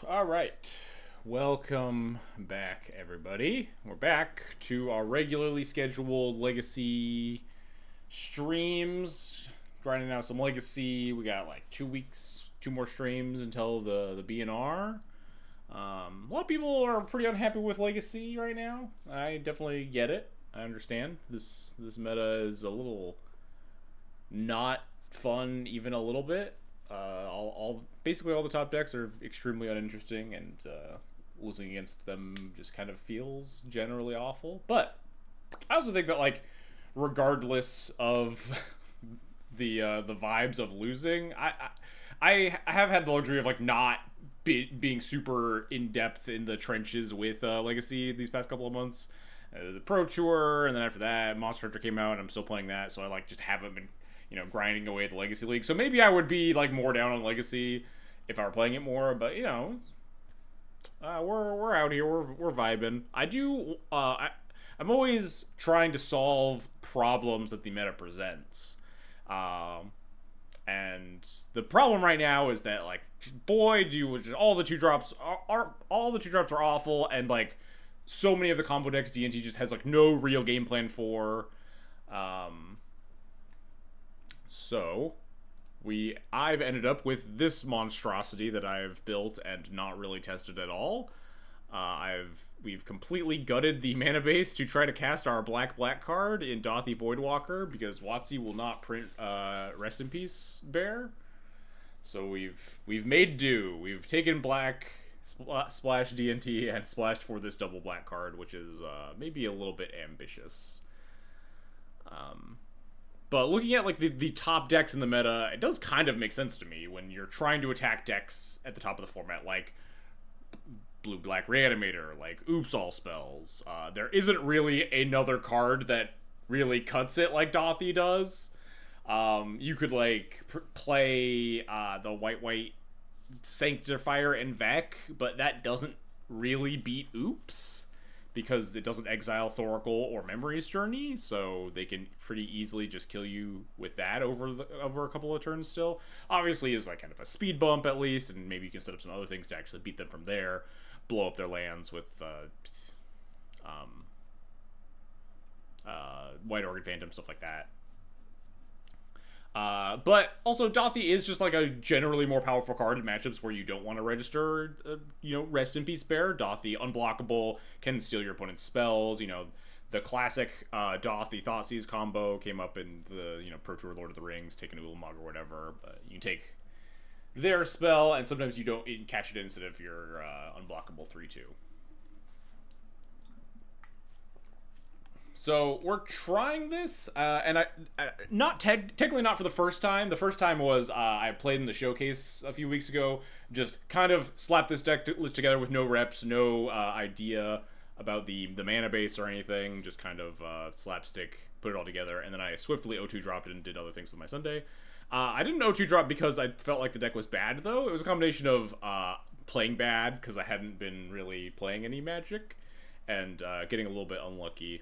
All right. Welcome back, everybody. We're back to our regularly scheduled Legacy streams. Grinding out some Legacy. We got like 2 weeks, two more streams until the BNR. A lot of people are pretty unhappy with Legacy right now. I definitely get it. I understand. This meta is a little not fun, even a little bit. Basically all the top decks are extremely uninteresting, and losing against them just kind of feels generally awful. But I also think that, like, regardless of the vibes of losing, I have had the luxury of like not being super in depth in the trenches with Legacy these past couple of months. The Pro Tour, and then after that, Monster Hunter came out, and I'm still playing that, so I like just haven't been grinding away at the Legacy League. So maybe I would be like more down on Legacy if I were playing it more. But we're out here. We're vibing. I'm always trying to solve problems that the meta presents. And the problem right now is that, like, boy, do all the two drops are awful, and like so many of the combo decks D&T just has like no real game plan for. So I've ended up with this monstrosity that I've built and not really tested at all. We've completely gutted the mana base to try to cast our black card in Dauthi Voidwalker, because WotC will not print Rest in Peace Bear. So we've made do. We've taken black, splash D&T, and splashed for this double black card, which is maybe a little bit ambitious. But looking at like the top decks in the meta, it does kind of make sense to me when you're trying to attack decks at the top of the format, like Blue-Black Reanimator, like Oops All Spells. There isn't really another card that really cuts it like Dauthi does. You could like play the white Sanctifier and Vec, but that doesn't really beat Oops, because it doesn't exile Thoracle or Memory's Journey, so they can pretty easily just kill you with that over a couple of turns still. Obviously is like kind of a speed bump at least, and maybe you can set up some other things to actually beat them from there, blow up their lands with White Organ Phantom, stuff like that. But also Dauthi is just like a generally more powerful card in matchups where you don't want to register, Rest in Peace Bear. Dauthi, unblockable, can steal your opponent's spells. The classic Dauthi Thoughtseize combo came up in the Pro Tour Lord of the Rings, take an Ulamog or whatever. But you take their spell, and sometimes you don't catch it instead of your unblockable 3/2. So we're trying this, and I not technically not for the first time. The first time was I played in the showcase a few weeks ago. Just kind of slapped this deck list together with no reps, no idea about the mana base or anything. Just kind of slapstick, put it all together, and then I swiftly O2 dropped it and did other things with my Sunday. I didn't O2 drop because I felt like the deck was bad, though. It was a combination of playing bad because I hadn't been really playing any Magic, and getting a little bit unlucky.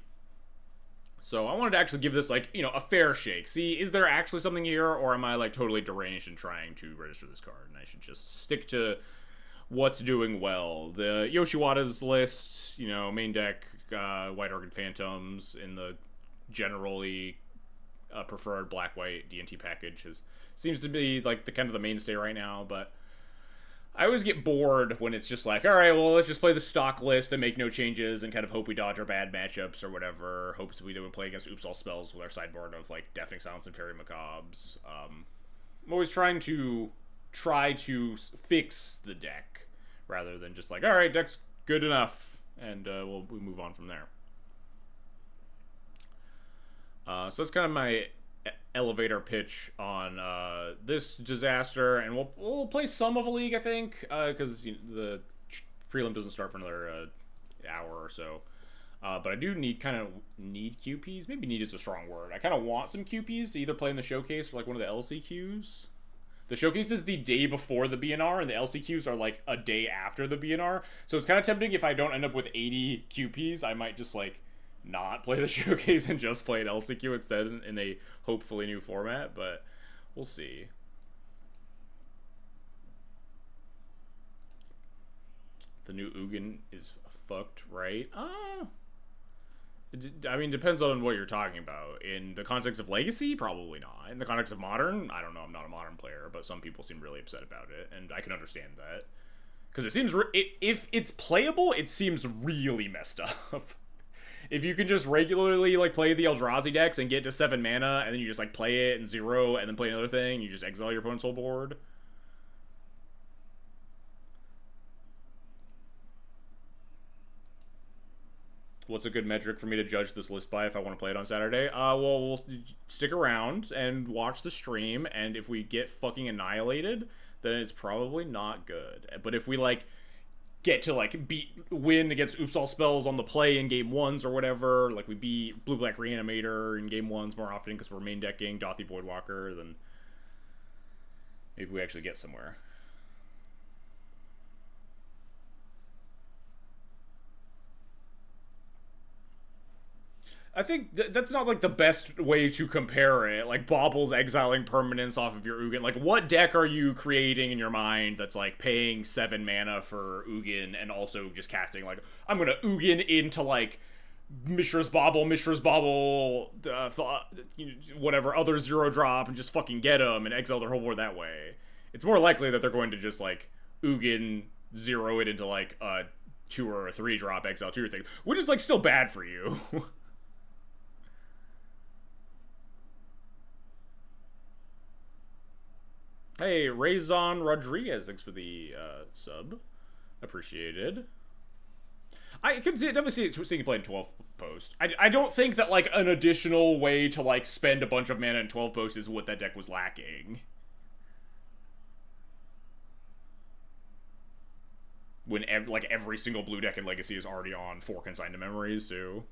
So I wanted to actually give this, like, a fair shake. See, is there actually something here, or am I, like, totally deranged in trying to register this card? And I should just stick to what's doing well. The Yoshiwata's list, main deck, White Organ Phantoms in the generally preferred black-white D&T package seems to be, like, the kind of the mainstay right now, but I always get bored when it's just like, all right, well, let's just play the stock list and make no changes and kind of hope we dodge our bad matchups or whatever. Hopes we don't play against Oops All Spells with our sideboard of like Deafening Silence and Fairy Macabres. I'm always trying to fix the deck rather than just like, all right, deck's good enough, and we move on from there. So that's kind of my elevator pitch on this disaster, and we'll play some of a league, I think, because the prelim doesn't start for another hour or so. But I do need QPs. Maybe need is a strong word. I kind of want some QPs to either play in the showcase or like one of the LCQs. The showcase is the day before the BNR, and the LCQs are like a day after the BNR. So it's kind of tempting if I don't end up with 80 QPs, I might just like not play the showcase and just play an LCQ instead in a hopefully new format, but we'll see. The new Ugin is fucked, right? I mean, depends on what you're talking about. In the context of Legacy, probably not. In the context of Modern, I don't know. I'm not a Modern player, but some people seem really upset about it, and I can understand that. Because it seems, if it's playable, it seems really messed up. If you can just regularly, like, play the Eldrazi decks and get to 7 mana, and then you just, like, play it and 0, and then play another thing, you just exile your opponent's whole board. What's a good metric for me to judge this list by if I want to play it on Saturday? Well, we'll stick around and watch the stream, and if we get fucking annihilated, then it's probably not good. But if we, like, get to, like, win against Oops All Spells on the play in game 1s or whatever, like we beat Blue-Black Reanimator in game 1s more often because we're main decking Dauthi Voidwalker, then maybe we actually get somewhere. I think that's not, like, the best way to compare it. Like, Baubles exiling permanence off of your Ugin. Like, what deck are you creating in your mind that's, like, paying 7 mana for Ugin and also just casting, like, I'm gonna Ugin into, like, Mishra's Bauble, whatever, other 0-drop, and just fucking get them and exile their whole board that way. It's more likely that they're going to just, like, Ugin 0 it into, like, a 2 or a 3-drop exile 2 thing, which is, like, still bad for you. Hey, Raison Rodriguez, thanks for the sub. Appreciated. I could definitely see it played in 12 post. I don't think that, like, an additional way to, like, spend a bunch of mana in 12 post is what that deck was lacking. When, every single blue deck in Legacy is already on 4 Consigned to Memories, too.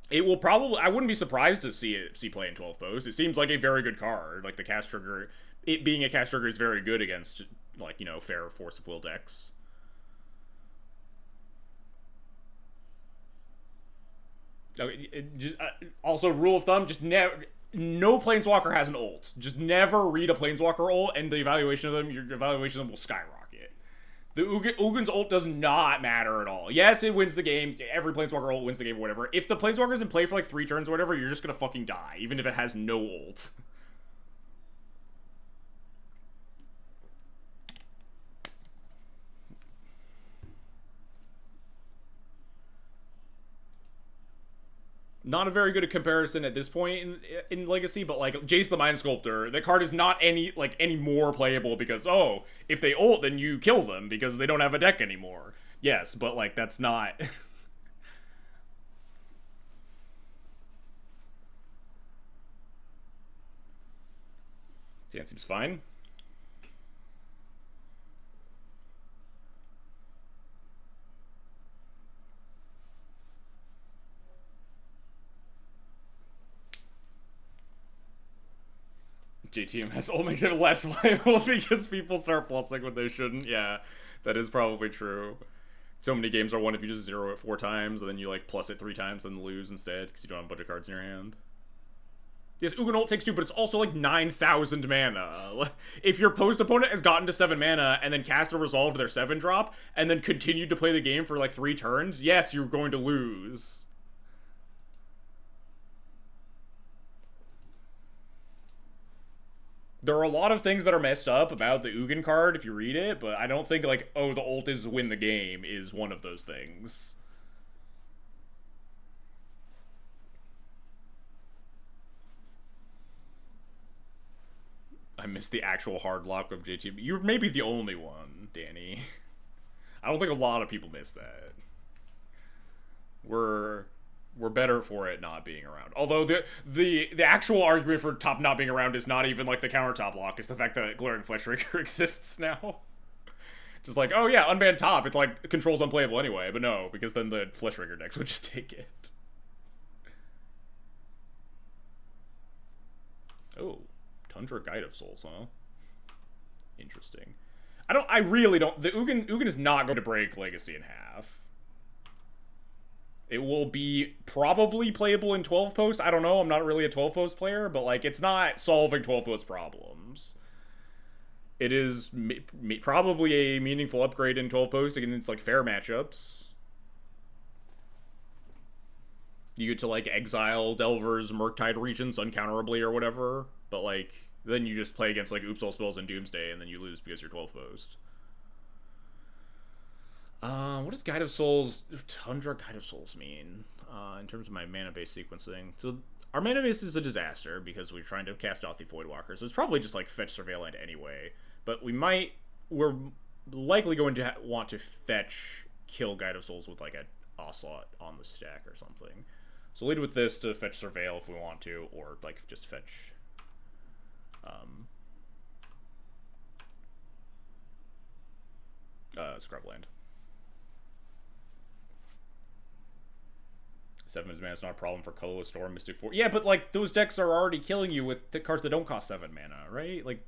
It will probably... I wouldn't be surprised to see play in 12 post. It seems like a very good card. Like, the cast trigger... It being a cast trigger is very good against, like, you know, fair Force of Will decks. Also, rule of thumb, just never... No Planeswalker has an ult. Just never read a Planeswalker ult, and the evaluation of them, your evaluation of them will skyrocket. The Ugin's ult does not matter at all. Yes, it wins the game. Every Planeswalker ult wins the game or whatever. If the Planeswalker's in play for, like, 3 turns or whatever, you're just gonna fucking die, even if it has no ult. Not a very good comparison at this point in Legacy, but, like, Jace the Mind Sculptor, the card is not any more playable because, oh, if they ult, then you kill them because they don't have a deck anymore. Yes, but, like, that's not... That seems fine. JTMS ult makes it less playable because people start plusing when they shouldn't. Yeah, that is probably true. So many games are won if you just 0 it 4 times, and then you, like, plus it 3 times and lose instead because you don't have a bunch of cards in your hand. Yes, Ugin ult takes 2, but it's also, like, 9,000 mana. If your post opponent has gotten to 7 mana and then cast or resolved their 7-drop and then continued to play the game for, like, 3 turns, yes, you're going to lose. There are a lot of things that are messed up about the Ugin card if you read it, but I don't think, like, oh, the ult is win the game is one of those things. I missed the actual hard lock of JT. You're maybe the only one, Danny. I don't think a lot of people miss that. We're better for it not being around. Although the actual argument for top not being around is not even, like, the counter top lock. It's the fact that Glaring Fleshraker exists now. Just like, oh yeah, unban top. It's like controls unplayable anyway. But no, because then the Fleshraker decks would just take it. Oh, Tundra Guide of Souls, huh? Interesting. I really don't... The Ugin is not going to break Legacy in half. It will be probably playable in 12 post. I don't know. I'm not really a 12 post player, but, like, it's not solving 12 post problems. It is probably a meaningful upgrade in 12 post against like fair matchups. You get to like exile Delver's Murktide Regents uncounterably or whatever, but like then you just play against like Oops All Spells and Doomsday, and then you lose because you're 12 post. What does Guide of Souls, Tundra Guide of Souls mean in terms of my mana base sequencing? So our mana base is a disaster because we're trying to cast Dauthi Voidwalker, so it's probably just like fetch Surveillant anyway. But we're likely going to want to fetch kill Guide of Souls with like a Ocelot on the stack or something. So lead with this to fetch Surveil if we want to, or like just fetch Scrubland. 7 mana is not a problem for Colorless Storm, Mystic Force. Yeah, but like those decks are already killing you with cards that don't cost 7 mana, right? Like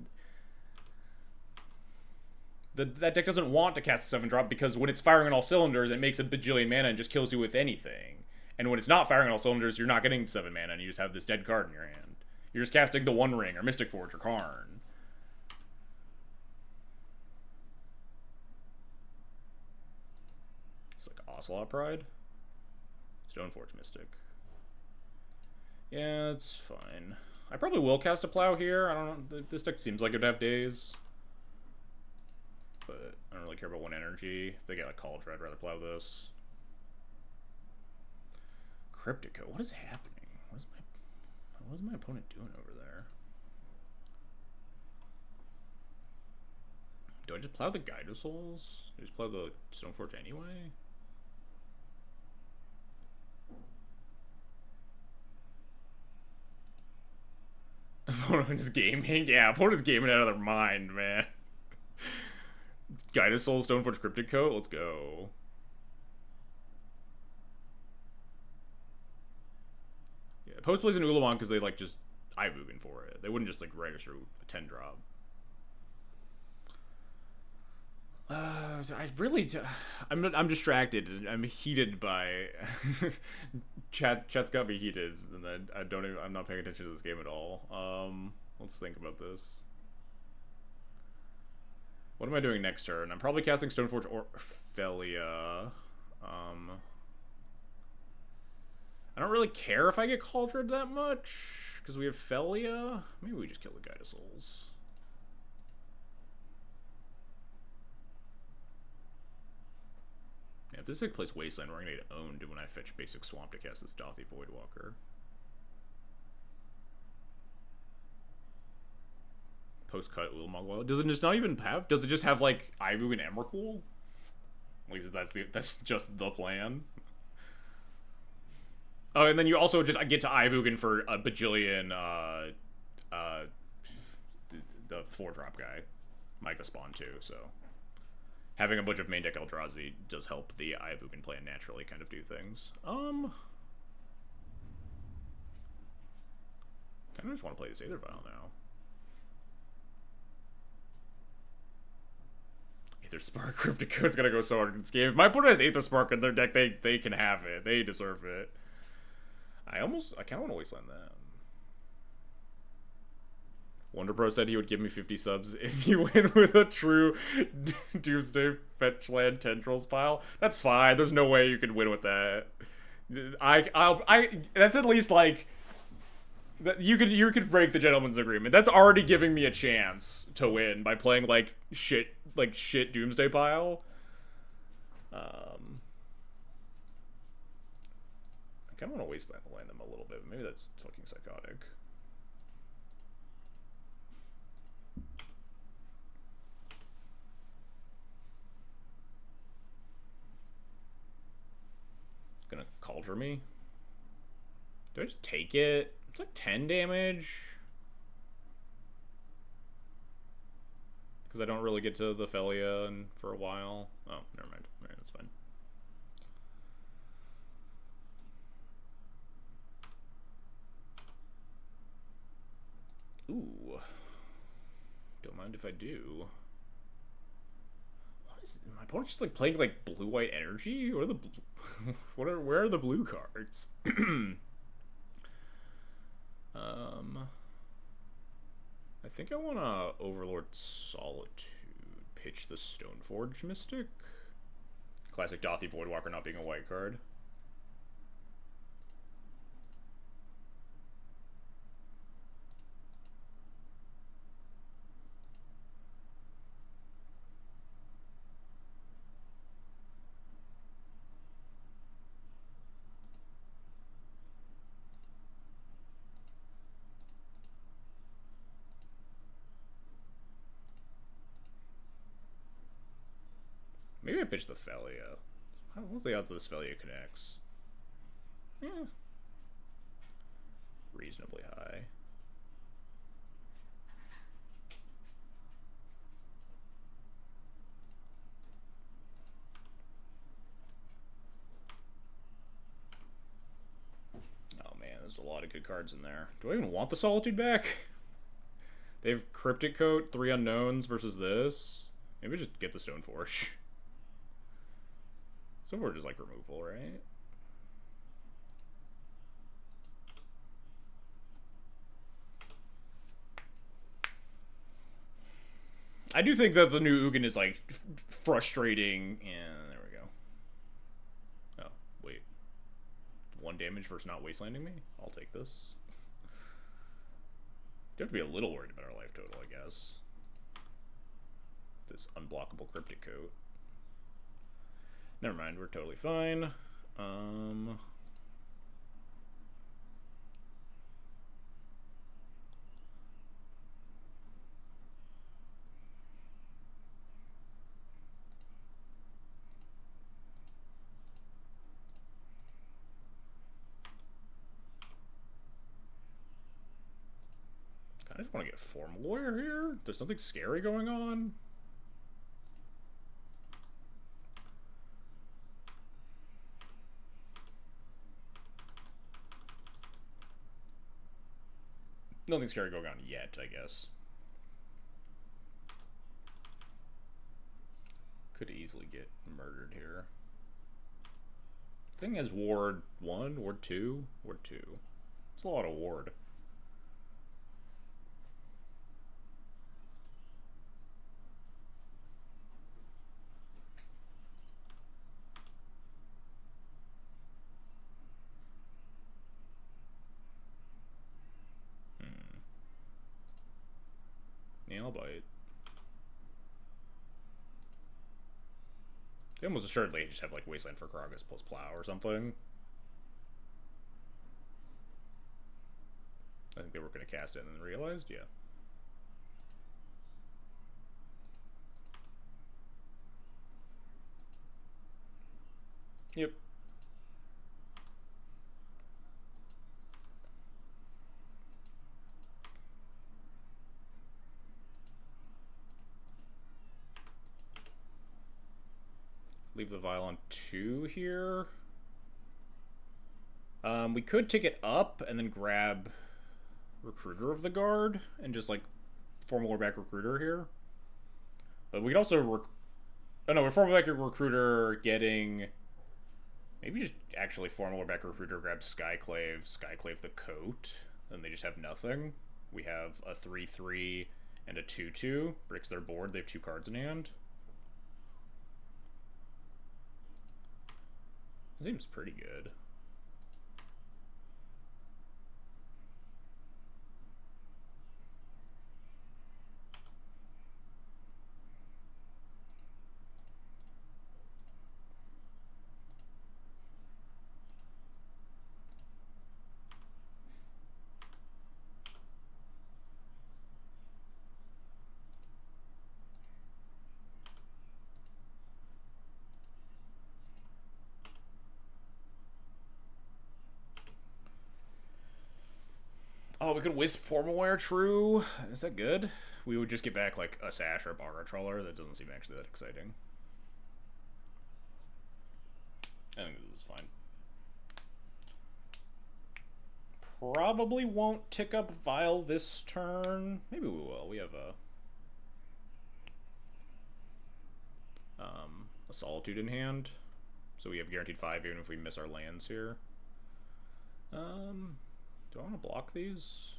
that deck doesn't want to cast a 7-drop because when it's firing on all cylinders, it makes a bajillion mana and just kills you with anything. And when it's not firing on all cylinders, you're not getting 7 mana and you just have this dead card in your hand. You're just casting the One Ring or Mystic Forge or Karn. It's like Ocelot Pride. Stoneforge Mystic. Yeah, it's fine. I probably will cast a Plow here. I don't know. This deck seems like it'd have days. But I don't really care about 1 energy. If they get like Cauldron, I'd rather Plow this. Cryptico. What is happening? What is my opponent doing over there? Do I just Plow the Guide of Souls? Do I just Plow the Stoneforge anyway? Opponent is gaming? Yeah, opponent's gaming out of their mind, man. Guide of Souls, Stoneforge, Cryptico? Let's go. Yeah, post plays an Ulamon because they like just Ivugan for it. They wouldn't just like register a 10-drop. I'm distracted. I'm heated by chat's got me heated, and I'm not paying attention to this game at all. Let's think about this. What am I doing next turn? I'm probably casting Stoneforge or Felia. I don't really care if I get Cauldron that much because we have Felia. Maybe we just kill the Guide of Souls. Yeah, if this takes place Wasteland, we're gonna get owned when I fetch basic Swamp to cast this Dauthi Voidwalker. Post-cut Ulamog. Does it just not even have? Does it just have like Ivu and Emrakul? At least that's just the plan. Oh, and then you also just get to Ivugan for a bajillion the 4-drop guy. Micah spawn too, so having a bunch of main deck Eldrazi does help the Ivugan plan naturally kind of do things. Kind of just want to play this Aether Vial now. Aether Spark, Cryptico's gonna go so hard in this game. If my opponent has Aether Spark in their deck, they can have it. They deserve it. I kind of want to wasteland that. WonderBro said he would give me 50 subs if you win with a true Doomsday Fetchland Tendrils pile. That's fine. There's no way you could win with that. That's at least like you could break the gentleman's agreement. That's already giving me a chance to win by playing like shit Doomsday pile. I kind of want to wasteland them a little bit. Maybe that's fucking psychotic. Gonna Cauldron me. Do I just take it? It's like 10 damage. Because I don't really get to the Felia for a while. Oh, never mind. Alright, that's fine. Ooh. Don't mind if I do. What is my opponent's just like playing like blue-white energy? What are the where are the blue cards? I I think I want to Overlord Solitude. Pitch the Stoneforge Mystic. Classic Dauthi Voidwalker not being a white card. Maybe I pitch the Felia. What's the odds this Felia connects? Yeah. Reasonably high. Oh man, there's a lot of good cards in there. Do I even want the Solitude back? They have Cryptic Coat, 3 unknowns versus this. Maybe just get the Stoneforge. Stoneforge is like removal, right? I do think that the new Ugin is like frustrating. And there we go. Oh, wait. 1 damage versus not wastelanding me? I'll take this. You have to be a little worried about our life total, I guess. This unblockable Cryptic Coat. Never mind, we're totally fine. I just want to get Formal Lawyer here. There's nothing scary going on. Nothing scary going on yet, I guess. Could easily get murdered here. Thing has Ward 1, Ward 2, Ward 2. It's a lot of Ward. Yeah, I'll bite. They almost assuredly just have like Wasteland for Karagas plus Plow or something. I think they were going to cast it and then realized, yeah. Yep. Leave the Vial on 2 here. We could take it up and then grab Recruiter of the Guard and just like Formal back Recruiter here. But we could also oh no, we're Formal back Recruiter getting maybe just actually Formal back Recruiter grab Skyclave the Coat, then they just have nothing. We have a 3/3 and a 2/2. Breaks their board, they have 2 cards in hand. Seems pretty good. Oh, we could Wisp Formalware, true. Is that good? We would just get back like a Sash or a Bogart Trawler. That doesn't seem actually that exciting. I think this is fine. Probably won't tick up Vial this turn. Maybe we will. We have a Solitude in hand. So we have guaranteed 5 even if we miss our lands here. Do I want to block these?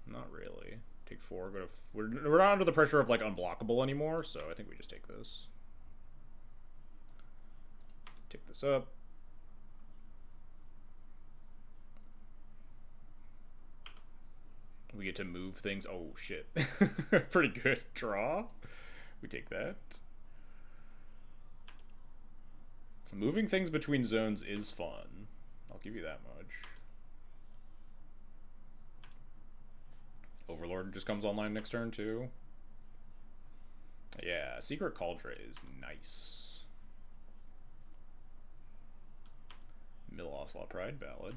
No, Take 4. Go to. We're not under the pressure of like unblockable anymore, so I think we just take this. Take this up. We get to move things. Oh shit! Pretty good draw. We take that. So moving things between zones is fun. I'll give you that much. Overlord just comes online next turn too. Yeah, Secret Cauldron is nice. Mill Ocelot Pride, valid.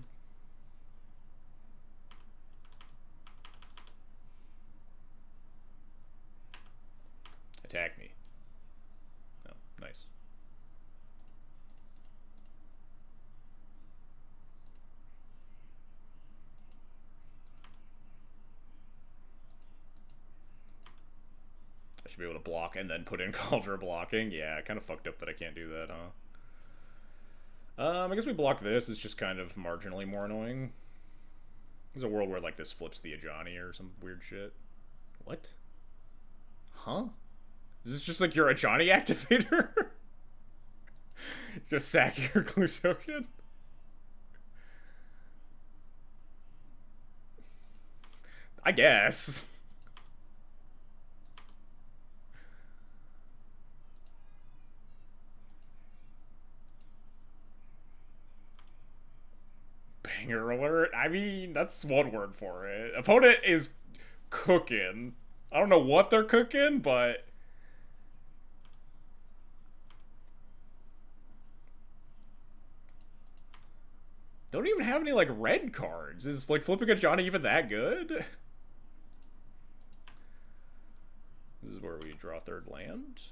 Attack me. Oh, nice. I should be able to block and then put in Cauldron blocking. Yeah, kind of fucked up that I can't do that, huh? I guess we block this. It's just kind of marginally more annoying. There's a world where, like, this flips the Ajani or some weird shit. What? Huh? Is this just, like, your Ajani activator? Just sack your clue token? I guess. Banger alert? I mean, that's one word for it. Opponent is cooking. I don't know what they're cooking, but... Don't even have any, like, red cards. Is, like, flipping a Johnny even that good? This is where we draw third land.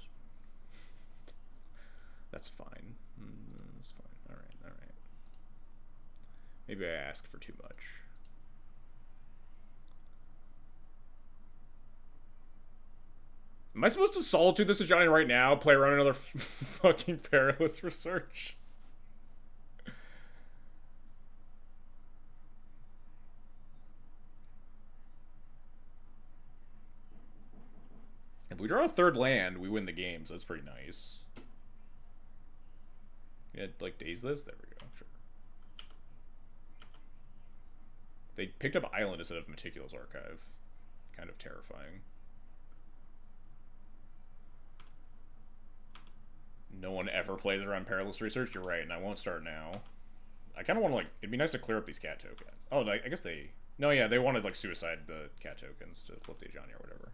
That's fine. That's fine. Alright, alright. Maybe I ask for too much. Am I supposed to solitude this Ajani right now? Play around another fucking perilous research? If we draw a third land, we win the game, so that's pretty nice. Yeah, like, daze this? There we go, sure. They picked up Island instead of Meticulous Archive. Kind of terrifying. No one ever plays around Perilous Research? You're right, and I won't start now. I kind of want to, like, it'd be nice to clear up these cat tokens. Oh, I guess they... No, yeah, they wanted, like, suicide the cat tokens to flip the Ajani or whatever.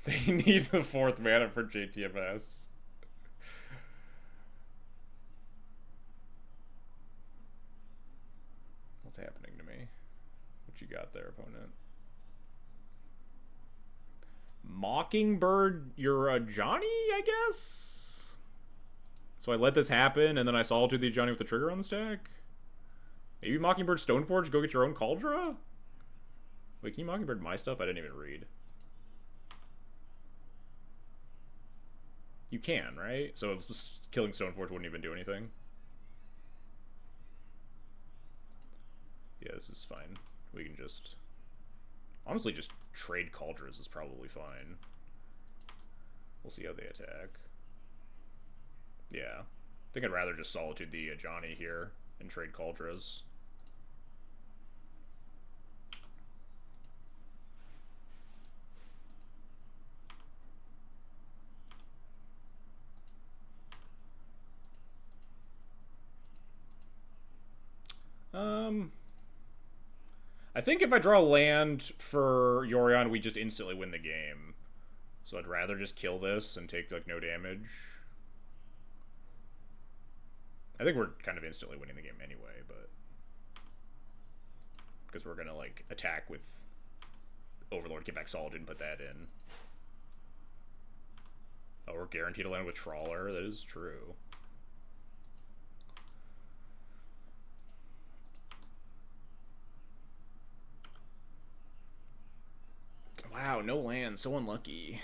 They need the 4th mana for JTMS. What's happening to me? What you got there, opponent? Mockingbird, you're a Johnny, I guess? So I let this happen, and then I solitude the Johnny with the trigger on the stack? Maybe Mockingbird Stoneforge, go get your own Cauldron? Wait, can you Mockingbird my stuff? I didn't even read. You can, right? So killing Stoneforge wouldn't even do anything? Yeah, this is fine. We can just... Honestly, just trade Cauldrons is probably fine. We'll see how they attack. Yeah. I think I'd rather just Solitude the Ajani here and trade Cauldrons. I think if I draw land for Yorion, we just instantly win the game. So I'd rather just kill this and take, like, no damage. I think we're kind of instantly winning the game anyway, but... Because we're gonna, like, attack with Overlord, get back Solitude, and put that in. Oh, we're guaranteed to land with Trawler. That is true. Wow, no land. So unlucky.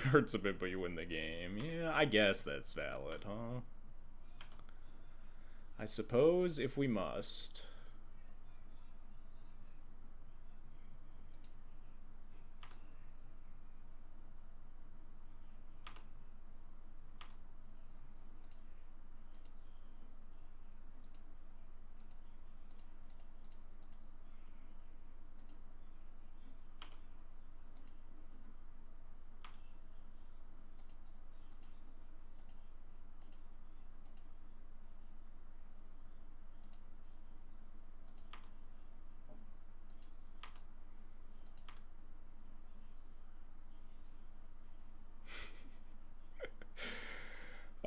Hurts a bit, but you win the game. Yeah, I guess that's valid, huh? I suppose if we must.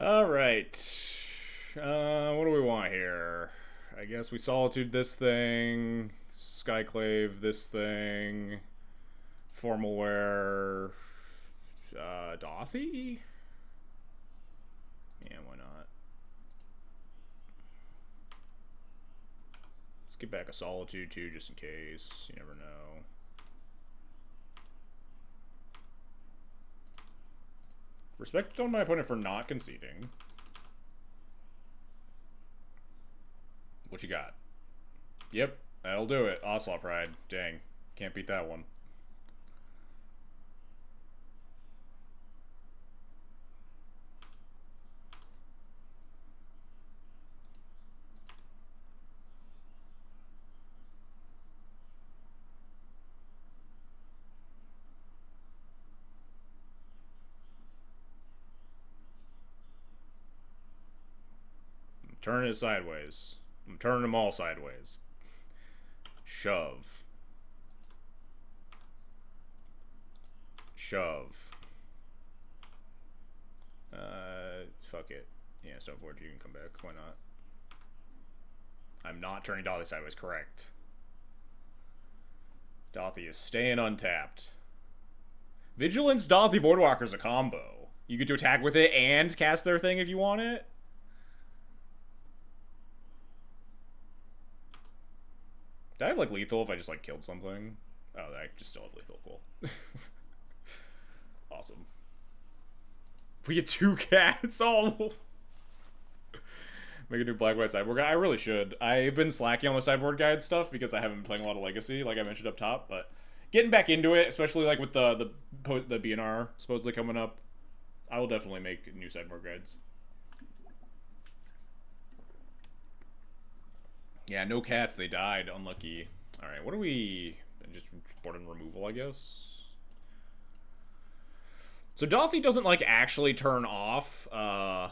All right. What do we want here? I guess we Solitude this thing, Skyclave this thing, Formalware, Dauthi? Yeah, why not? Let's get back a Solitude too, just in case. You never know. Respect on my opponent for not conceding. What you got? Yep, that'll do it. Ocelot Pride. Dang. Can't beat that one. I'm turning it sideways. I'm turning them all sideways. Shove. Shove. Fuck it. Yeah, Stoneforge, you can come back. Why not? I'm not turning Dauthi sideways, correct. Dauthi is staying untapped. Vigilance Dauthi Voidwalker is a combo. You get to attack with it and cast their thing if you want it. Did I have, like, lethal if I just, like, killed something? Oh, I just still have lethal. Cool. Awesome. We get 2 cats. Oh. Make a new black-white sideboard guide. I really should. I've been slacking on the sideboard guide stuff because I haven't been playing a lot of Legacy, like I mentioned up top. But getting back into it, especially, like, with the BNR supposedly coming up, I will definitely make new sideboard guides. Yeah, no cats. They died. Unlucky. All right, what do we... Just board and removal, I guess. So Dauthi doesn't, like, actually turn off a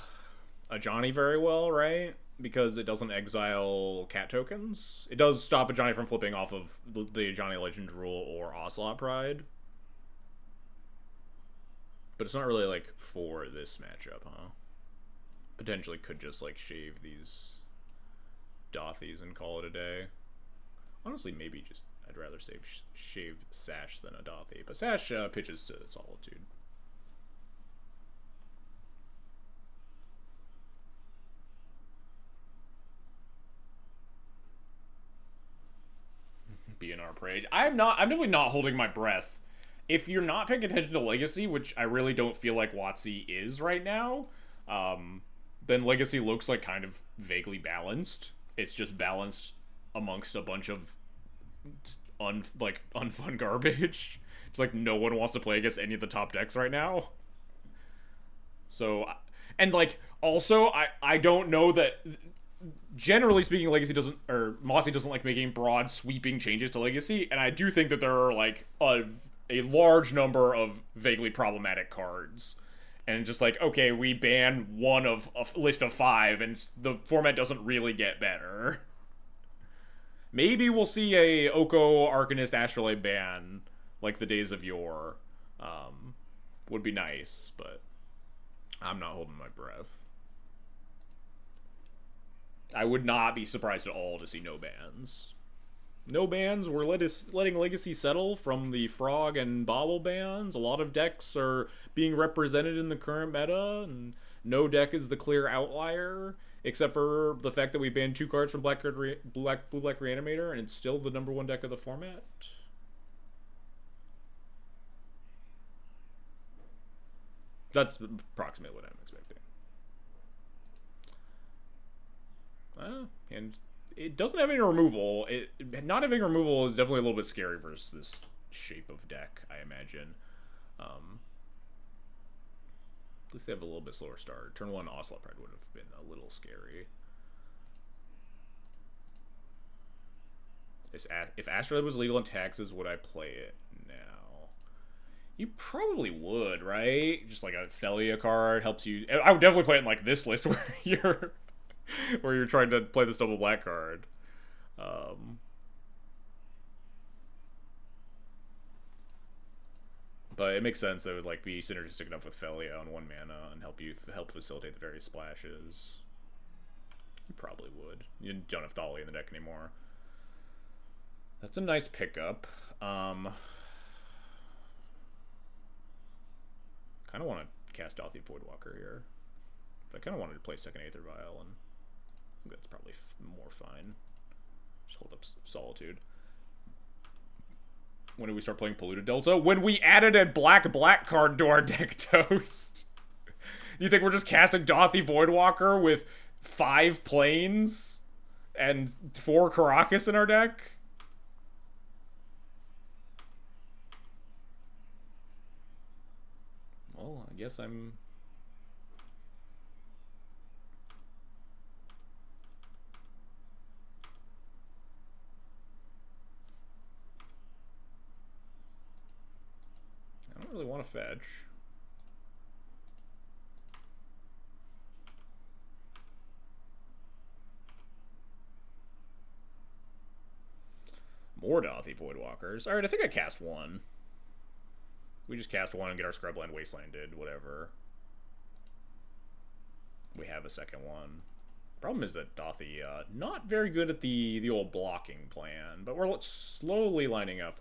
Johnny very well, right? Because it doesn't exile cat tokens. It does stop a Johnny from flipping off of the Johnny Legend rule or Ocelot Pride. But it's not really, like, for this matchup, huh? Potentially could just, like, shave these Dauthis and call it a day. Honestly, maybe just I'd rather shave Sash than a Dauthi, but Sash pitches to Solitude. BNR Parade. I'm definitely not holding my breath. If you're not paying attention to Legacy, which I really don't feel like WotC is right now, then Legacy looks like kind of vaguely balanced. It's just balanced amongst a bunch of unfun garbage. It's like no one wants to play against any of the top decks right now. So, and like also I don't know that generally speaking Legacy doesn't, or Mossy doesn't like making broad sweeping changes to Legacy, and I do think that there are like a large number of vaguely problematic cards. And just like, okay, we ban one of a list of 5, and the format doesn't really get better. Maybe we'll see a Oko Arcanist Astrolabe ban, like the days of yore. Would be nice, but I'm not holding my breath. I would not be surprised at all to see no bans. No bans. We're letting Legacy settle from the Frog and Bobble bans. A lot of decks are being represented in the current meta, and no deck is the clear outlier, except for the fact that we banned 2 cards from Blue-Black Reanimator, and it's still the #1 deck of the format. That's approximately what I'm expecting. And it doesn't have any removal. Not having removal is definitely a little bit scary versus this shape of deck, I imagine. At least they have a little bit slower start. Turn 1 Ocelot Pride would have been a little scary. If Astrolabe was legal in Texas, would I play it now? You probably would, right? Just like a Felia card helps you. I would definitely play it in like this list where you're trying to play this double black card. But it makes sense that it would like be synergistic enough with Felia on 1 mana and help facilitate the various splashes. You probably would. You don't have Thali in the deck anymore. That's a nice pickup. Kind of want to cast Dauthi Voidwalker here. But I kind of wanted to play second Aether Vial, and I think that's probably more fine. Just hold up Solitude. When did we start playing Polluted Delta? When we added a black card to our deck, Toast. You think we're just casting Dauthi Voidwalker with 5 planes and 4 Karakas in our deck? Well, I guess I'm... I don't really want to fetch. More Dauthi Voidwalkers. Alright, I think I cast 1. We just cast 1 and get our Scrubland Wastelanded, whatever. We have a second one. Problem is that Dauthi, not very good at the old blocking plan, but we're slowly lining up.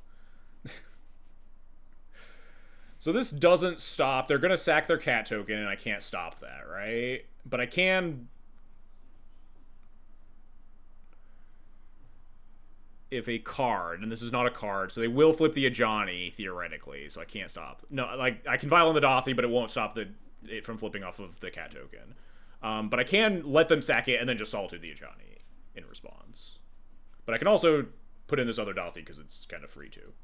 So this doesn't stop. They're going to sack their cat token, and I can't stop that, right? But I can... If a card, and this is not a card, so they will flip the Ajani, theoretically, so I can't stop. No, like, I can Violent the Dauthi, but it won't stop it from flipping off of the cat token. But I can let them sack it and then just Solitude the Ajani in response. But I can also put in this other Dauthi because it's kind of free, too.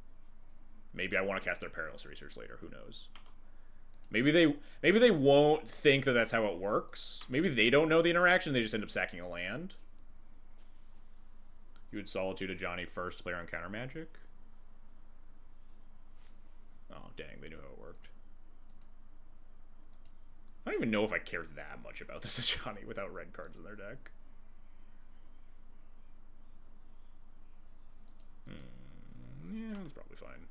Maybe I want to cast their Perilous Research later. Who knows? Maybe they won't think that that's how it works. Maybe they don't know the interaction. They just end up sacking a land. You would Solitude a Johnny first to play around Counter Magic. Oh, dang. They knew how it worked. I don't even know if I care that much about this Ajani without red cards in their deck. Yeah, that's probably fine.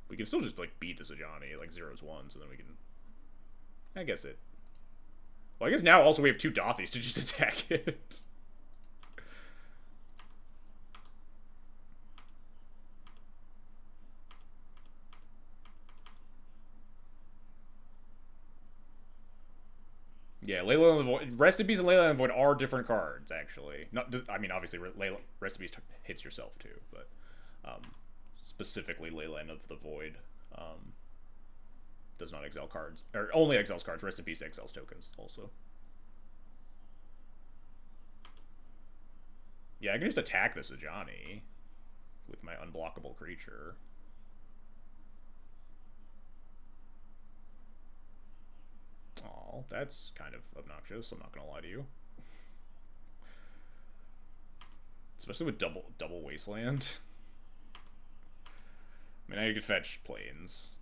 We can still just, like, beat this Ajani, like, 0s, 1s, and then we can... I guess it... Well, I guess now also we have 2 Dauthis to just attack it. Yeah, Layla and the Void... Rest in Peace and Layla and the Void are different cards, actually. Not, I mean, obviously, Rest in Peace hits yourself, too, but... specifically Leyland of the Void does not exile cards, or only exiles cards. Rest in Peace exiles tokens also. Yeah, I can just attack this Ajani with my unblockable creature. Oh, that's kind of obnoxious, I'm not gonna lie to you. Especially with double Wasteland. I mean, now you could fetch planes.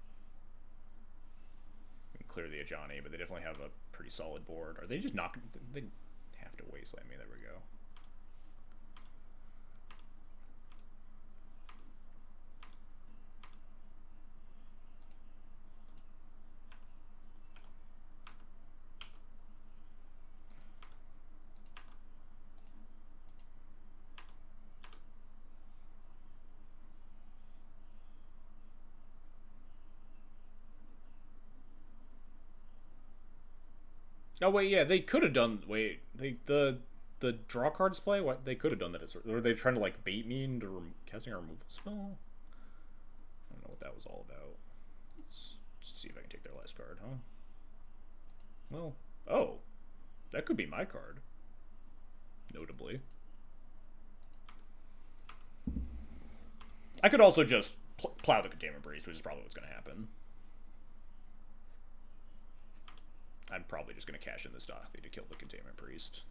And clear the Ajani, but they definitely have a pretty solid board. Are they just not... They have to Wasteland me. There we go. Oh wait, yeah, they could have done. Wait, the draw cards play. What they could have done that? Were they trying to like bait me into casting a removal spell? I don't know what that was all about. Let's see if I can take their last card, huh? Well, oh, that could be my card. notably. I could also just plow the Containment Priest, which is probably what's going to happen. I'm probably just going to cash in this Dauthi to kill the Containment Priest.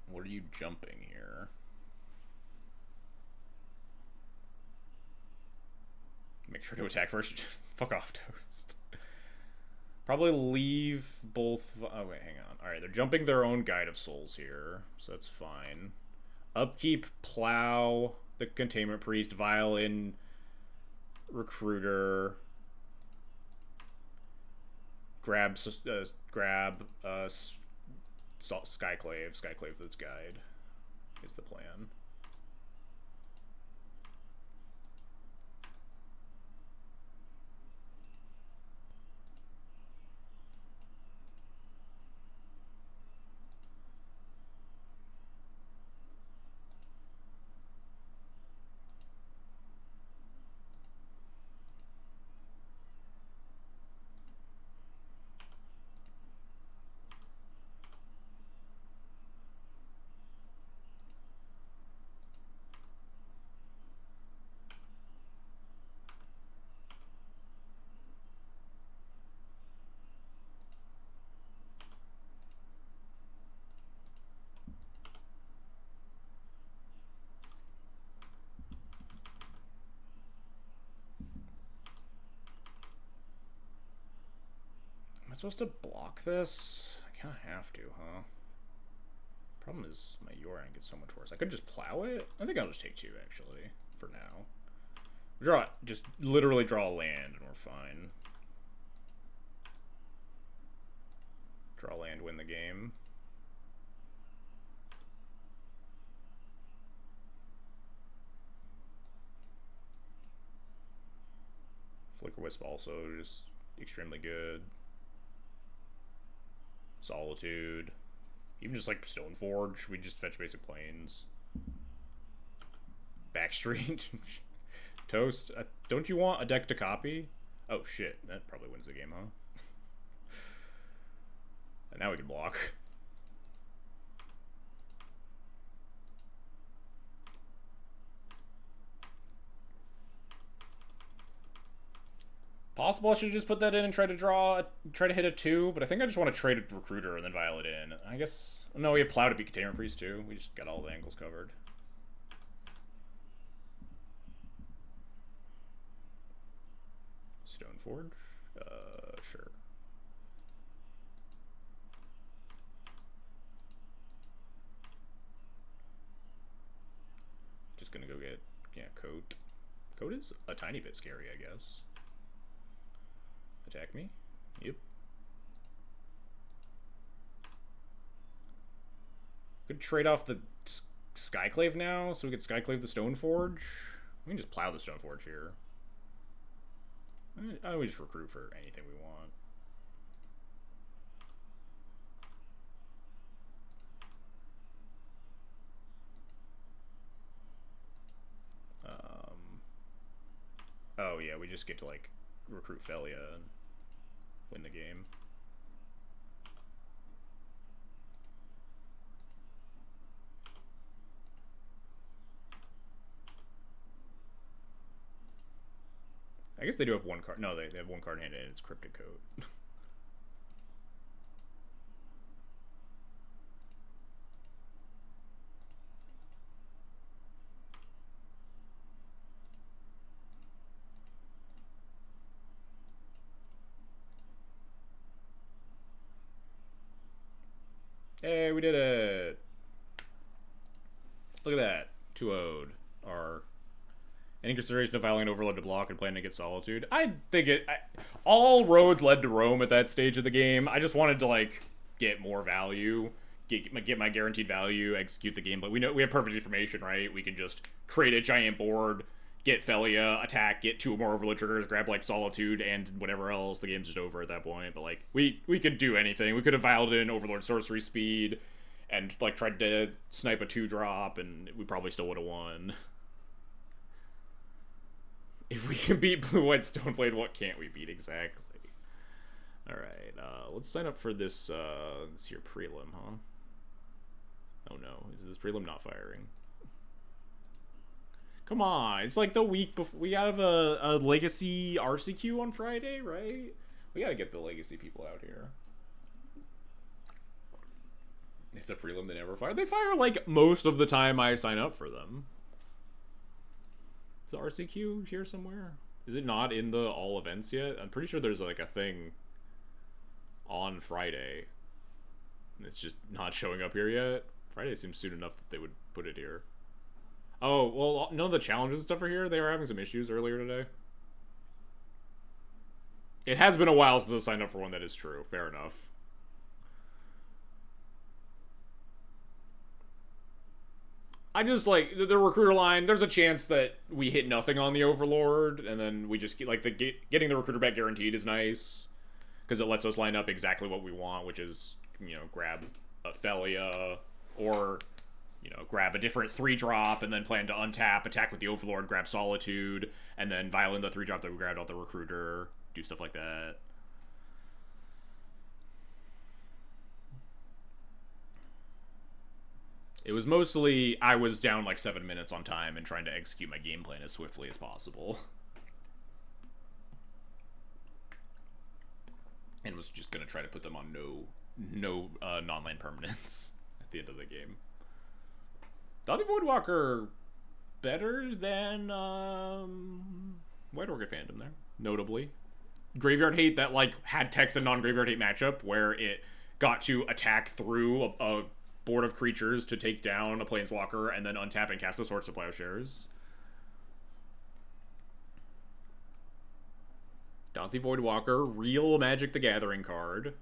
What are you jumping here? Make sure to attack first. Fuck off, Toast. Probably leave both... Oh, wait, hang on. Alright, they're jumping their own Guide of Souls here, so that's fine. Upkeep, Plow, the Containment Priest, Violin, Recruiter... Grab Skyclave. Skyclave this guide is the plan. Am I supposed to block this? I kind of have to, huh? Problem is, my Yoran gets so much worse. I could just plow it? I think I'll just take 2, actually, for now. Just literally draw a land, and we're fine. Draw land, win the game. Flicker Wisp also just extremely good. Solitude. Even just like Stoneforge, we just fetch basic planes. Backstreet. Toast. Don't you want a deck to copy? Oh shit, that probably wins the game, huh? And now we can block. Possible I should have just put that in and try to hit a 2, but I think I just want to trade a Recruiter and then Violet in. I guess... No, we have Plow to beat Containment Priest too. We just got all the angles covered. Stoneforge? Sure. Just gonna go get, yeah, Coat. Coat is a tiny bit scary, I guess. Attack me? Yep. Could trade off the Skyclave now, so we could Skyclave the Stoneforge. We can just plow the Stoneforge here. I always just recruit for anything we want. Oh yeah, we just get to like recruit Felia and win the game. I guess they do have one card. No, they have one card in hand and it's Cryptic Coat. Hey, we did it! Look at that. 2-0'd. Any consideration of filing Overlord to block and planning to get Solitude? I think all roads led to Rome at that stage of the game. I just wanted to, like, get more value, get my guaranteed value, execute the game. But we have perfect information, right? We can just create a giant board, get Felia, attack, get 2 more Overlord triggers, grab, like, Solitude and whatever else. The game's just over at that point. But, like, we could do anything. We could have filed in Overlord Sorcery Speed and, like, tried to snipe a 2-drop, and we probably still would have won. If we can beat Blue-White Stoneblade, what can't we beat exactly? All right, let's sign up for this here prelim, huh? Oh no, is this prelim not firing? Come on, it's like the week before. We have a legacy RCQ on Friday, right? We gotta get the legacy people out here. It's a prelim they never fire. They fire like most of the time I sign up for them. Is the RCQ here somewhere? Is it not in the all events yet? I'm pretty sure there's like a thing on Friday. It's just not showing up here yet. Friday seems soon enough that they would put it here. Oh, well, none of the challenges and stuff are here. They were having some issues earlier today. It has been a while since I've signed up for one, that is true. Fair enough. I just like the recruiter line. There's a chance that we hit nothing on the Overlord, and then we just get like getting the recruiter back guaranteed is nice because it lets us line up exactly what we want, which is grab a Felia or grab a different 3-drop and then plan to untap, attack with the Overlord, grab Solitude, and then violin the 3-drop that we grabbed off the recruiter. Do stuff like that. It was mostly I was down like 7 minutes on time and trying to execute my game plan as swiftly as possible. And was just going to try to put them on no non-lane permanence at the end of the game. Dauthi Voidwalker better than Voidwalker fandom there, notably. Graveyard Hate that like had text and non-Graveyard Hate matchup where it got to attack through a board of creatures to take down a Planeswalker and then untap and cast the Swords to Plowshares. Dauthi Voidwalker, real Magic the Gathering card.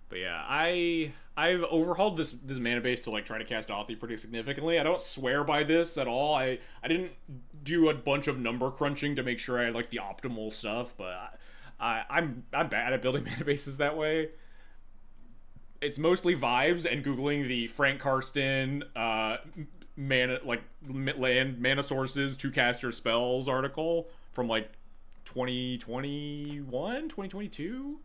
But yeah, I've overhauled this mana base to like try to cast Dauthi pretty significantly. I don't swear by this at all. I didn't do a bunch of number crunching to make sure I had like the optimal stuff, but I'm bad at building mana bases that way. It's mostly vibes and googling the Frank Karsten mana land mana sources to cast your spells article from like 2021, 2022.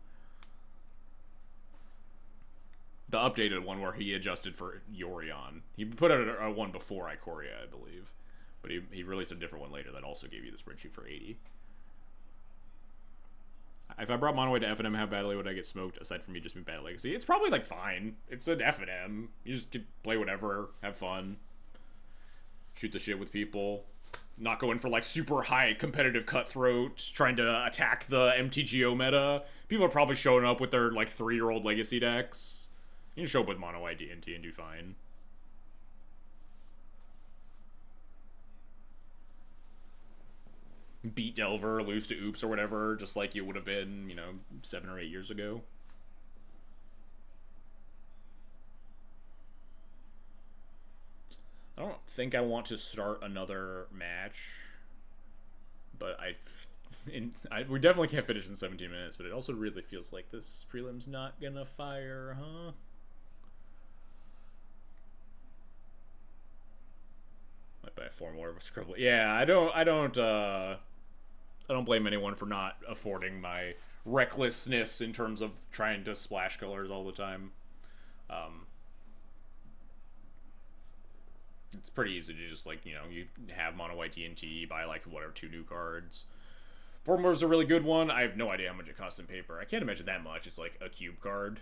The updated one where he adjusted for Yorion. He put out a one before Ikoria, I believe. But he released a different one later that also gave you the spreadsheet for 80. If I brought Monoway to FNM, how badly would I get smoked aside from me just being bad legacy? It's probably like fine. It's an FNM. You just could play whatever, have fun, shoot the shit with people, not go in for like super high competitive cutthroat, trying to attack the MTGO meta. People are probably showing up with their like 3-year-old legacy decks. You can show up with Mono ID and do fine. Beat Delver, lose to Oops or whatever, just like you would have been, 7 or 8 years ago. I don't think I want to start another match, but we definitely can't finish in 17 minutes, but it also really feels like this prelim's not gonna fire, huh? Might buy 4 more of a scribble. Yeah, I don't blame anyone for not affording my recklessness in terms of trying to splash colors all the time. It's pretty easy to just like, you have mono white TNT, buy like whatever 2 new cards. Formula is a really good one. I have no idea how much it costs in paper. I can't imagine that much. It's like a cube card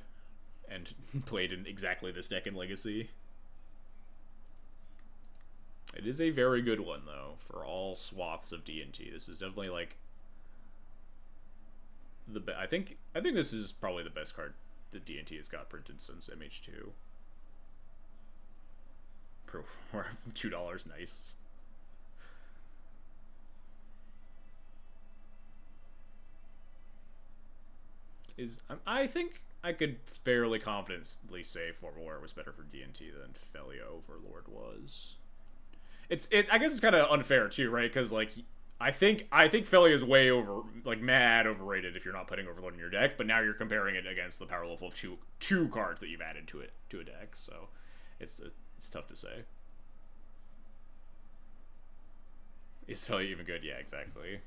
and played in exactly this deck in Legacy. It is a very good one, though, for all swaths of D&T. This is definitely, like, I think this is probably the best card that D&T has got printed since MH2. For $2, nice. I think I could fairly confidently say Overlord was better for D&T than Felia Overlord was. I guess it's kind of unfair too, right? Because like I think Felia is way mad overrated if you're not putting Overlord in your deck. But now you're comparing it against the power level of two cards that you've added to a deck, so it's tough to say. Is Felly even good? Yeah, exactly.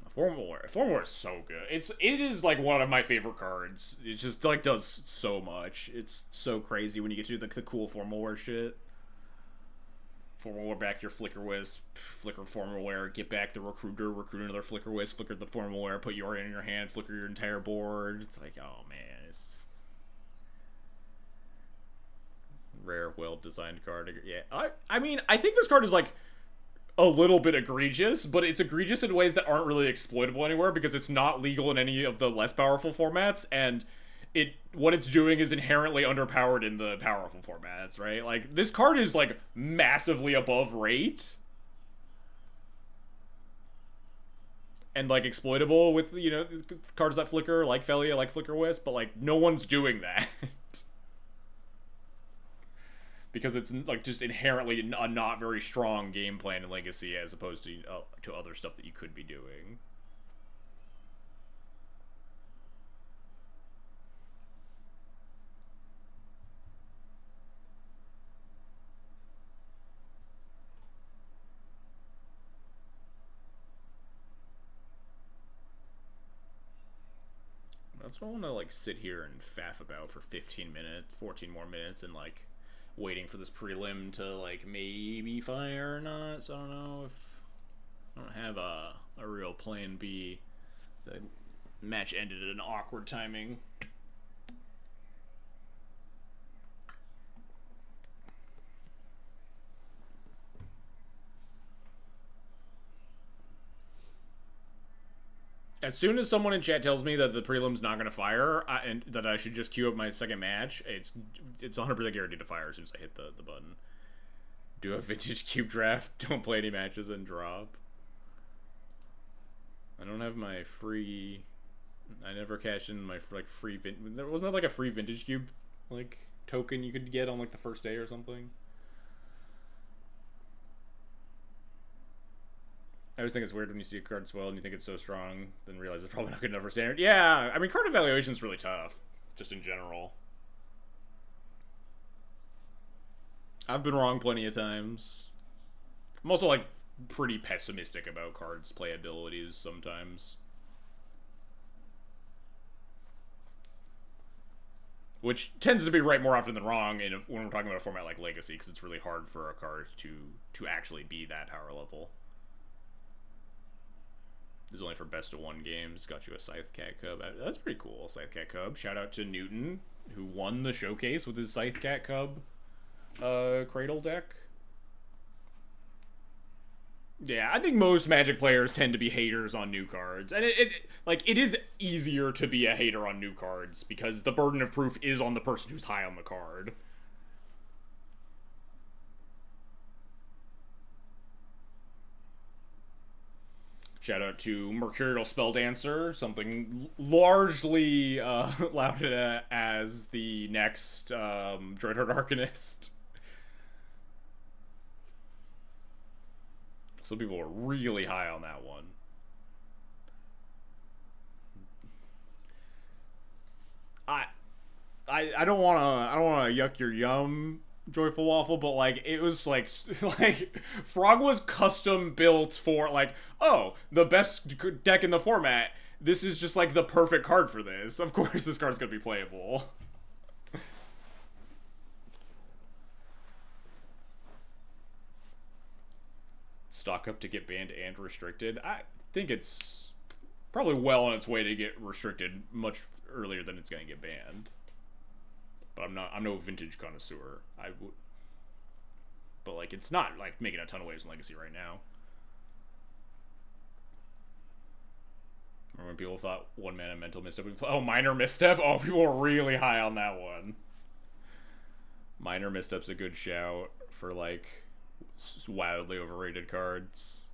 Formal War is so good. It is like one of my favorite cards. It just like does so much. It's so crazy when you get to the cool Formal War shit. Formal War back your Flicker Wisp, flicker Formal Wear, get back the recruit another Flicker Wisp, flicker the Formal Wear, put your in your hand, flicker your entire board. It's like, oh man, it's rare, well designed card. Yeah, I mean, I think this card is like a little bit egregious, but it's egregious in ways that aren't really exploitable anywhere because it's not legal in any of the less powerful formats, and what it's doing is inherently underpowered in the powerful formats, right? Like, this card is like massively above rate and like exploitable with, you know, cards that flicker, like Felia, like Flicker Wisp, but like no one's doing that. Because it's like just inherently a not very strong game plan in Legacy as opposed to other stuff that you could be doing. That's what I want to like sit here and faff about for 15 minutes, 14 more minutes, and like waiting for this prelim to like maybe fire or not. So I don't know if I don't have a real plan B. The match ended at an awkward timing. As soon as someone in chat tells me that the prelim's not going to fire and that I should just queue up my second match, it's 100% guaranteed to fire as soon as I hit the button. Do a vintage cube draft, don't play any matches, and drop. I don't have my free... I never cashed in my like free... Wasn't that like a free vintage cube like token you could get on like the first day or something? I always think it's weird when you see a card swell and you think it's so strong, then realize it's probably not good enough for standard. Yeah, I mean, card evaluation is really tough, just in general. I've been wrong plenty of times. I'm also, like, pretty pessimistic about cards' playabilities sometimes. Which tends to be right more often than wrong when we're talking about a format like Legacy, because it's really hard for a card to actually be that power level. This is only for best of 1 games. Got you a Scythe Cat Cub. That's pretty cool, Scythe Cat Cub. Shout out to Newton, who won the showcase with his Scythe Cat Cub Cradle deck. Yeah, I think most Magic players tend to be haters on new cards. And it is easier to be a hater on new cards because the burden of proof is on the person who's high on the card. Shout out to Mercurial Spelldancer, something largely lauded as the next Dreadhorde Arcanist. Some people were really high on that one. I don't wanna yuck your yum, Joyful Waffle, but like it was like Frog was custom built for like, oh, the best deck in the format. This is just like the perfect card for this. Of course this card's gonna be playable. Stock up to get banned and restricted. I think it's probably well on its way to get restricted much earlier than it's gonna get banned. But I'm no vintage connoisseur. But like it's not like making a ton of waves in Legacy right now. Remember when people thought 1-mana mental misstep? Oh, minor misstep? Oh, people were really high on that one. Minor misstep's a good shout for like wildly overrated cards.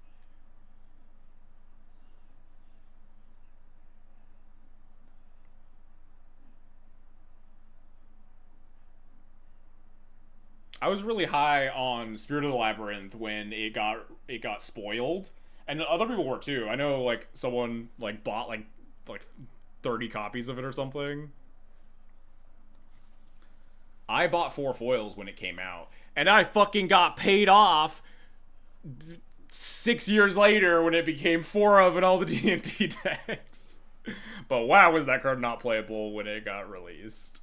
I was really high on Spirit of the Labyrinth when it got spoiled, and other people were too. I know like someone like bought like 30 copies of it or something. I bought 4 foils when it came out, and I fucking got paid off 6 years later when it became 4 of and all the D&D decks. But wow, was that card not playable when it got released.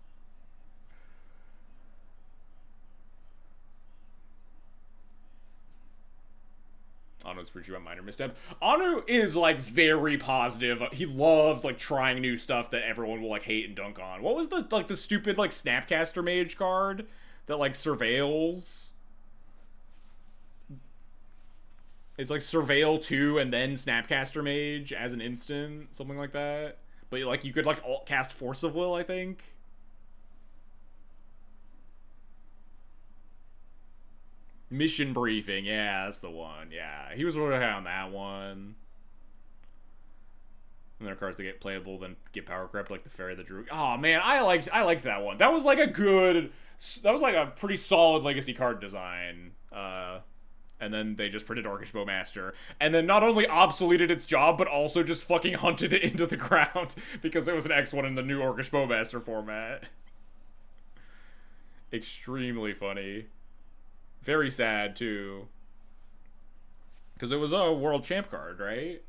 Anu's pretty sure about minor misstep. Anu is like very positive. He loves like trying new stuff that everyone will like hate and dunk on. What was the stupid like Snapcaster Mage card that like surveils? It's like Surveil 2 and then Snapcaster Mage as an instant, something like that. But like you could like alt cast Force of Will, I think. Mission Briefing, yeah, that's the one. Yeah, he was really high on that one. And there are cards that get playable, then get power crept, like the Fairy the Druid. Oh man, I liked that one. That was like a pretty solid legacy card design. And then they just printed Orcish Bowmaster, and then not only obsoleted its job, but also just fucking hunted it into the ground because it was an X1 in the new Orcish Bowmaster format. Extremely funny. Very sad, too. Because it was a world champ card, right?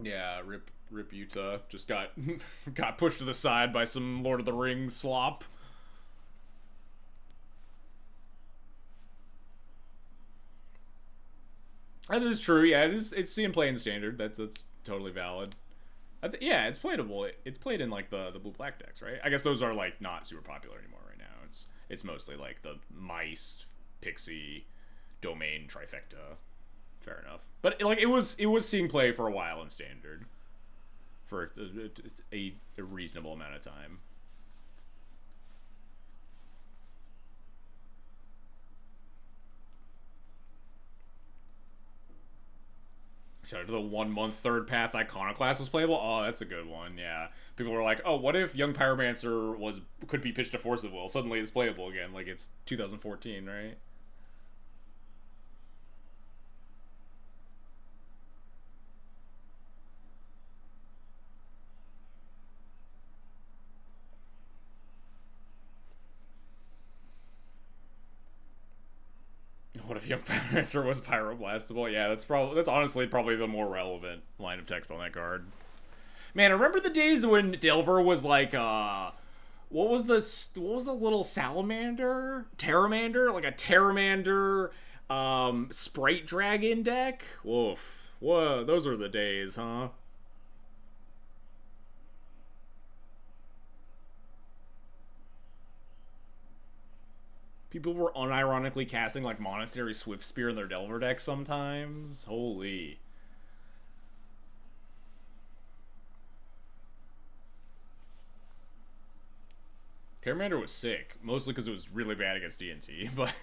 Yeah, rip Utah. Just got pushed to the side by some Lord of the Rings slop. That is true, yeah. It's seen play in standard. That's totally valid. Yeah, it's playable. It's played in like the blue black decks, right? I guess those are like not super popular anymore right now. It's mostly like the mice, pixie, domain trifecta. Fair enough. But like it was seeing play for a while in standard for a reasonable amount of time. Shout out to the 1 month third path Iconoclast was playable. Oh, that's a good one. Yeah, people were like, "Oh, what if Young Pyromancer could be pitched to Force of Will? Suddenly it's playable again, like it's 2014, right?" What if Young Pyromancer was pyroblastable? Yeah, that's honestly probably the more relevant line of text on that card. Man, I remember the days when Delver was like, what was the little salamander? Terramander? Like a Terramander Sprite Dragon deck? Woof. Whoa, those were the days, huh? People were unironically casting like Monastery Swift Spear in their Delver deck sometimes. Holy. Terramander was sick, mostly because it was really bad against DNT, but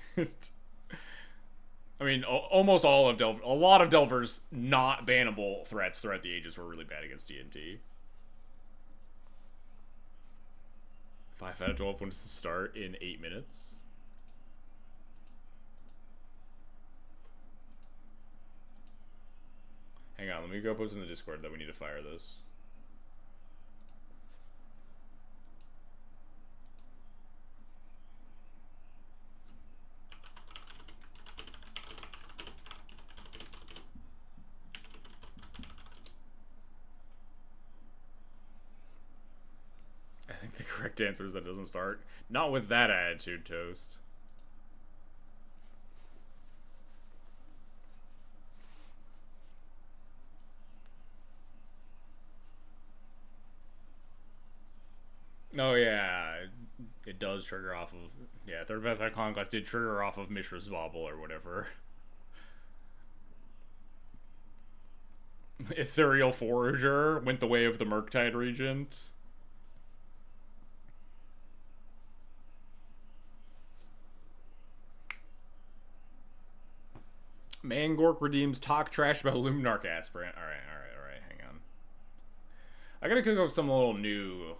I mean, almost all of a lot of Delver's not bannable threats throughout the ages were really bad against DNT. 5 out of 12 wins to start in 8 minutes. Hang on, let me go post in the Discord that we need to fire this. I think the correct answer is that it doesn't start. Not with that attitude, Toast. Oh yeah, it does trigger off of, yeah, Third Path Conquest did trigger off of Mishra's Bauble or whatever. Ethereal Forager went the way of the Murktide Regent. Mangork redeems talk trash about Luminarch Aspirant. Alright, hang on. I gotta cook up some little new,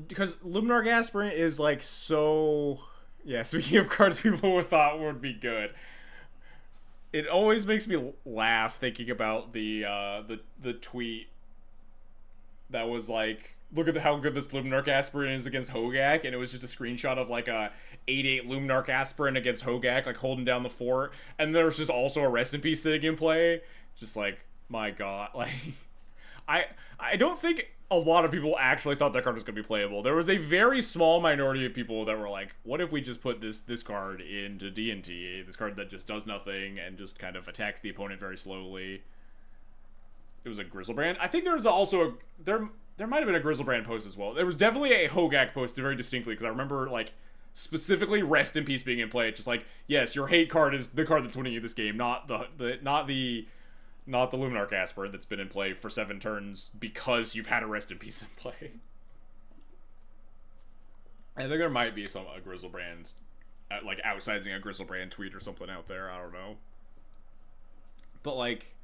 because Luminarch Aspirant is like so, yeah, speaking of cards people thought would be good, it always makes me laugh thinking about the tweet that was like, look at how good this Luminarch aspirant is against Hogak, and it was just a screenshot of like a 8-8 Luminarch aspirant against Hogak, like holding down the fort, and there was just also a rest in peace sitting in play. Just like, my god, like I don't think a lot of people actually thought that card was going to be playable. There was a very small minority of people that were like, what if we just put this card into D&T, this card that just does nothing and just kind of attacks the opponent very slowly. It was a Grizzlebrand. I think there was also there might have been a Grizzlebrand post as well. There was definitely a Hogak post very distinctly, because I remember like specifically Rest in Peace being in play. It's just like, yes, your hate card is the card that's winning you this game, not the Luminarch Aspirant that's been in play for 7 turns because you've had a Rest in Peace in play. I think there might be a Grizzlebrand, like outsizing a Grizzlebrand tweet or something out there. I don't know. But like,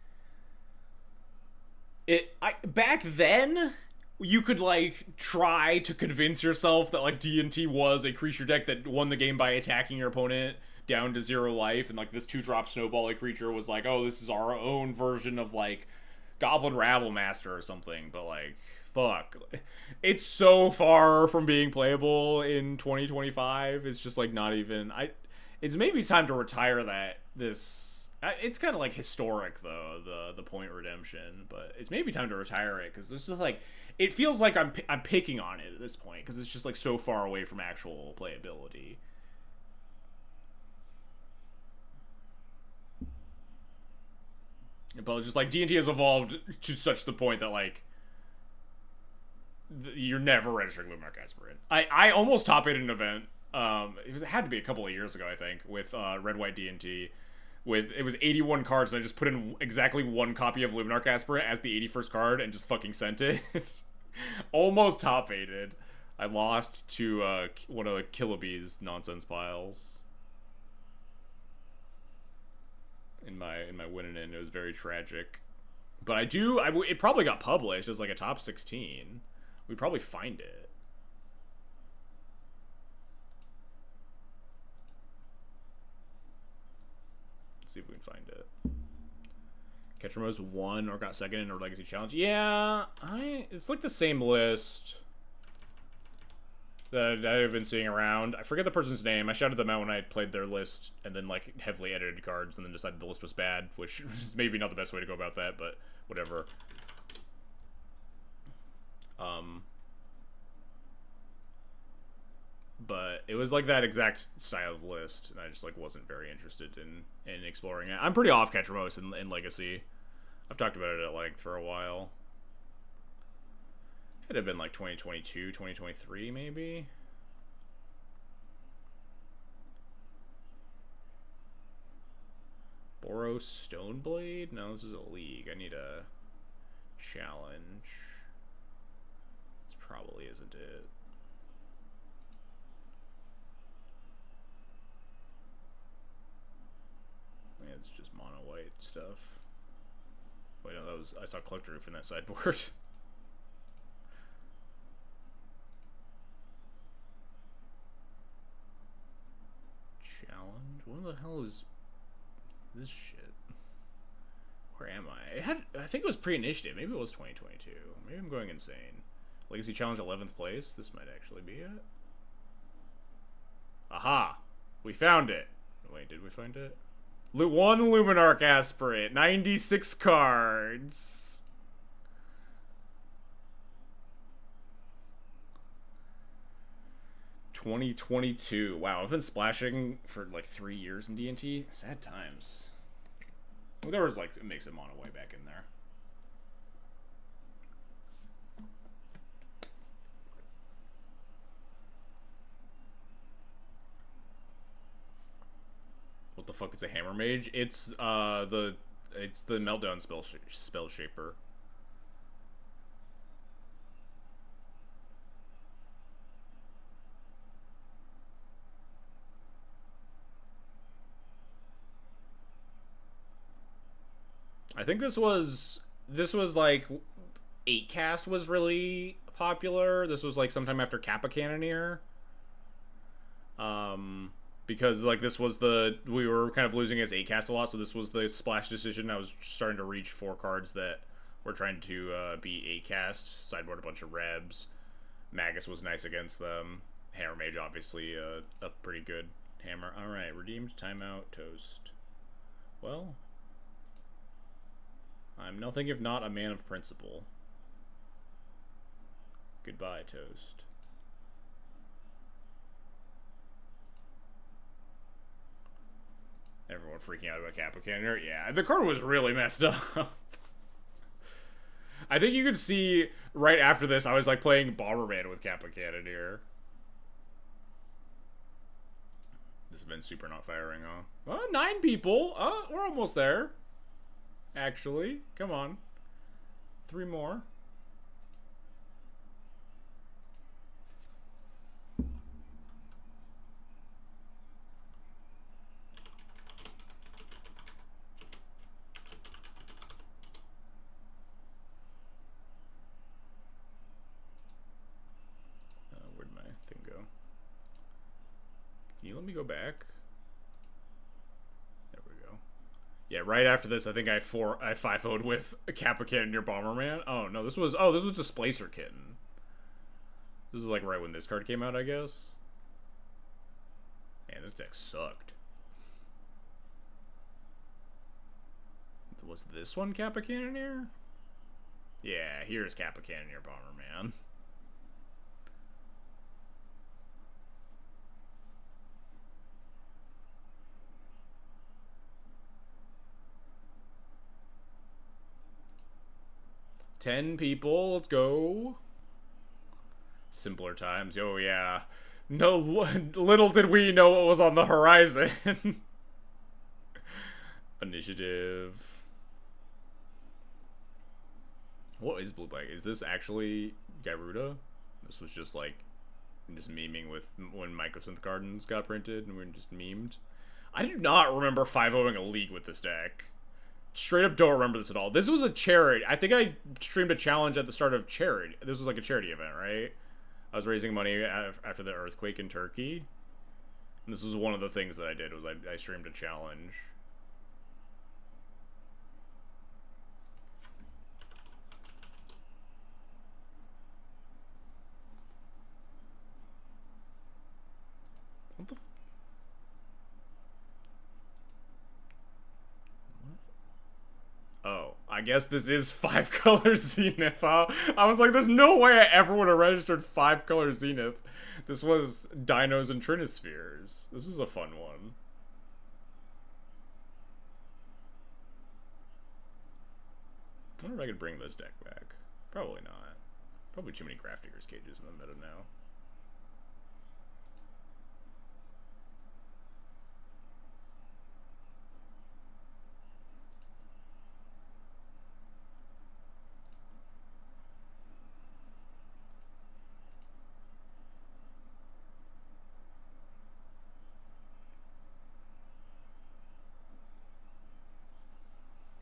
back then, you could like try to convince yourself that like D&T was a creature deck that won the game by attacking your opponent down to 0 life, and like this 2-drop snowball creature was like, oh, this is our own version of like Goblin Rabble Master or something. But like, fuck, it's so far from being playable in 2025. It's just like not even. It's maybe time to retire this. It's kind of like historic though, the point redemption, but it's maybe time to retire it, because this is like, it feels like I'm picking on it at this point, because it's just like so far away from actual playability. But just like D&T has evolved to such the point that like you're never registering Luminarch Aspirant. I almost top-8 an event. It had to be a couple of years ago, I think, with Red White D&T. It was 81 cards, and I just put in exactly 1 copy of Luminarch Aspirant as the 81st card and just fucking sent it. It's almost top-8'd. I lost to one of the Killabee's nonsense piles in my winning in. It was very tragic. But it probably got published as like a top 16. We'd probably find it. See if we can find it. Ketchermos won or got second in our Legacy Challenge. Yeah, it's like the same list that I've been seeing around. I forget the person's name. I shouted them out when I played their list, and then like heavily edited cards, and then decided the list was bad, which is maybe not the best way to go about that, but whatever. But it was like that exact style of list, and I just like wasn't very interested in exploring it. I'm pretty off Ketchermos in Legacy. I've talked about it at length for a while. It'd have been like 2022, 2023 maybe. Boros Stoneblade? No, this is a league. I need a challenge. This probably isn't it. Yeah, it's just mono white stuff. Wait, no, I saw Collector Roof in that sideboard. Challenge? What the hell is this shit? Where am I? I think it was pre-initiative. Maybe it was 2022. Maybe I'm going insane. Legacy Challenge 11th place. This might actually be it. Aha! We found it. Wait, did we find it? 1 Luminarch Aspirant, 96 cards. $2022. Wow, I've been splashing for like 3 years in D&T. Sad times. Well, there was like a mix of mono white back in there. What the fuck is a Hammer Mage? It's the Meltdown spell shaper. I think this was like 8-cast was really popular. This was like sometime after Kappa Cannoneer. because like this was we were kind of losing as 8 cast a lot, so this was the splash decision. I was starting to reach 4 cards that were trying to be 8 cast. Sideboard a bunch of Rebs. Magus was nice against them. Hammer Mage, obviously, a pretty good hammer. Alright, redeemed, timeout, toast. Well, I'm nothing if not a man of principle. Goodbye, toast. Everyone freaking out about Kappa Cannoneer. Yeah, the card was really messed up. I think you could see right after this, I was like playing Bomberman with Kappa Cannoneer. This has been super not firing, huh? Well, 9 people. We're almost there. Actually, come on. 3 more. Where'd my thing go? Can you let me go back? There we go. Yeah, right after this, I think I 5-0'd with a Kappa Cannoneer Bomberman. Oh no, this was Displacer Kitten. This was like right when this card came out, I guess. Man, this deck sucked. Was this one Kappa Cannoneer? Yeah, here's Kappa Cannoneer Bomberman. Ten people, let's go. Simpler times, oh yeah. No, little did we know what was on the horizon. Initiative. What is Blue Black? Is this actually Garuda? This was just like, just memeing with when Mycosynth Gardens got printed and we just memed. I do not remember 5-0ing a league with this deck. Straight up don't remember this at all. This was a charity. I think I streamed a challenge at the start of charity. This was like a charity event, right? I was raising money after the earthquake in Turkey. And this was one of the things that I did, was I streamed a challenge. What the Oh, I guess this is 5-color Zenith, huh? I was like, there's no way I ever would have registered 5-color Zenith. This was Dinos and Trinispheres. This was a fun one. I wonder if I could bring this deck back. Probably not. Probably too many Grafdigger's Cages in the meta now.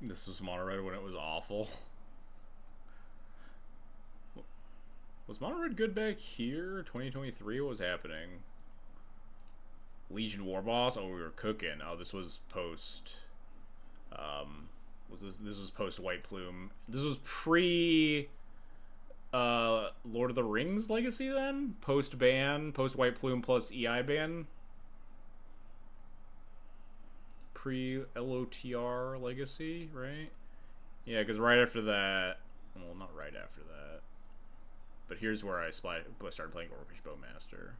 This was Mono Red when it was awful. Was Mono Red good back here? 2023? What was happening? Legion War Boss? Oh, we were cooking. Oh, this was post... This was post White Plume. This was pre... Lord of the Rings Legacy then? Post ban, post White Plume plus EI ban. Pre-LOTR Legacy, right? Yeah, because right after that... Well, not right after that. But here's where I started playing Orcish Bowmaster.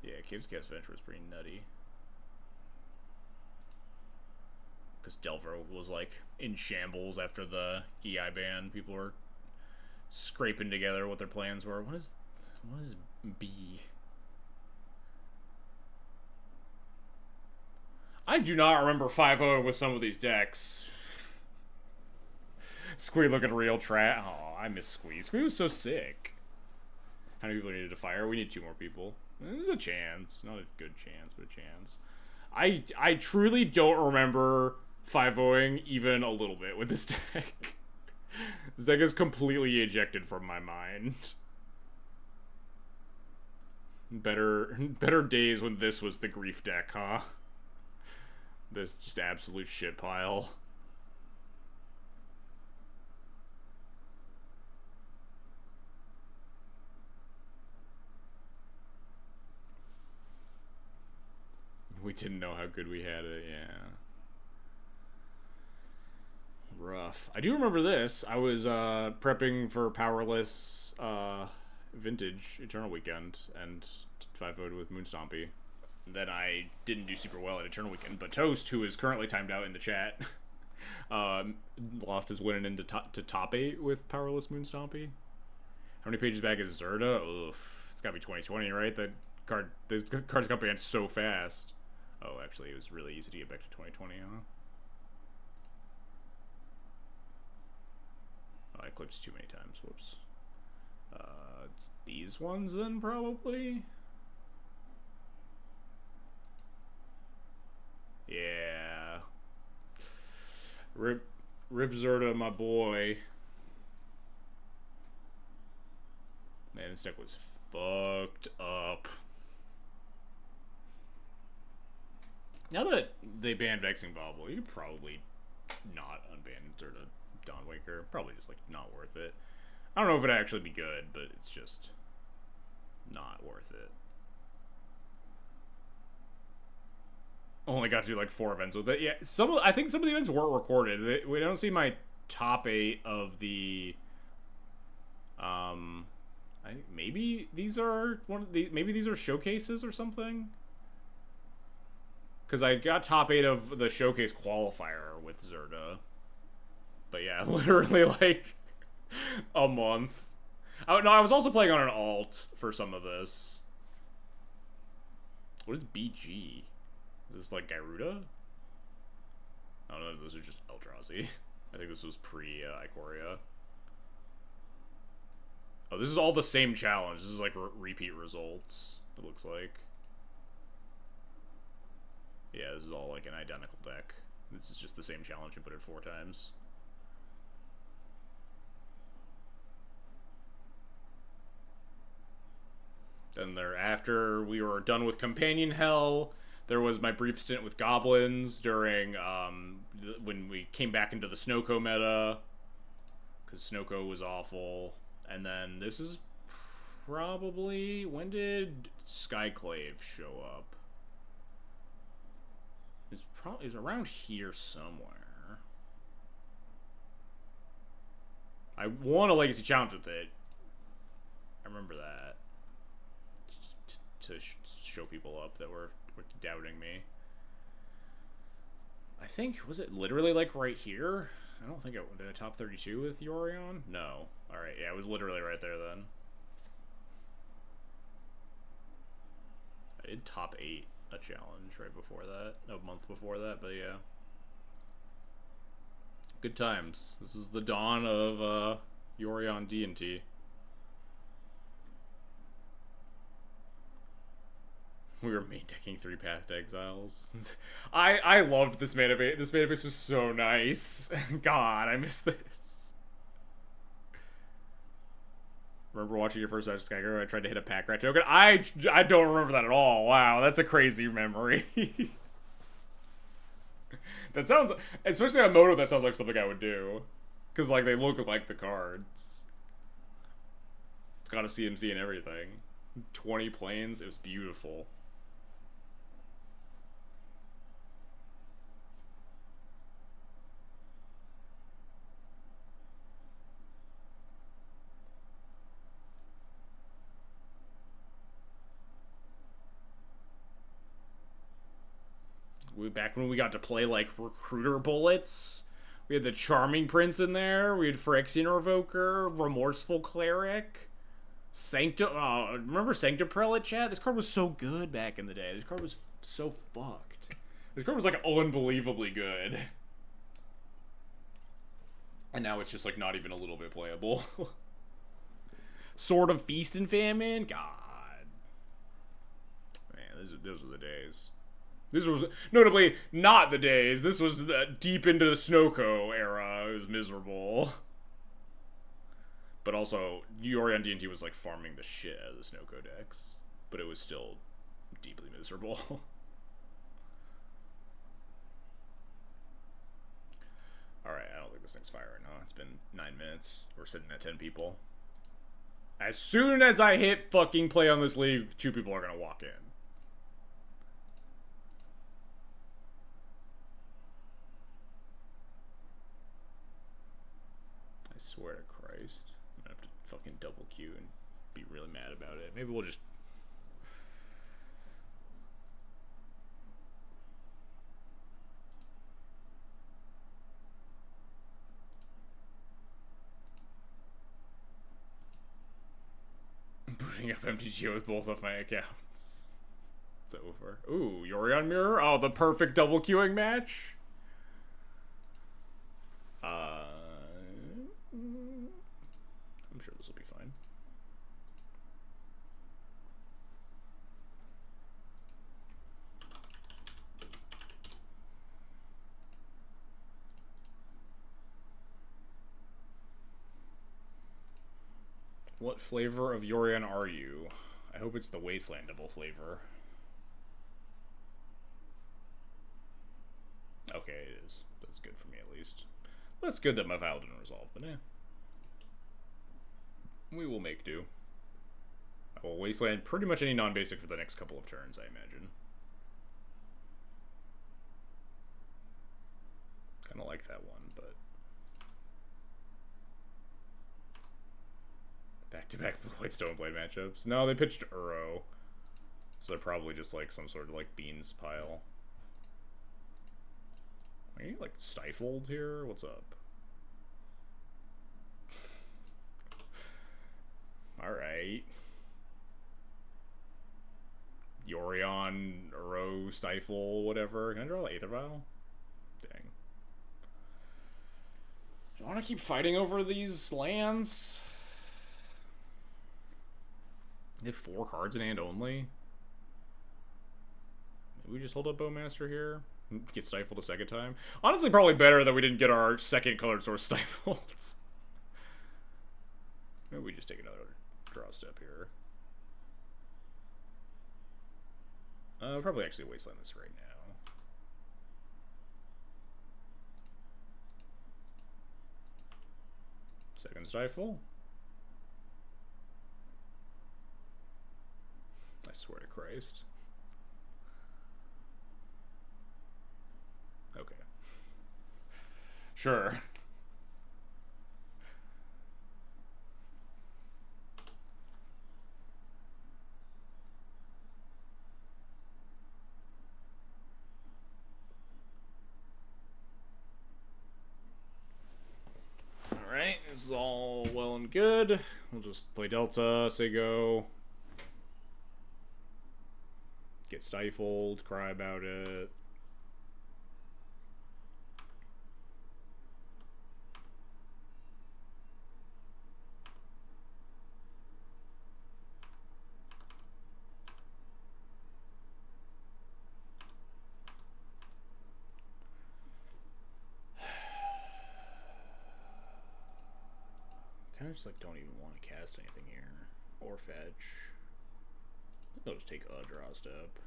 Yeah, Caves Cast Venture was pretty nutty. Because Delver was like in shambles after the EI ban. People were scraping together what their plans were. What is B? I do not remember 5-0 with some of these decks. Squee looking real trash. Oh, I miss Squee. Squee was so sick. How many people needed to fire? We need 2 more people. There's a chance. Not a good chance, but a chance. I truly don't remember 5-0ing even a little bit with this deck. This deck is completely ejected from my mind. Better days when this was the grief deck, huh? This just absolute shit pile. We didn't know how good we had it, yeah. Rough. I do remember this. I was prepping for Powerless Vintage Eternal Weekend and 5-0'd with Moonstompy. Then I didn't do super well at Eternal Weekend, but Toast, who is currently timed out in the chat, lost his winning into top 8 with Powerless Moonstompy. How many pages back is Zerda? Oof. It's gotta be 2020, right? This card's got banned so fast. Oh, actually, it was really easy to get back to 2020, huh? Oh, I clicked too many times. Whoops. It's these ones then, probably? Yeah. Rip Zerda, my boy. Man, this deck was fucked up. Now that they banned Vexing Bobble, you could probably not unban Zerda Dawnwaker. Probably just, like, not worth it. I don't know if it'd actually be good, but it's just not worth it. Only got to do, like, 4 events with it. Yeah, I think some of the events weren't recorded. We don't see my top 8 of the... maybe these are maybe these are showcases or something? Because I got top 8 of the showcase qualifier with Zerda. But yeah, literally like a month. Oh, no, I was also playing on an alt for some of this. What is BG? Is this like Gyruda? I don't know, those are just Eldrazi. I think this was pre-Ikoria. Oh, this is all the same challenge. This is like repeat results, it looks like. Yeah, this is all like an identical deck. This is just the same challenge and put it 4 times. Then after we were done with Companion Hell, there was my brief stint with Goblins during, when we came back into the Snowco meta. Because Snowco was awful. And then this is probably... When did Skyclave show up? It's around here somewhere. I won a Legacy Challenge with it. I remember that. To show people up that were doubting me. I think, was it literally like right here? I don't think it went to the top 32 with Yorion. No. Alright, yeah, it was literally right there then. I did top 8 a challenge right before that. A month before that, but yeah. Good times. This is the dawn of Yorion D&T. We were main decking 3-Path Exiles. I loved this mana base. This mana base was so nice. God, I miss this. Remember watching your first match of Skyger? I tried to hit a pack rat token. I don't remember that at all. Wow, that's a crazy memory. That sounds, especially on Moto, that sounds like something I would do. Because, like, they look like the cards. It's got a CMC and everything. 20 planes, it was beautiful. Back when we got to play, like, Recruiter Bullets. We had the Charming Prince in there. We had Phyrexian Revoker, Remorseful Cleric, remember Sanctum Prelate, chat? This card was so good back in the day. This card was so fucked. This card was, like, unbelievably good. And now it's just, like, not even a little bit playable. Sword of Feast and Famine? God. Man, those were the days. This was notably not the days. This was deep into the Snowco era. It was miserable. But also, Yorion D&T was like farming the shit out of the Snowco decks. but it was still deeply miserable. Alright, I don't think this thing's firing, huh? It's been 9 minutes. We're sitting at 10 people. As soon as I hit fucking play on this league, 2 people are gonna walk in. I swear to Christ. I'm gonna have to fucking double queue and be really mad about it. Maybe we'll just... booting up MTG with both of my accounts. It's over. Ooh, Yorion Mirror? Oh, the perfect double queuing match? I'm sure this will be fine. What flavor of Yorion are you? I hope it's the Wasteland double flavor. Okay, it is. That's good for me, at least. That's good that my Vile didn't resolve, but eh. We will make do. I will Wasteland pretty much any non-basic for the next couple of turns, I imagine. Kind of like that one, but... back-to-back White Stoneblade matchups. No, they pitched Uro. So they're probably just like some sort of like beans pile. Are you like stifled here? What's up? Alright. Yorion, Uro, Stifle, whatever. Can I draw the Aether Vial? Dang. Do I want to keep fighting over these lands? They have 4 cards in hand only? Maybe we just hold up Bowmaster here? Get Stifled a second time? Honestly, probably better that we didn't get our second colored source Stifled. Maybe we just take another draw step here. Probably actually Wasteland this right now. Second Stifle. I swear to Christ. Okay. Sure. Alright, this is all well and good. We'll just play Delta, say go. Get Stifled, cry about it. Kind of just like don't even want to cast anything here or fetch. I think I'll just take a draw step.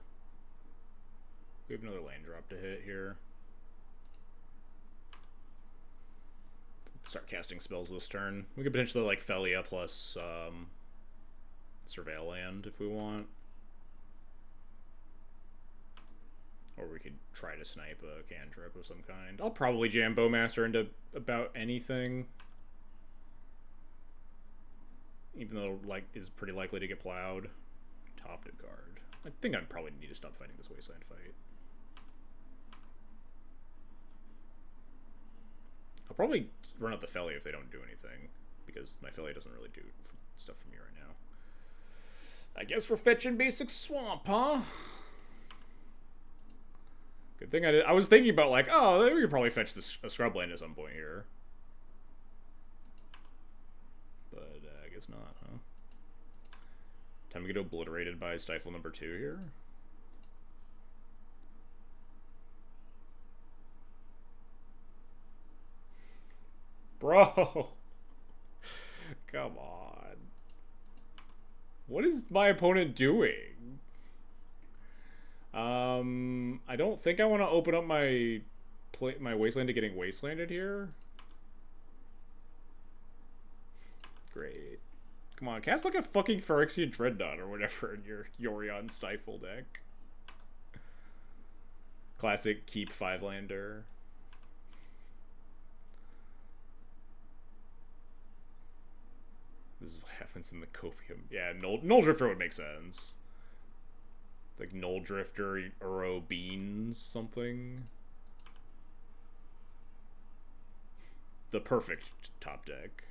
We have another land drop to hit here. Start casting spells this turn. We could potentially like Felia plus Surveil land if we want. Or we could try to snipe a cantrip of some kind. I'll probably jam Bowmaster into about anything. Even though like is pretty likely to get plowed. Top-dip card. I think I'd probably need to stop fighting this Wasteland fight. I'll probably run out the Felia if they don't do anything, because my Felia doesn't really do stuff for me right now. I guess we're fetching basic Swamp, huh? Good thing I did. I was thinking about like, oh, we could probably fetch this a Scrubland at some point here. But I guess not, huh? Time to get obliterated by Stifle number 2 here. Bro! Come on. What is my opponent doing? I don't think I want to open up my my wasteland to getting wastelanded here. Great. Come on, cast like a fucking Phyrexian Dreadnought or whatever in your Yorion Stifle deck. Classic keep 5-lander. This is what happens in the Copium. Yeah, Null Drifter would make sense. Like Null Drifter, Uro Beans, something. The perfect top deck.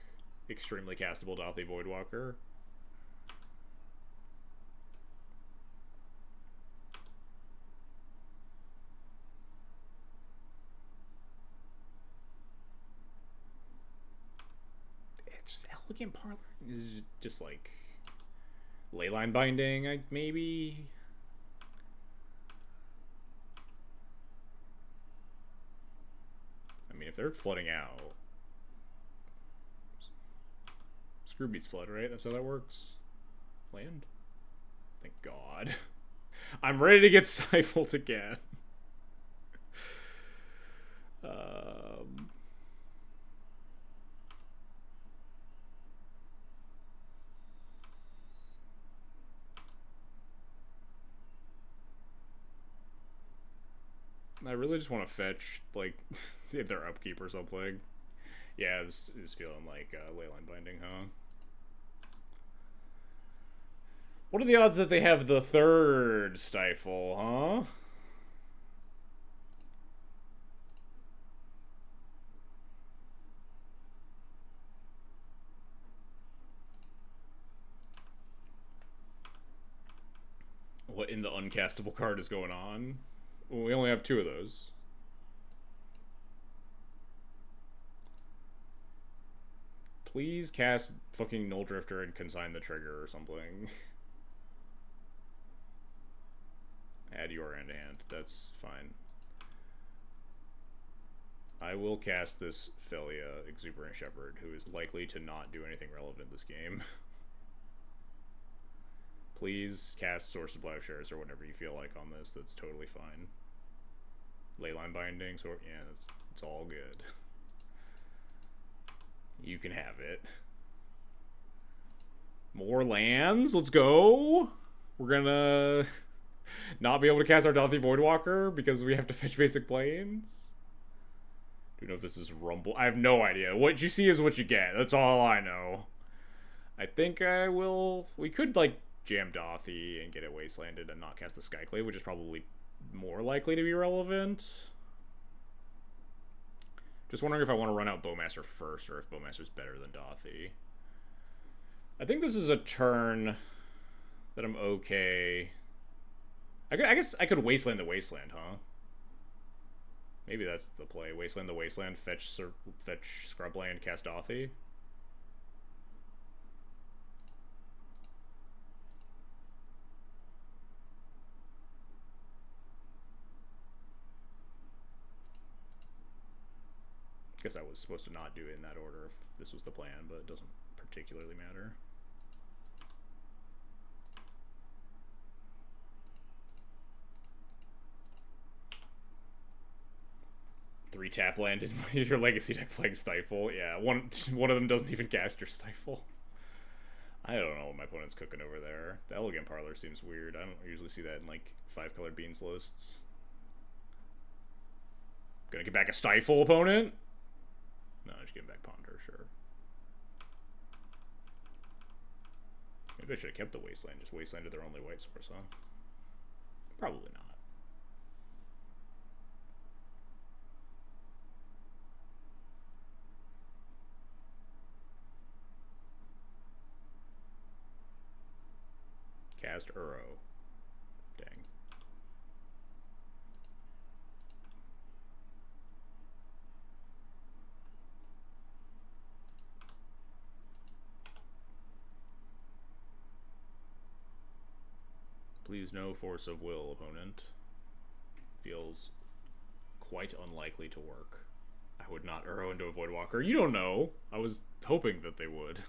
Extremely castable Dauthi Voidwalker. It's just Elegant Parlor. This is just like Leyline Binding, maybe. I mean, if they're flooding out, Screw beats flood, right? That's how that works. Land. Thank God. I'm ready to get stifled again. I really just want to fetch, like, their upkeep or something. Yeah, this is feeling like Leyline Binding, huh? What are the odds that they have the third Stifle, huh? What in the uncastable card is going on? Well, we only have 2 of those. Please cast fucking Null Drifter and consign the trigger or something. Add your hand to hand. That's fine. I will cast this Felia Exuberant Shepherd, who is likely to not do anything relevant this game. Please cast Source of Plowshares or whatever you feel like on this. That's totally fine. Leyline Bindings, or yeah, it's all good. You can have it. More lands. Let's go. We're gonna not be able to cast our Dauthi Voidwalker because we have to fetch basic planes. Do you know if this is Rumble? I have no idea. What you see is what you get. That's all I know. I think I will. We could like jam Dauthi and get it wastelanded and not cast the Skyclave, which is probably more likely to be relevant. Just wondering if I want to run out Bowmaster first or if Bowmaster's better than Dauthi. I think this is a turn that I'm okay. I guess I could Wasteland the Wasteland, huh? Maybe that's the play. Wasteland the Wasteland, fetch Scrubland, cast Dauthi. Guess I was supposed to not do it in that order if this was the plan, but it doesn't particularly matter. Three tap landed your legacy deck playing Stifle. Yeah, one of them doesn't even cast your Stifle. I don't know what my opponent's cooking over there. The Elegant Parlor seems weird. I don't usually see that in like 5-colored beans lists. Gonna get back a Stifle, opponent? No, just getting back Ponder, sure. Maybe I should have kept the Wasteland. Just Wastelanded their only white source, huh? Probably not. Cast Uro. Dang. Please no force of will, opponent. Feels quite unlikely to work. I would not Uro into a Voidwalker. You don't know. I was hoping that they would.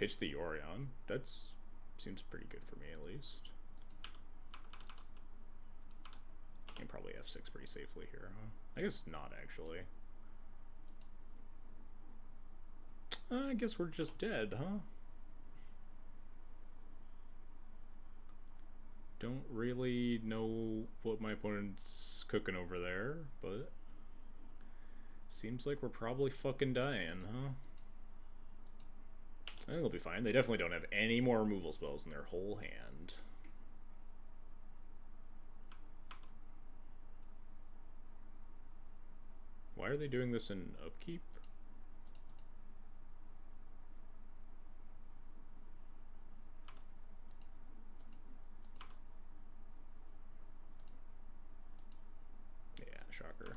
Pitch the Yorion. That's seems pretty good for me at least. And probably F6 pretty safely here, huh? I guess not actually. I guess we're just dead, huh? Don't really know what my opponent's cooking over there, but seems like we're probably fucking dying, huh? I think they'll be fine. They definitely don't have any more removal spells in their whole hand. Why are they doing this in upkeep? Yeah, shocker.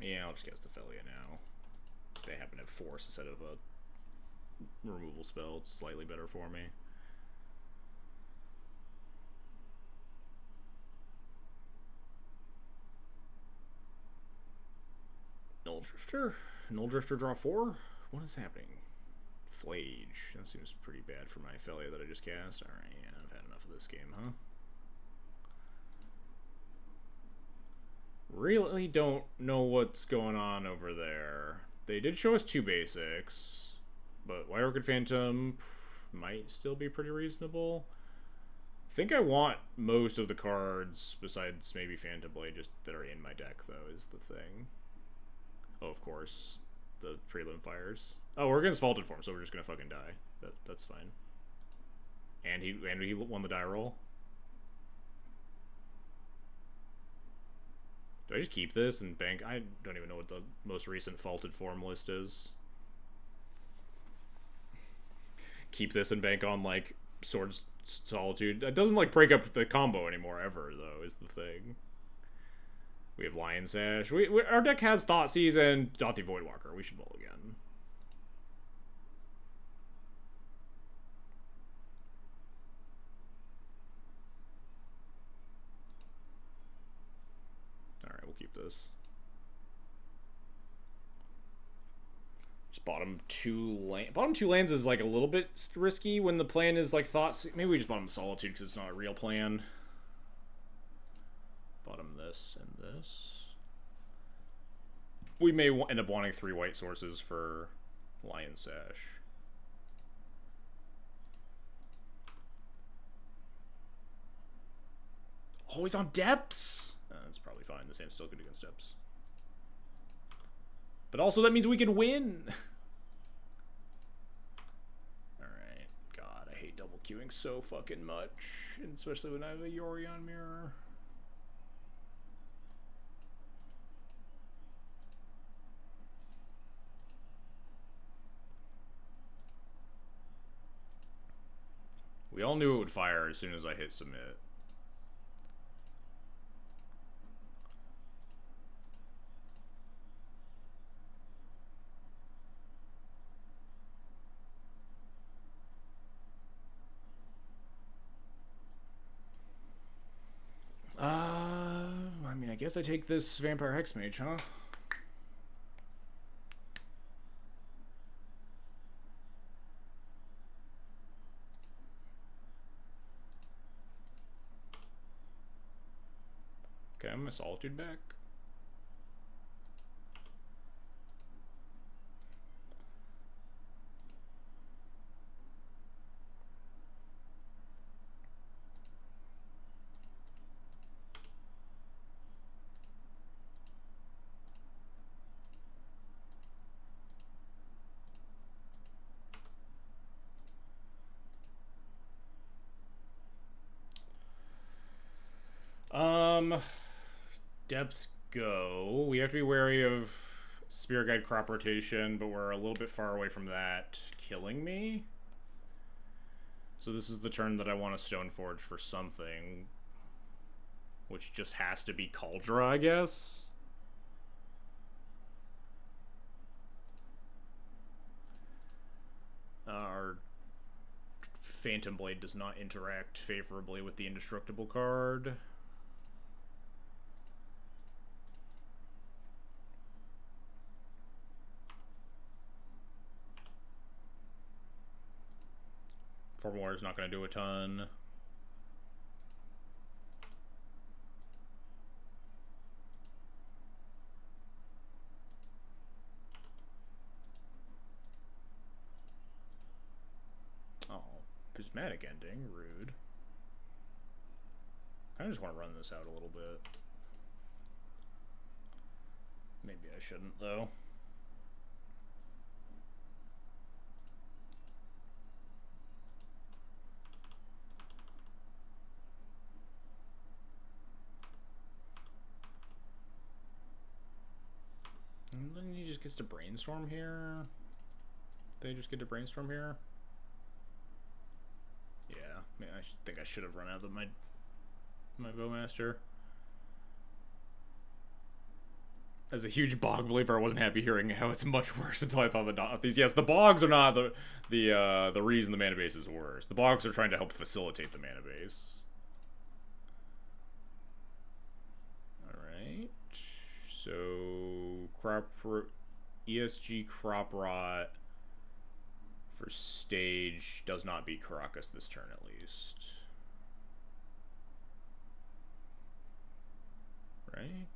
Yeah, I'll just cast Ophelia now. They happen to have Force instead of a removal spell. It's slightly better for me. Null Drifter? Null Drifter draw 4? What is happening? Flage. That seems pretty bad for my Ophelia that I just cast. Alright, yeah, I've had enough of this game, huh? Really don't know what's going on over there. They did show us 2 basics, but White Orchid Phantom might still be pretty reasonable. I think I want most of the cards, besides maybe Phantom Blade, just that are in my deck, though, is the thing. Oh, of course. The Prelim fires. Oh, we're against Vaulted Form, so we're just gonna fucking die. That's fine. And he won the die roll. Do I just keep this and bank? I don't even know what the most recent faulted form list is. Keep this and bank on, like, Swords Solitude. It doesn't, like, break up the combo anymore, ever, though, is the thing. We have Lion Sash. Our deck has Thoughtseize and Dauthi Voidwalker. We should bowl again. Alright, we'll keep this. Just bottom two lands is like a little bit risky when the plan is like Thoughts. Maybe we just bottom Solitude because it's not a real plan. Bottom this and this. We may end up wanting 3 white sources for Lion Sash. Oh, he's on Depths! That's probably fine. This hand's still good against Depths. But also that means we can win! Alright. God, I hate double queuing so fucking much. Especially when I have a Yorion Mirror. We all knew it would fire as soon as I hit submit. I mean, I guess I take this Vampire Hexmage, huh? Okay, I'm a Solitude back. Depth go. We have to be wary of Spirit Guide crop rotation, but we're a little bit far away from that killing me. So this is the turn that I want to Stoneforge for something, which just has to be Kaldra, I guess. Our Phantom Blade does not interact favorably with the Indestructible card. Formula is not going to do a ton. Oh, prismatic ending, rude. I just want to run this out a little bit. Maybe I shouldn't, though. And then he just gets to brainstorm here. They just get to brainstorm here. Yeah, I think I should have run out of my Bowmaster. As a huge bog believer, I wasn't happy hearing how it's much worse until I thought the Dauthies. Yes, the bogs are not the reason the mana base is worse. The bogs are trying to help facilitate the mana base. Alright. So ESG Crop Rot for stage does not beat Caracas this turn at least. Right?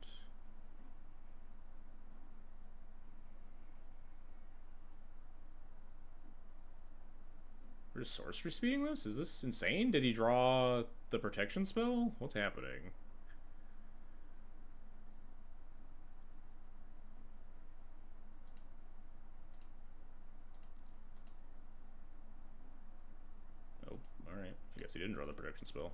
We're just sorcery speeding this? Is this insane? Did he draw the protection spell? What's happening? Oh, alright. I guess he didn't draw the protection spell.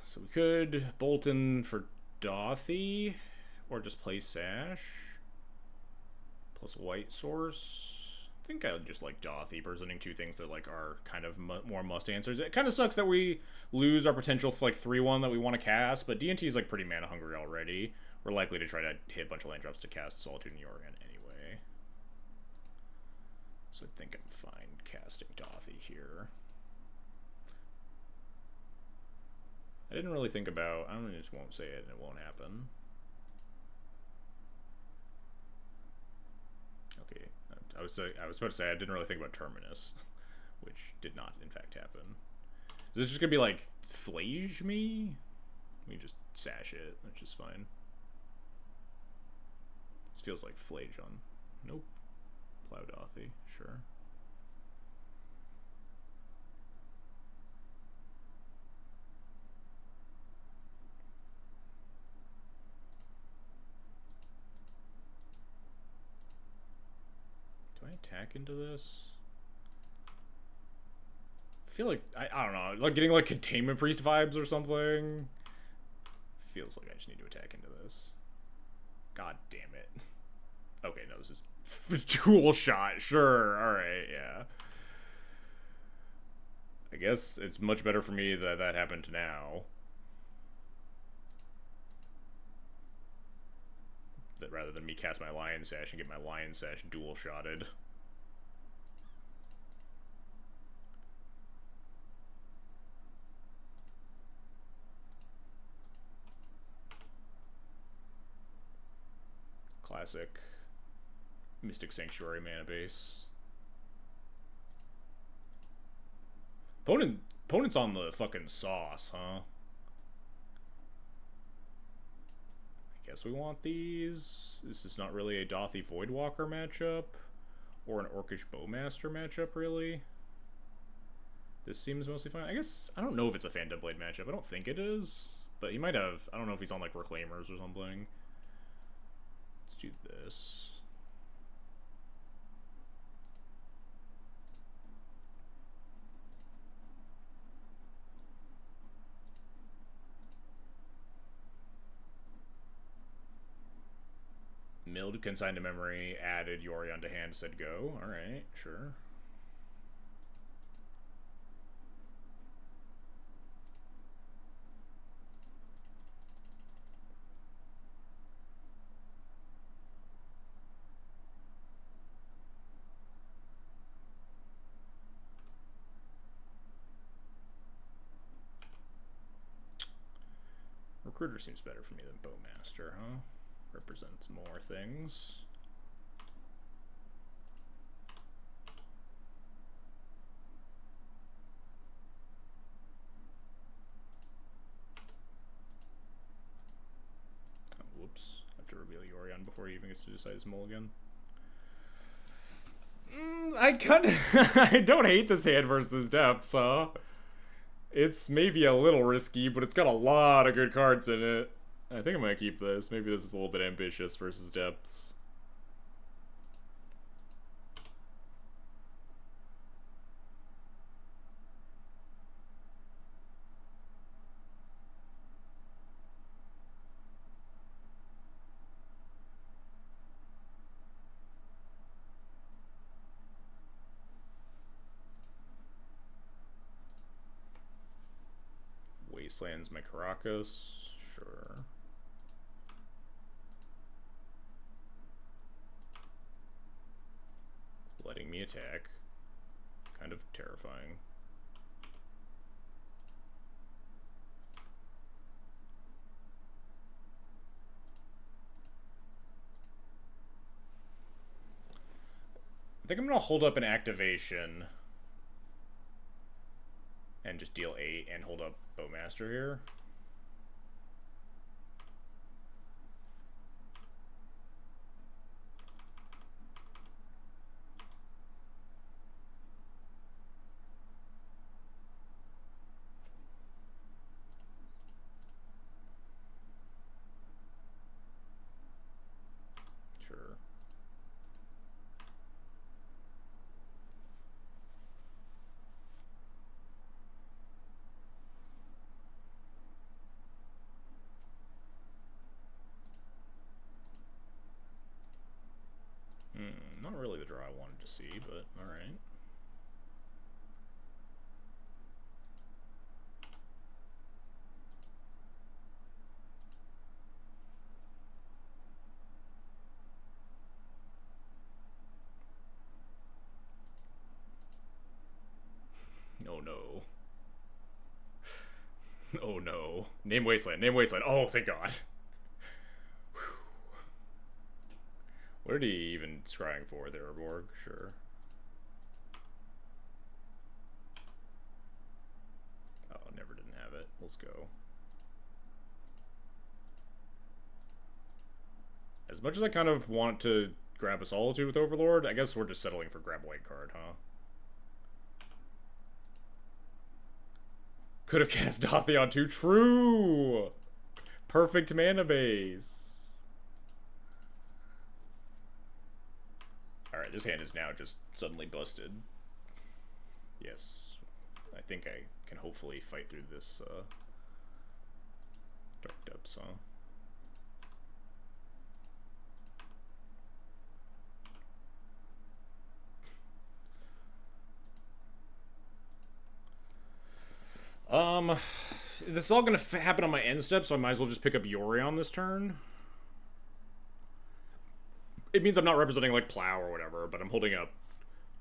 So we could Bolton for Dauthi, or just play Sash, plus White Source. I think I would just like Dauthi, presenting two things that like are kind of more must answers. It kind of sucks that we lose our potential for like 3-1 that we want to cast, but D&T is like pretty mana hungry already. We're likely to try to hit a bunch of land drops to cast Solitude and Yorgan anyway. So I think I'm fine casting Dauthi here. I didn't really think about, I just won't say it and it won't happen. Okay, I was about to say I didn't really think about Terminus, which did not in fact happen. Is this just gonna be like Flage me? We just sash it, which is fine. This feels like Flage on. Nope. Plow Dauthi, sure. Do I attack into this? I feel like, I don't know, like getting like Containment Priest vibes or something. Feels like I just need to attack into this. God damn it. Okay, no, this is dual shot. Sure, alright, yeah. I guess it's much better for me that that happened now. That rather than me cast my Lion Sash and get my Lion Sash dual shotted. Classic Mystic Sanctuary mana base. Opponent's on the fucking sauce, huh? I guess we want these. This is not really a Dauthi Voidwalker matchup. Or an Orcish Bowmaster matchup, really. This seems mostly fine. I guess, I don't know if it's a Phantom Blade matchup. I don't think it is. But he might have, I don't know if he's on like Reclaimers or something. Let's do this. Milled consigned to memory, added Yorion to hand, said go. Alright, sure. Recruiter seems better for me than Bowmaster, huh? Represents more things. Oh, whoops. I have to reveal Yorion before he even gets to decide his mulligan. I kind of... I don't hate this hand versus depths, huh? It's maybe a little risky, but it's got a lot of good cards in it. I think I'm gonna keep this. Maybe this is a little bit ambitious versus depths. Wastelands my Caracas. Sure. Letting me attack. Kind of terrifying. I think I'm gonna hold up an activation and just deal 8 and hold up Bowmaster here. Sure. Not really the draw I wanted to see, but alright. Oh no. Oh no. Name Wasteland, name Wasteland. Oh, thank God. What are he even scrying for there, Borg? Sure. Oh, never didn't have it. Let's go. As much as I kind of want to grab a Solitude with Overlord, I guess we're just settling for grab white card, huh? Could have cast Dauthi on 2. True! Perfect mana base. Alright, this hand is now just suddenly busted. Yes. I think I can hopefully fight through this, Dark Depths, huh? This is all gonna happen on my end step, so I might as well just pick up Yorion this turn. It means I'm not representing, like, Plow or whatever, but I'm holding up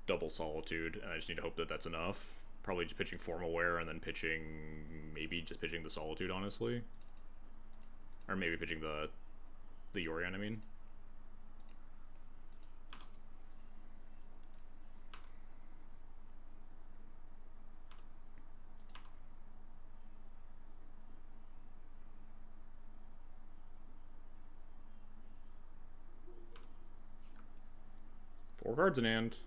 double Solitude, and I just need to hope that that's enough. Probably just pitching Formal Wear and then pitching... maybe just pitching the Solitude, honestly. Or maybe pitching the Yorion, I mean. Four cards in hand.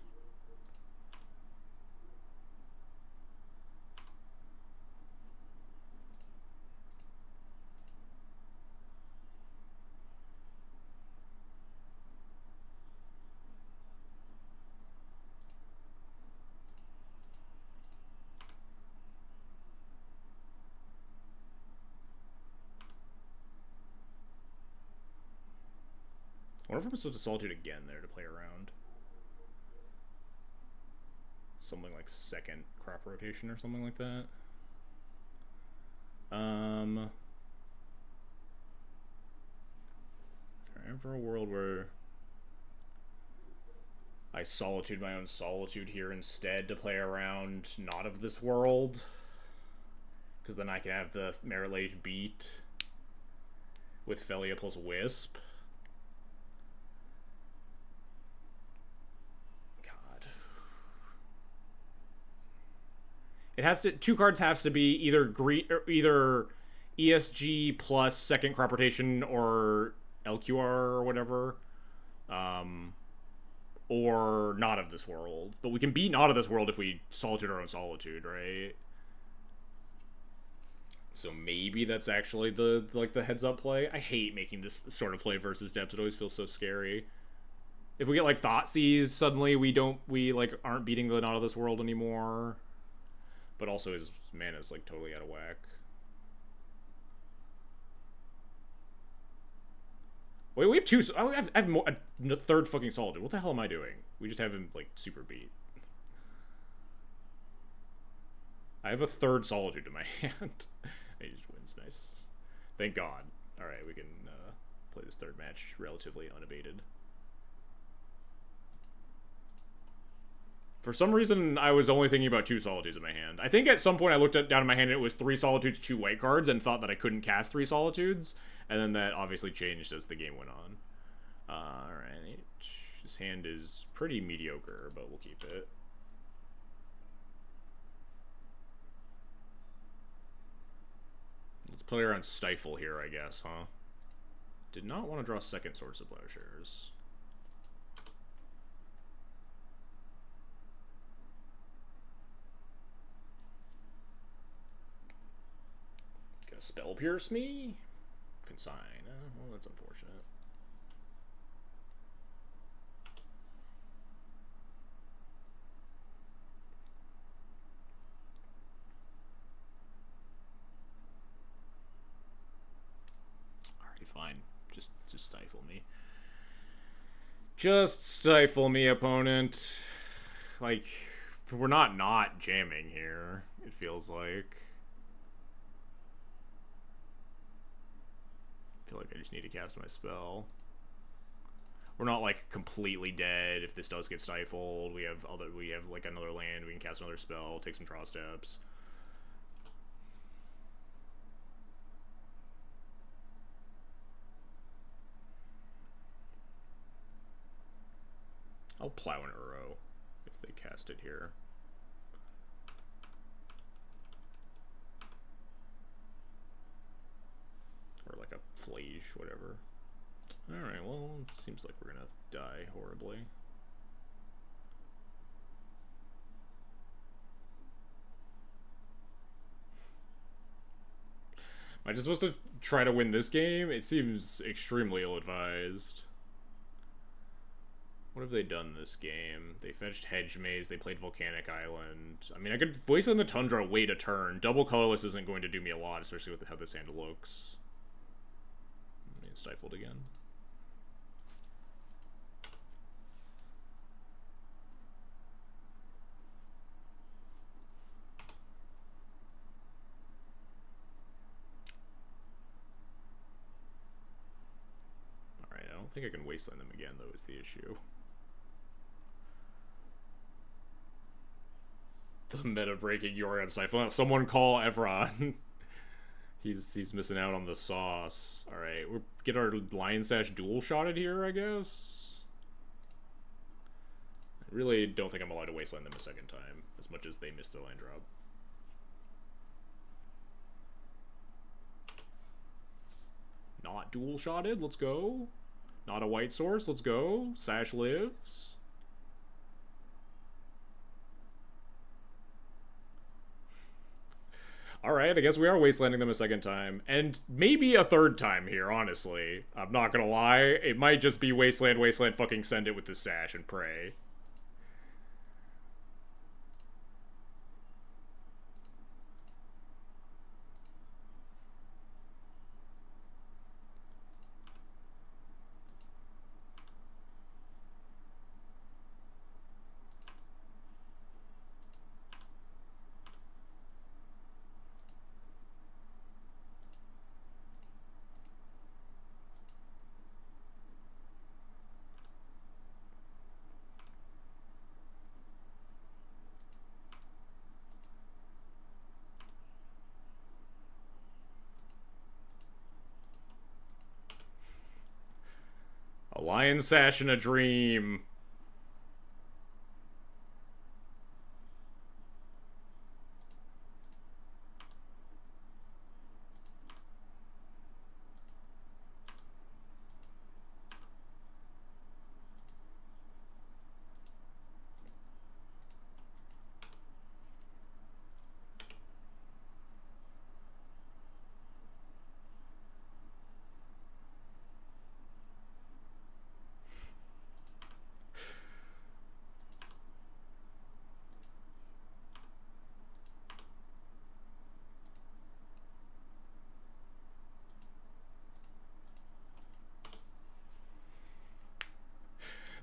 I wonder if I'm supposed to Solitude again there to play around. Something like second crop rotation or something like that. Sorry, for a world where I Solitude my own Solitude here instead to play around Not of This World. Because then I can have the Merit beat with Felia plus Wisp. God. It has to, 2 cards has to be either either ESG plus second crop rotation or LQR or whatever. Or Not of This World. But we can beat Not of This World if we Solitude our own Solitude, right? So maybe that's actually the heads up play. I hate making this sort of play versus depths. It always feels so scary. If we get like Thoughtseize, suddenly we aren't beating the Not of This World anymore. But also his mana's like totally out of whack. Wait, we have 2. I have a third fucking Solitude. What the hell am I doing? We just have him like super beat. I have a third Solitude in my hand. He just wins. Nice. Thank God. Alright, we can play this third match relatively unabated. For some reason, I was only thinking about 2 Solitudes in my hand. I think at some point I looked down in my hand and it was 3 Solitudes, 2 white cards, and thought that I couldn't cast 3 Solitudes. And then that obviously changed as the game went on. Alright. His hand is pretty mediocre, but we'll keep it. Let's play around Stifle here, I guess, huh? Did not want to draw second Source of Plowshares. Gonna Spell Pierce me? Consign. Well, that's unfortunate. Fine. Just stifle me. Just stifle me, opponent. Like, we're not jamming here, it feels like. I feel like I just need to cast my spell. We're not like completely dead if this does get stifled. We have like another land, we can cast another spell, take some draw steps. I'll Plow an Uro if they cast it here. Or like a Flage, whatever. Alright, well, it seems like we're gonna die horribly. Am I just supposed to try to win this game? It seems extremely ill-advised. What have they done this game? They fetched Hedge Maze, they played Volcanic Island. I mean, I could Voice in the Tundra, wait a turn. Double colorless isn't going to do me a lot, especially with how this hand looks. I'm getting stifled again. Alright, I don't think I can Wasteland them again, though, is the issue. The meta-breaking Yorion Stifle. Someone call Evron. he's missing out on the sauce. Alright, we'll get our Lion Sash dual-shotted here, I guess? I really don't think I'm allowed to Wasteland them a second time, as much as they missed their land drop. Not dual-shotted, let's go. Not a white source, let's go. Sash lives. Alright, I guess we are Wastelanding them a second time. And maybe a third time here, honestly. I'm not gonna lie. It might just be Wasteland, fucking send it with the Sash and pray. A lion sash in a dream.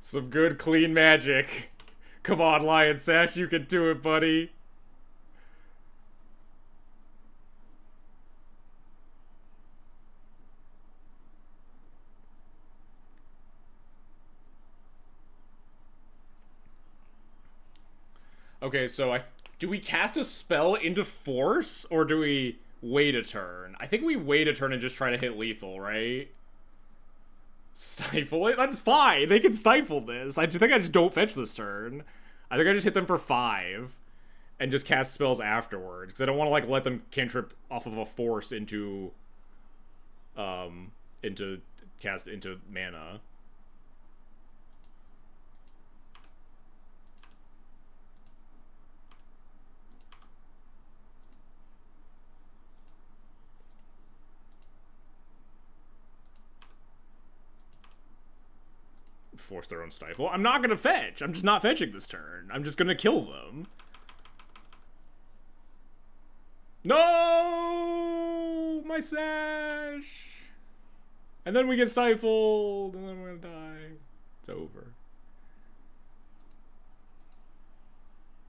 Some good, clean magic. Come on, Lion Sash, you can do it, buddy. Okay, so do we cast a spell into force, or do we wait a turn? I think we wait a turn and just try to hit lethal, right? Stifle it? That's fine. They can stifle this. I think I just don't fetch this turn. I think I just hit them for 5 and just cast spells afterwards, because I don't want to like let them cantrip off of a force into cast into mana. Force their own stifle. I'm not gonna fetch. I'm just not fetching this turn. I'm just gonna kill them. No, my sash. And then we get stifled, and then we're gonna die. It's over.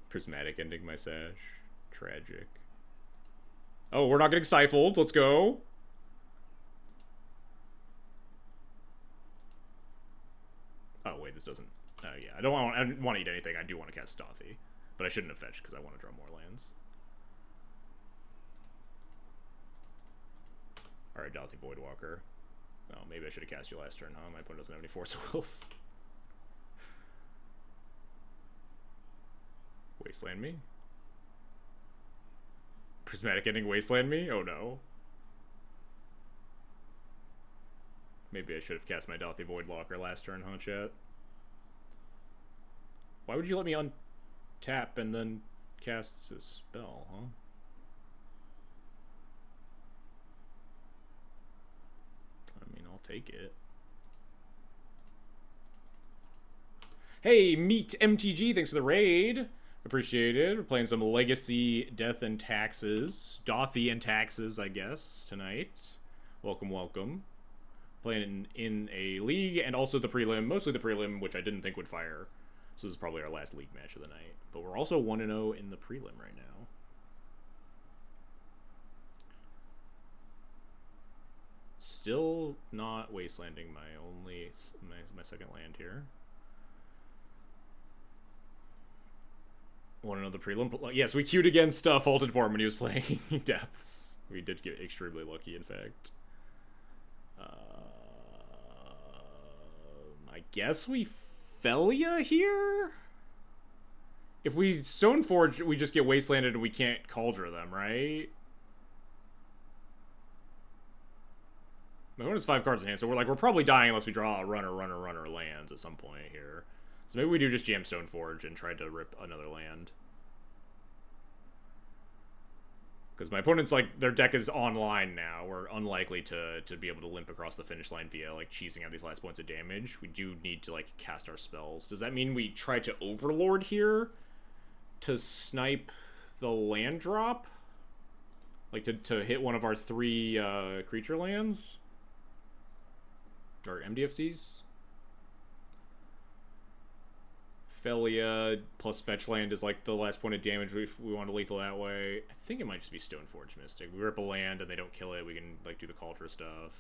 Prismatic ending my sash. Tragic. Oh, we're not getting stifled. Let's go. Oh, wait, this doesn't... Oh, yeah. I don't want to eat anything. I do want to cast Dauthi. But I shouldn't have fetched because I want to draw more lands. Alright, Dauthi Voidwalker. Oh, maybe I should have cast you last turn, huh? My opponent doesn't have any Force Wills. Wasteland me? Prismatic ending Wasteland me? Oh, no. Maybe I should have cast my Dauthi Voidwalker last turn, huh, chat? Why would you let me untap and then cast a spell, huh? I mean, I'll take it. Hey, Meet MTG, thanks for the raid. Appreciate it. We're playing some Legacy, Death, and Taxes. Dauthi and Taxes, I guess, tonight. Welcome, welcome. Playing in a league and also the prelim, mostly the prelim, which I didn't think would fire. So this is probably our last league match of the night. But we're also 1-0 in the prelim right now. Still not wastelanding my second land here. Want to know the prelim? Yes, we queued against Faulted Form when he was playing Depths. We did get extremely lucky, in fact. I guess we Felia here? If we Stoneforge, we just get wastelanded and we can't Cauldron them, right? My opponent has 5 cards in hand, so we're probably dying unless we draw a runner lands at some point here. So maybe we do just jam Stoneforge and try to rip another land. Because my opponent's, their deck is online now. We're unlikely to be able to limp across the finish line via, cheesing out these last points of damage. We do need to, cast our spells. Does that mean we try to Overlord here? To snipe the land drop? To hit one of our 3 creature lands? Or MDFCs? Felia plus fetch land is the last point of damage if we want to lethal that way. I think it might just be Stoneforge Mystic. We rip a land and they don't kill it. We can do the Cauldron stuff.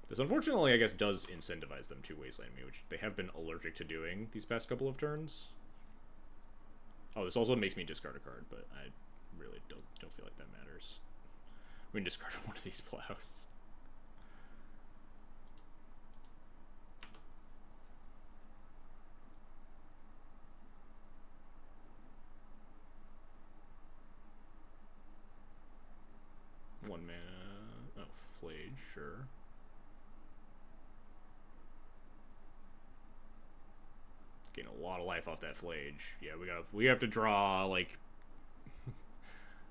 This unfortunately, I guess, does incentivize them to wasteland me, which they have been allergic to doing these past couple of turns. Oh, this also makes me discard a card, but I really don't feel like that matters. We can discard one of these plows. One mana. Oh, Flage, sure. Gain a lot of life off that Flage. Yeah, we have to draw like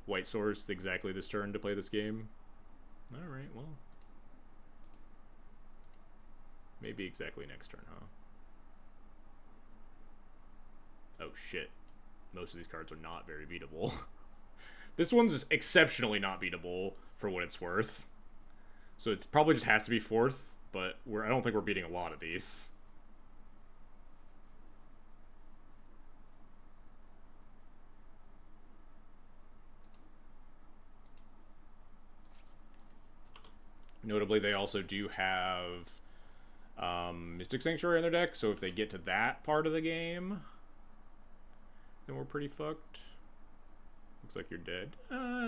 White Source exactly this turn to play this game. Alright, well. Maybe exactly next turn, huh? Oh shit. Most of these cards are not very beatable. This one's exceptionally not beatable for what it's worth. So it probably just has to be 4th, but I don't think we're beating a lot of these. Notably, they also do have Mystic Sanctuary in their deck, so if they get to that part of the game, then we're pretty fucked. Looks like you're dead.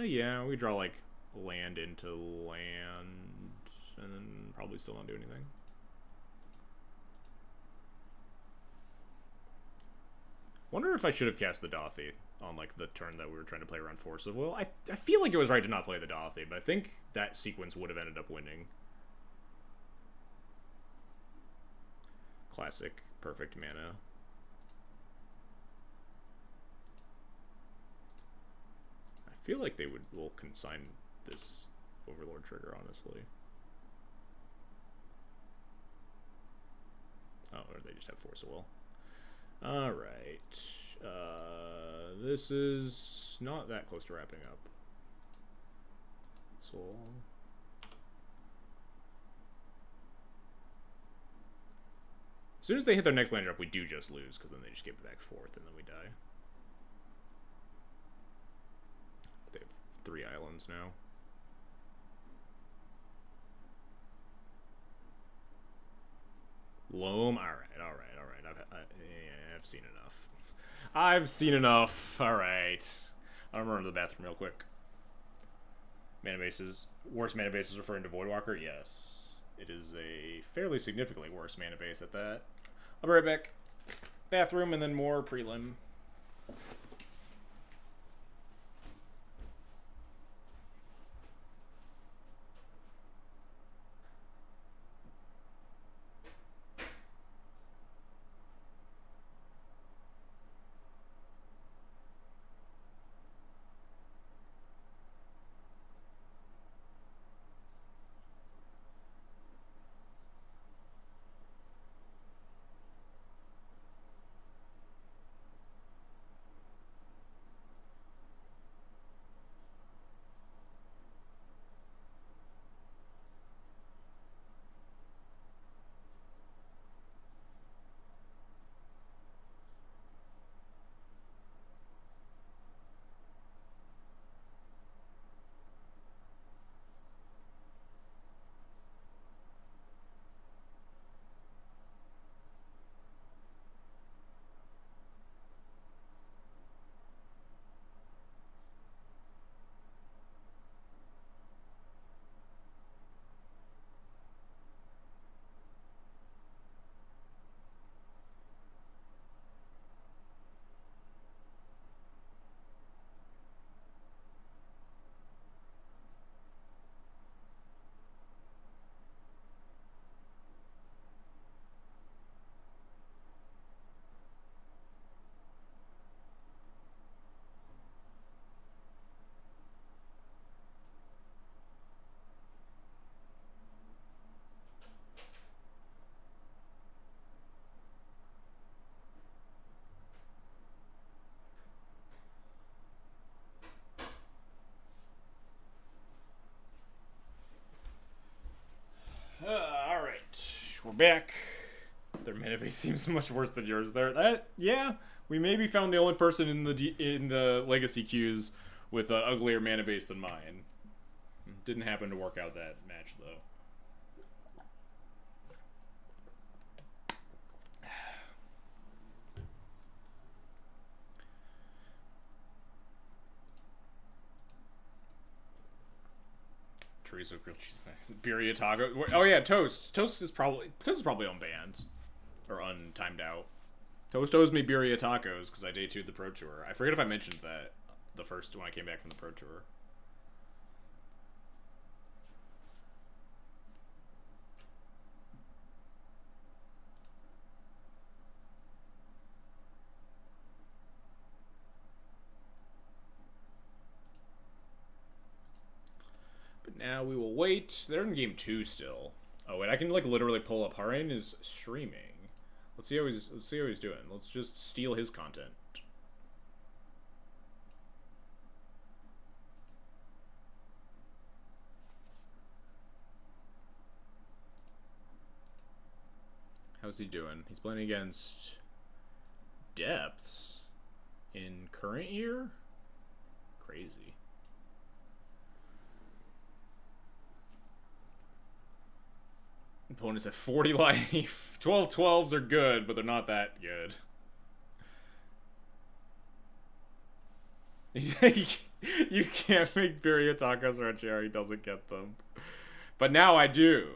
Yeah, we draw, like, land into land, and then probably still not do anything. Wonder if I should have cast the Dauthi on, like, the turn that we were trying to play around Force of Will. I feel like it was right to not play the Dauthi, but I think that sequence would have ended up winning. Classic, perfect mana. I feel like they will consign this Overlord trigger, honestly. Oh, or they just have Force of Will. Alright. This is not that close to wrapping up. So... as soon as they hit their next land drop, we do just lose, because then they just get back 4th, and then we die. They have 3 islands now. Loam? Alright. I've seen enough. I've seen enough. Alright. I'm running to the bathroom real quick. Mana bases. Worst mana base is referring to Voidwalker? Yes. It is a fairly significantly worse mana base at that. I'll be right back. Bathroom and then more prelim. Alright. We're back. Their mana base seems much worse than yours there. Yeah, we maybe found the only person in the legacy queues with an uglier mana base than mine. Didn't happen to work out that match, though. chorizo grilled cheese nice. Birria taco. Oh yeah, toast. Toast is probably unbanned or untimed out. Toast owes me birria tacos because I day 2'd the Pro Tour. I forget if I mentioned that the first when I came back from the Pro Tour. But now we will wait. They're in game 2 still. Oh wait, I can like literally pull up. Harain is streaming. Let's see how he's doing. Let's just steal his content. How's he doing? He's playing against Depths in current year? Crazy. Opponents at 40 life. 12-12s are good, but they're not that good. You can't make birria tacos or he doesn't get them. But now I do.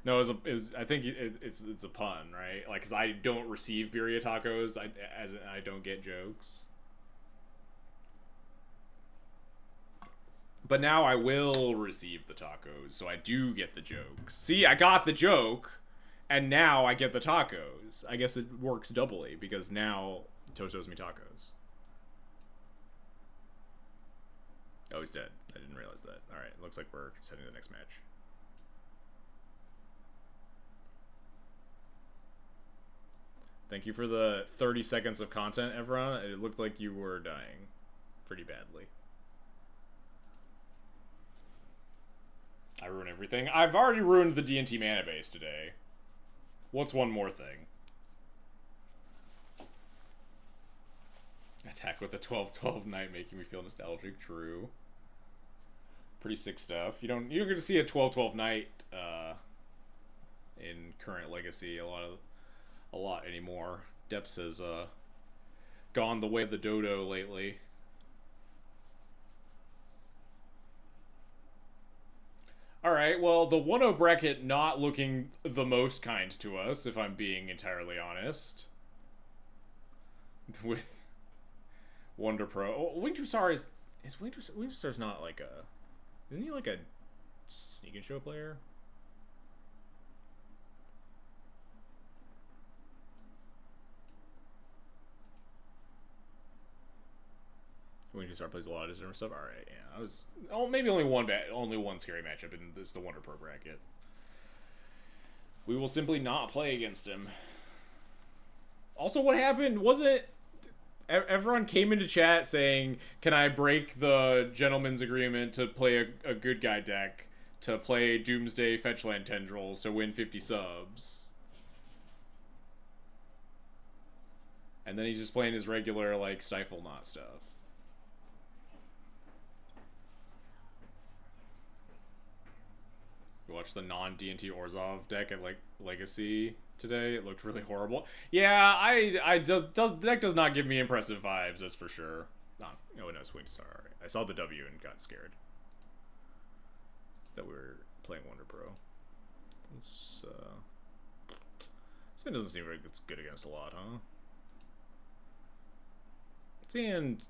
No, it was I think it's a pun, right? Like, because I don't receive birria tacos, I don't get jokes. But now I will receive the tacos, so I do get the jokes. See, I got the joke, and now I get the tacos. I guess it works doubly, because now Toast owes me tacos. Oh, he's dead. I didn't realize that. Alright, looks like we're just heading to the next match. Thank you for the 30 seconds of content, Evron. It looked like you were dying pretty badly. I ruin everything. I've already ruined the D&T mana base today. What's one more thing? Attack with a 12-12 Knight making me feel nostalgic. True. Pretty sick stuff. You're going to see a 12-12 Knight in current Legacy a lot anymore. Depths has gone the way of the dodo lately. Alright, well, the 1-0 bracket not looking the most kind to us, if I'm being entirely honest. With Wonder Pro. Oh, Winged Star is Winged Star's not like a... Isn't he like a Sneak and Show player? Winged Star plays a lot of different stuff. All right, yeah, I was maybe only one scary matchup, and this is the Wonder Pro bracket. We will simply not play against him. Also, what happened was it? Everyone came into chat saying, "Can I break the gentleman's agreement to play a good guy deck to play Doomsday Fetchland Tendrils to win 50 subs?" And then he's just playing his regular like Stifle Knot stuff. You watched the non-D&T Orzhov deck at like Legacy today. It looked really horrible. Yeah, the deck does not give me impressive vibes, that's for sure. No, it's Winged Star. Right. I saw the W and got scared that we were playing Wonder Pro. This hand doesn't seem like it's good against a lot, huh? This hand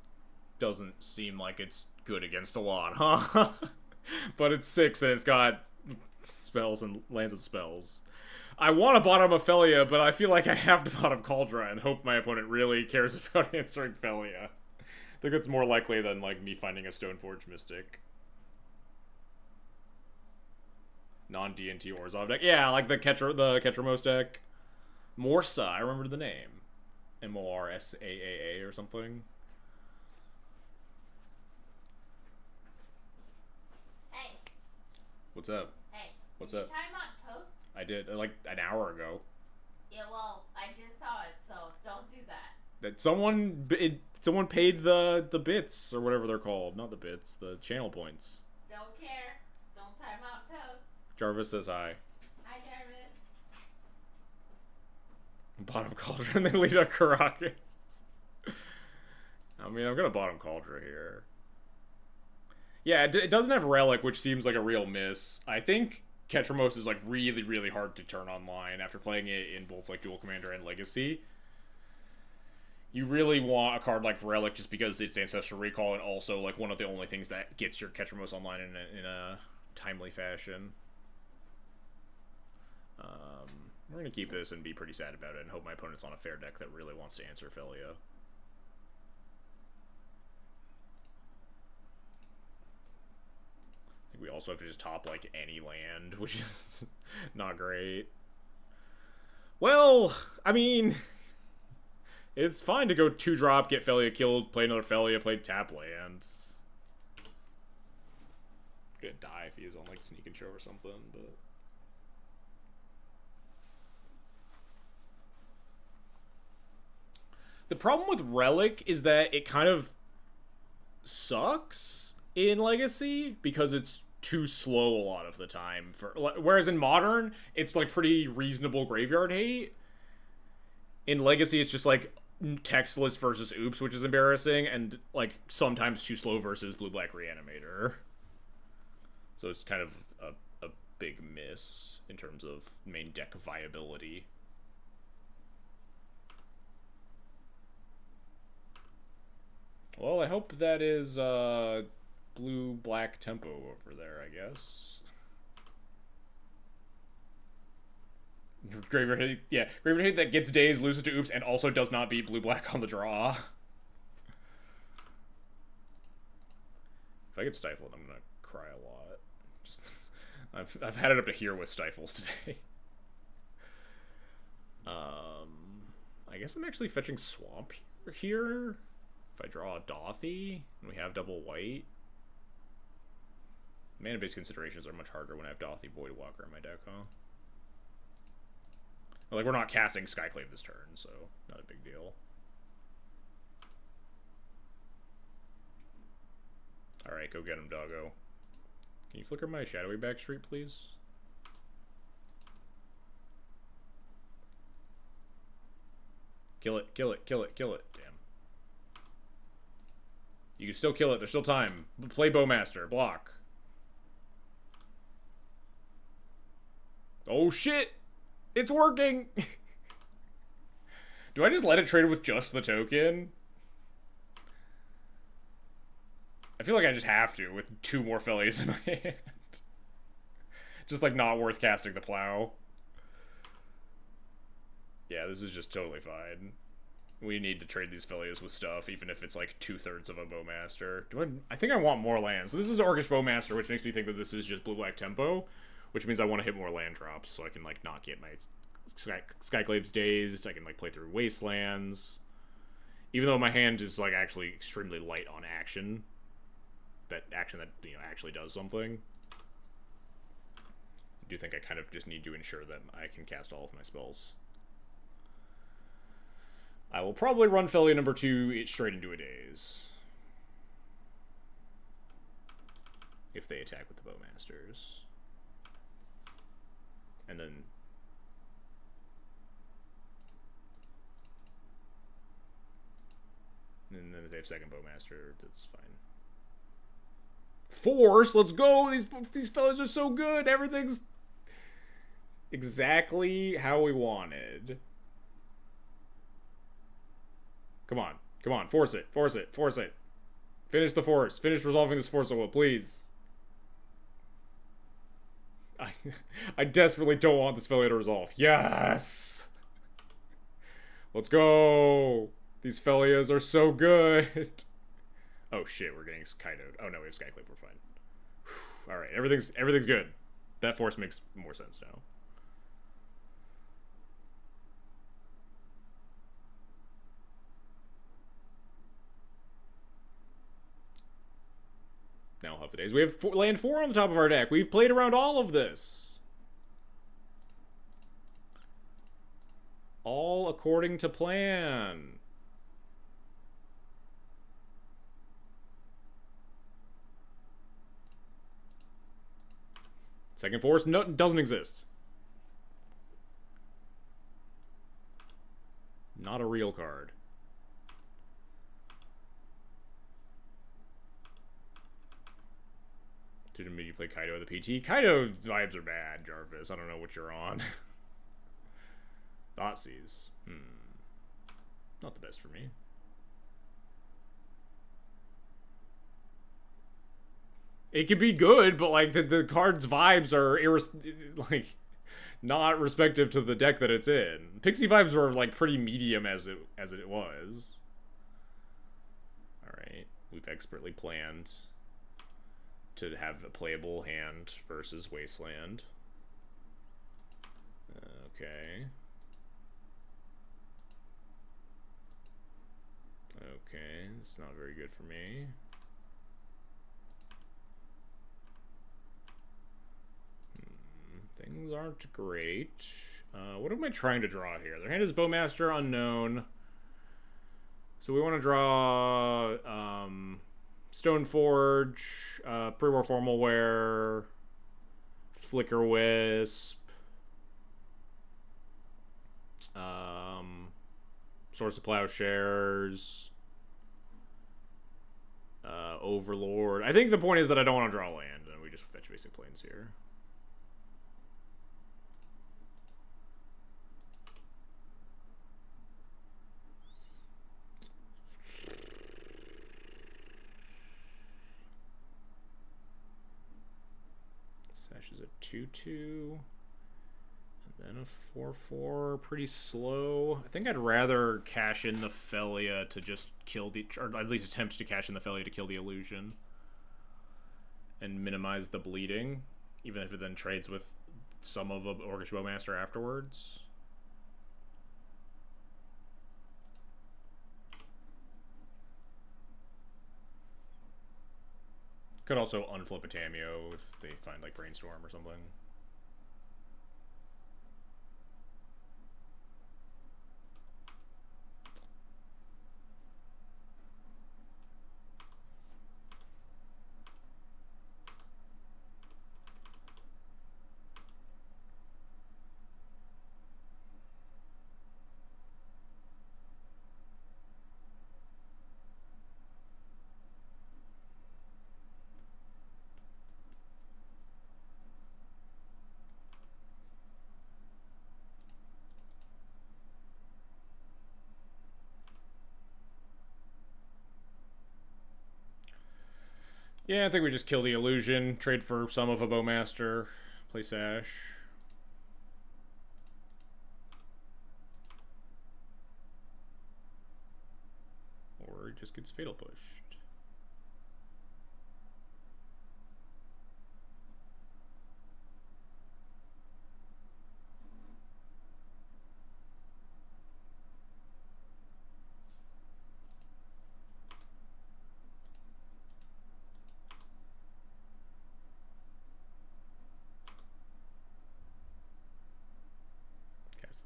doesn't seem like it's good against a lot, huh? But it's 6 and it's got spells and lands and spells. I want to bottom Ophelia, but I feel like I have to bottom Cauldra and hope my opponent really cares about answering Ophelia. I think it's more likely than like me finding a Stoneforge Mystic. Non-D&T Orzhov deck. Yeah, like the Ketramos deck. Morsa, I remember the name. M-O-R-S-A-A-A or something. Hey. What's up? Hey. What's did up? you time out Toast? I did, like, an hour ago. Yeah, well, I just saw it, so don't do that. That someone paid the bits, or whatever they're called. Not the bits, the channel points. Don't care. Don't time out Toast. Jarvis says hi. Hi, Jarvis. Bottom Cauldron, they lead a Caracas. I mean, I'm gonna bottom Cauldron here. Yeah, it doesn't have Relic, which seems like a real miss. I think Ketramos is like really, really hard to turn online after playing it in both like Dual Commander and Legacy. You really want a card like Relic just because it's Ancestral Recall and also like one of the only things that gets your Ketramos online in a timely fashion. We're going to keep this and be pretty sad about it and hope my opponent's on a fair deck that really wants to answer Philia. I think we also have to just top, like, any land, which is not great. Well, I mean, it's fine to go 2-drop, get Philia killed, play another Philia, play tap lands. Gonna die if he is on, like, Sneak and Show or something, but... The problem with Relic is that it kind of sucks in Legacy because it's too slow a lot of the time. Whereas in Modern, it's like pretty reasonable graveyard hate. In Legacy, it's just like textless versus oops, which is embarrassing, and like sometimes too slow versus blue-black Reanimator. So it's kind of a big miss in terms of main deck viability. Well, I hope that is blue-black tempo over there, I guess. Graveyard hit, yeah. Graveyard hit that gets days, loses to oops, and also does not beat blue-black on the draw. If I get stifled, I'm gonna cry a lot. Just, I've had it up to here with stifles today. I guess I'm actually fetching Swamp here. If I draw a Dauthi, and we have double white. Mana-based considerations are much harder when I have Dauthi Voidwalker in my deck, huh? Well, like, we're not casting Skyclave this turn, so not a big deal. Alright, go get him, doggo. Can you flicker my Shadowy Backstreet, please? Kill it, kill it, kill it, kill it. Damn. You can still kill it. There's still time. Play Bowmaster. Block. Oh, shit! It's working! Do I just let it trade with just the token? I feel like I just have to with 2 more Phillies in my hand. Just, like, not worth casting the plow. Yeah, this is just totally fine. We need to trade these Philias with stuff, even if it's like 2/3 of a Bowmaster. I think I want more lands. So this is Orcish Bowmaster, which makes me think that this is just blue-black tempo, which means I want to hit more land drops so I can like not get my Skyclave's days. I can like play through Wastelands. Even though my hand is like actually extremely light on action. That action that, you know, actually does something. I do think I kind of just need to ensure that I can cast all of my spells. I will probably run Philia number 2 straight into a daze. If they attack with the Bowmasters. And then... And then if they have second Bowmaster, that's fine. Force! Let's go! These fellas are so good! Everything's exactly how we wanted. Come on. Come on. Force it. Force it. Force it. Finish the force. Finish resolving this force will, please. I desperately don't want this Philia to resolve. Yes! Let's go! These Philias are so good! Oh shit, we're getting Kaidoed. Oh no, we have Skyclave, we're fine. Alright, everything's good. That force makes more sense now. Now we'll have the days. We have land 4 on the top of our deck. We've played around all of this. All according to plan. Second force doesn't exist. Not a real card. Did you play Kaido at the PT? Kaido vibes are bad, Jarvis. I don't know what you're on. Thoughtseize. Not the best for me. It could be good, but like the card's vibes are like not respective to the deck that it's in. Pixie vibes were like pretty medium as it was. All right, we've expertly planned to have a playable hand versus Wasteland. Okay. Okay, it's not very good for me. Things aren't great. What am I trying to draw here? Their hand is Bowmaster, Unknown. So we want to draw Stoneforge, Pre-War Formal Wear, Flicker Wisp, Source of Plowshares, Overlord. I think the point is that I don't want to draw land, and we just fetch basic planes here. Sash is a 2/2. And then a 4/4. Pretty slow. I think I'd rather cash in the Felia to just kill the... or at least attempt to cash in the Felia to kill the illusion. And minimize the bleeding. Even if it then trades with some of a Orcish Bowmaster afterwards. Could also unflip a Tameo if they find, like, Brainstorm or something. Yeah, I think we just kill the illusion, trade for some of a Bowmaster, play Sash. Or it just gets Fatal Pushed.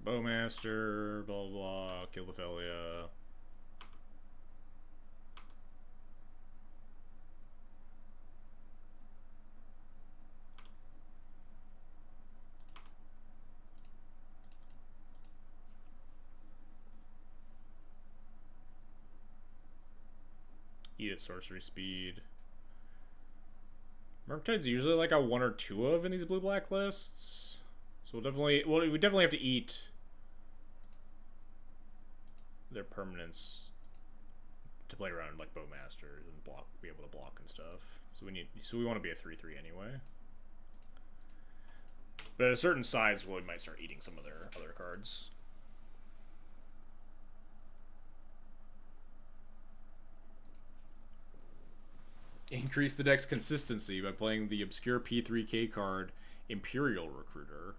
Bowmaster, blah blah blah, kill the Felia. Eat at sorcery speed. Murktide's usually like a 1 or 2 of in these blue-black lists. So we definitely have to eat their permanents to play around like Bowmasters and be able to block and stuff. So we want to be a 3/3 anyway. But at a certain size, we might start eating some of their other cards. Increase the deck's consistency by playing the obscure P3K card Imperial Recruiter.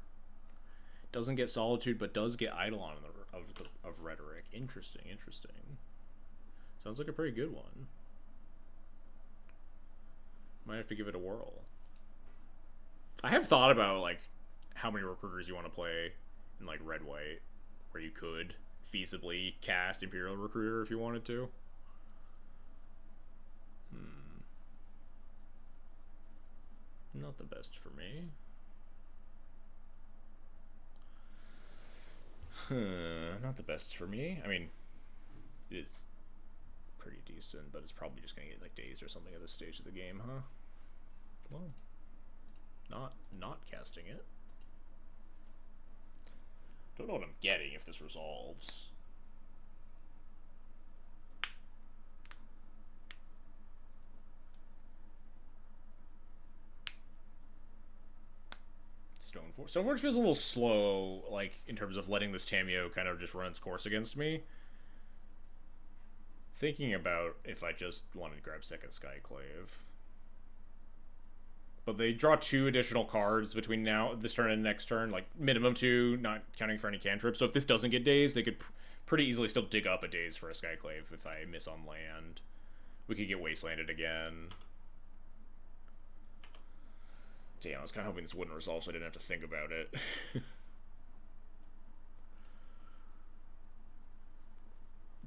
Doesn't get Solitude, but does get Eidolon of Rhetoric. Interesting. Sounds like a pretty good one. Might have to give it a whirl. I have thought about like how many recruiters you want to play in like red-white, where you could feasibly cast Imperial Recruiter if you wanted to. Not the best for me. Not the best for me. I mean, it is pretty decent, but it's probably just gonna get like dazed or something at this stage of the game, huh? Well, not casting it. Don't know what I'm getting if this resolves. Stoneforge feels a little slow, like, in terms of letting this Tameo kind of just run its course against me. Thinking about if I just wanted to grab second Skyclave. But they draw 2 additional cards between this turn and next turn, like minimum 2, not counting for any cantrips. So if this doesn't get dazed, they could pretty easily still dig up a daze for a Skyclave if I miss on land. We could get Wastelanded again. Damn, I was kind of hoping this wouldn't resolve so I didn't have to think about it.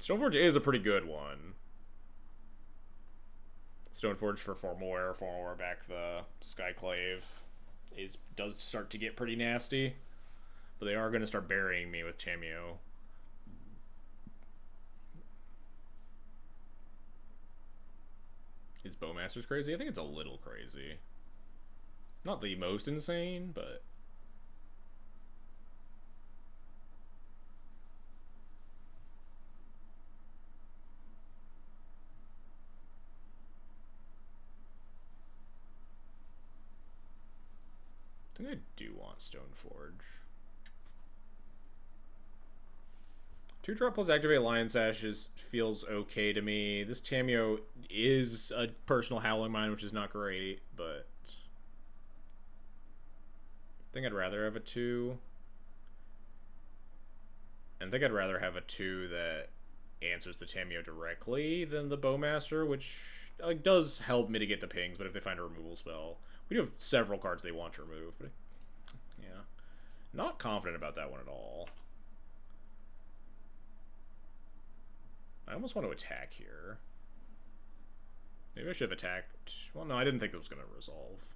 Stoneforge is a pretty good one. Stoneforge for 4 more back the Skyclave does start to get pretty nasty. But they are going to start burying me with Tameo. Is Bowmaster's crazy? I think it's a little crazy. Not the most insane, but... I think I do want Stoneforge. 2-drop plus activate Lion Sash feels okay to me. This Tameo is a personal Howling Mine, which is not great, but... I think I'd rather have a 2. And I think I'd rather have a 2 that answers the Tameo directly than the Bowmaster, which does help mitigate the pings, but if they find a removal spell... We do have several cards they want to remove, but... Yeah. Not confident about that one at all. I almost want to attack here. Maybe I should have attacked... Well, no, I didn't think it was going to resolve.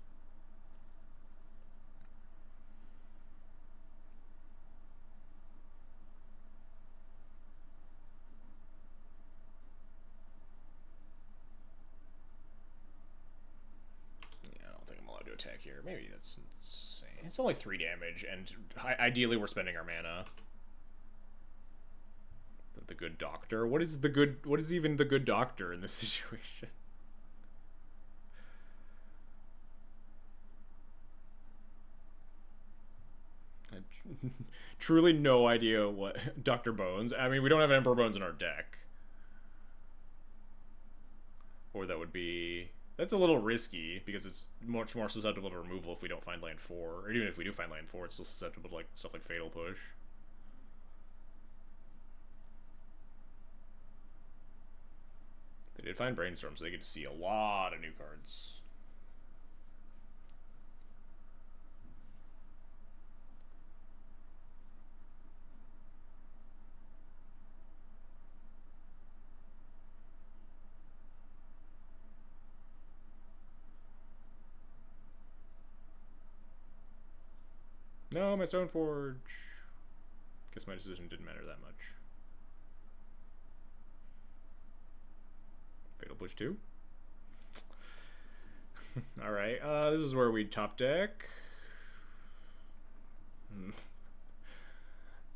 Attack here. Maybe that's insane. It's only 3 damage, and ideally we're spending our mana. The good doctor? What is even the good doctor in this situation? I truly no idea what Dr. Bones. I mean, we don't have Emperor Bones in our deck. Or that would be... That's a little risky, because it's much more susceptible to removal if we don't find land 4. Or even if we do find land 4, it's still susceptible to like stuff like Fatal Push. They did find Brainstorm, so they get to see a lot of new cards. No, my Stoneforge. Guess my decision didn't matter that much. Fatal Push 2. Alright, this is where we top deck.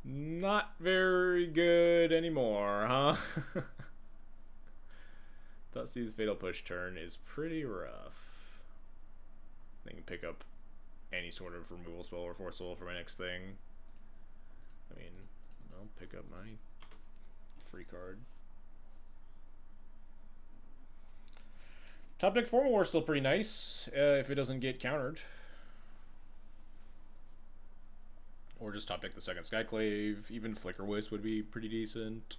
Not very good anymore, huh? Thoughtseize Fatal Push turn is pretty rough. They can pick up any sort of removal spell or force soul for my next thing. I mean, I'll pick up my free card. Top deck Formal War is still pretty nice if it doesn't get countered. Or just top deck the second Skyclave. Even Flicker Wisp would be pretty decent.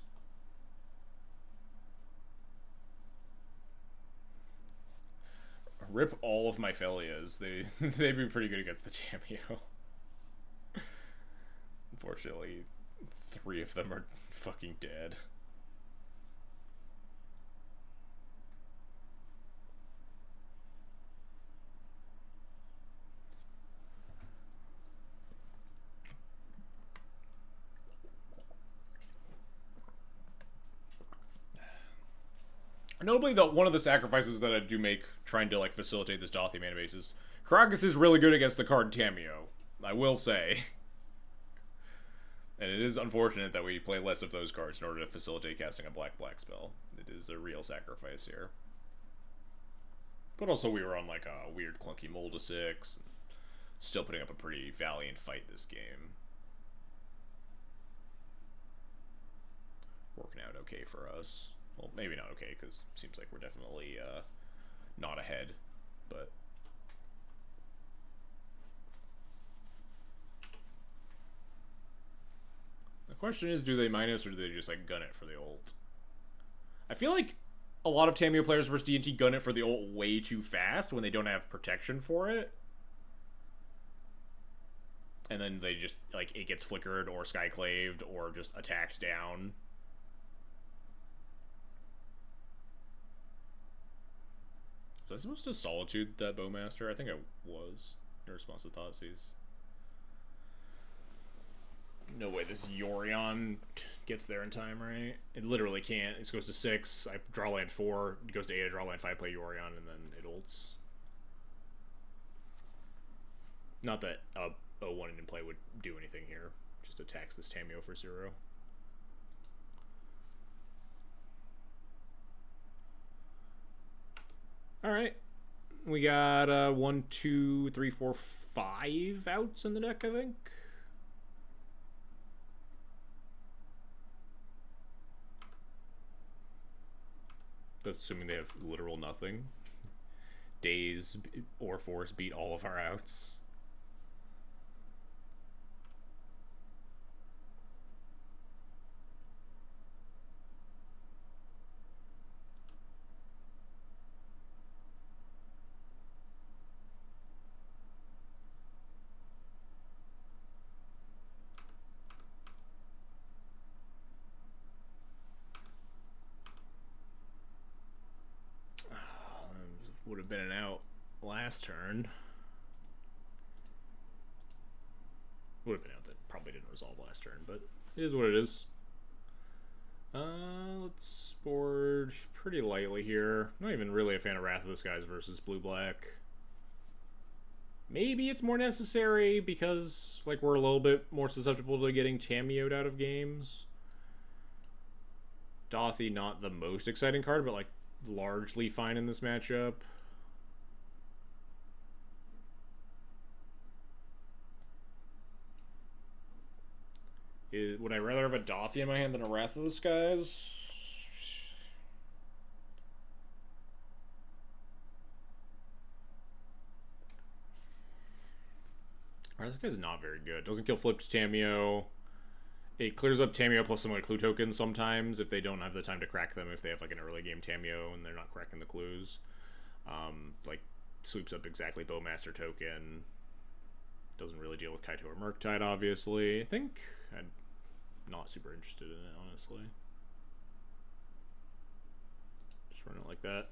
Rip all of my Felias. They'd be pretty good against the Tameo. Unfortunately, 3 of them are fucking dead. Notably, though, one of the sacrifices that I do make trying to like facilitate this Dauthi mana base is Karakas is really good against the card Tameo. I will say. And it is unfortunate that we play less of those cards in order to facilitate casting a black-black spell. It is a real sacrifice here. But also we were on like a weird clunky mold of 6. Still putting up a pretty valiant fight this game. Working out okay for us. Well, maybe not okay, because it seems like we're definitely not ahead. But the question is, do they minus or do they just like gun it for the ult? I feel like a lot of Tameo players versus D&T gun it for the ult way too fast when they don't have protection for it. And then they just, like, it gets flickered or skyclaved or just attacked down. Was I supposed to Solitude that Bowmaster? I think I was, in response to Thoughtseize. No way this Yorion gets there in time, right? It literally can't. It goes to 6, I draw land 4, it goes to 8, I draw land 5, play Yorion, and then it ults. Not that a 1 in play would do anything here. Just attacks this Tameo for 0. Alright. We got 1, 2, 3, 4, 5 outs in the deck, I think. That's assuming they have literal nothing. Daze or Force beat all of our outs. Would have been an out last turn. Would have been out that probably didn't resolve last turn, but it is what it is. Let's board pretty lightly here. Not even really a fan of Wrath of the Skies versus blue-black. Maybe it's more necessary because like we're a little bit more susceptible to getting Tameoed out of games. Dauthi, not the most exciting card, but like largely fine in this matchup. Would I rather have a Dauthi in my hand than a Wrath of the Skies? Alright, this guy's not very good. Doesn't kill flipped Tameo. It clears up Tameo plus some like clue tokens sometimes if they don't have the time to crack them, if they have like an early game Tameo and they're not cracking the clues. Like sweeps up exactly Bowmaster token. Doesn't really deal with Kaito or Murktide, obviously. I think I'm not super interested in it, honestly. Just run it like that.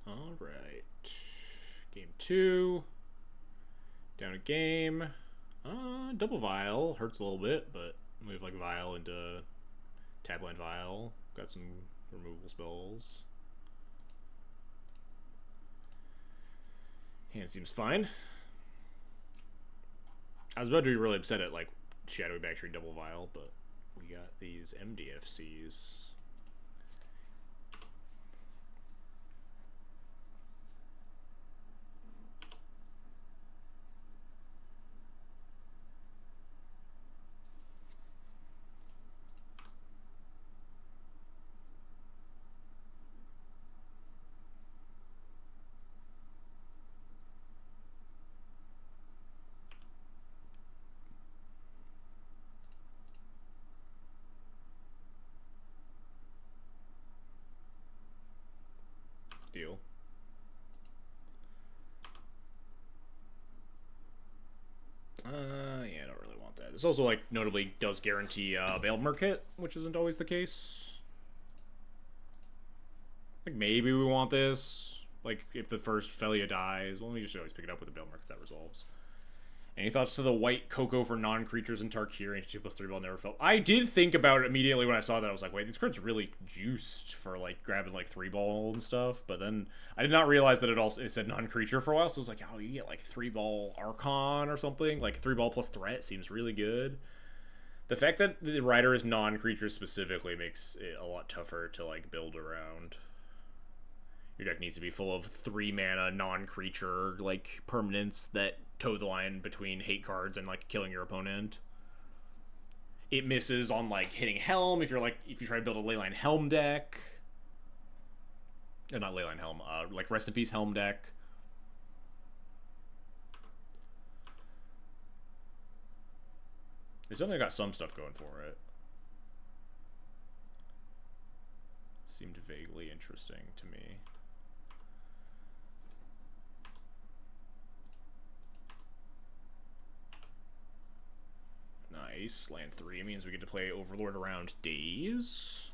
Alright. Game 2. Down a game. Double Vial. Hurts a little bit, but we have like Vial into Tabland Vial. Got some removal spells. Hand seems fine. I was about to be really upset at, like, Shadowy Bacteria Double Vial, but we got these MDFCs. Deal. Yeah, I don't really want that. This also, like, notably does guarantee Veiled Merc hit, which isn't always the case. Like, maybe we want this. Like, if the first Felia dies, well, we just always pick it up with the Veiled Merc if that resolves. Any thoughts to the white Cocoa for non-creatures in Tarkir? 2+3 ball never felt. I did think about it immediately when I saw that. I was like, wait, these cards are really juiced for, like, grabbing, like, 3-ball and stuff. But then I did not realize that it said non-creature for a while. So I was like, oh, you get, like, 3-ball Archon or something. Like, 3-ball plus threat seems really good. The fact that the Rider is non-creature specifically makes it a lot tougher to, like, build around. Your deck needs to be full of 3-mana non-creature, like, permanents that toe the line between hate cards and, like, killing your opponent. It misses on, like, hitting Helm if you try to build a Leyline Helm deck. Not Leyline Helm, like, Rest in Peace Helm deck. It's definitely got some stuff going for it. Seemed vaguely interesting to me. Nice. Land 3 means we get to play Overlord around days.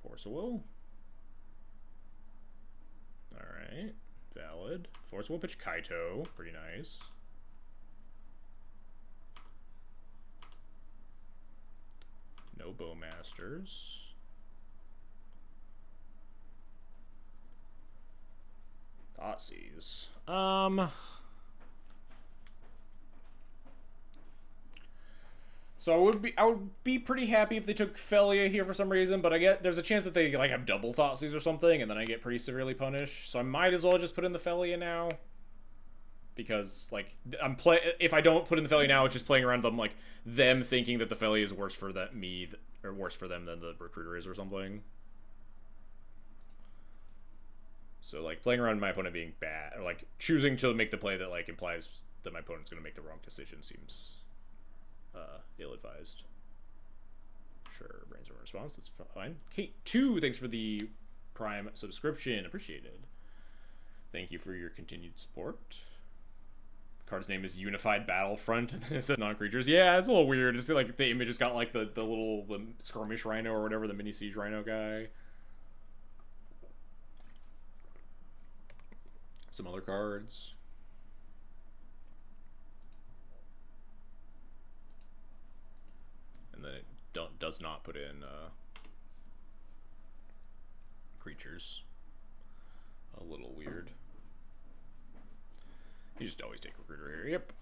Force of Will. Alright. Valid. Force of Will pitch Kaito. Pretty nice. No Bowmasters. Thoughtseize. So I would be pretty happy if they took Felia here for some reason, but I get there's a chance that they like have double Thoughtseize or something, and then I get pretty severely punished. So I might as well just put in the Felia now, because like if I don't put in the Felia now, it's just playing around them like them thinking that the Felia is worse for or worse for them than the Recruiter is or something. So, like, playing around my opponent being bad, or, like, choosing to make the play that, like, implies that my opponent's going to make the wrong decision seems ill-advised. Sure, brainstorm response, that's fine. Kate 2, thanks for the Prime subscription, appreciated. Thank you for your continued support. The card's name is Unified Battlefront, and then it says non-creatures. Yeah, it's a little weird. It's like the image has got, like, the skirmish rhino or whatever, the mini siege rhino guy. Some other cards. And then it does not put in creatures. A little weird. You just always take Recruiter here. Yep.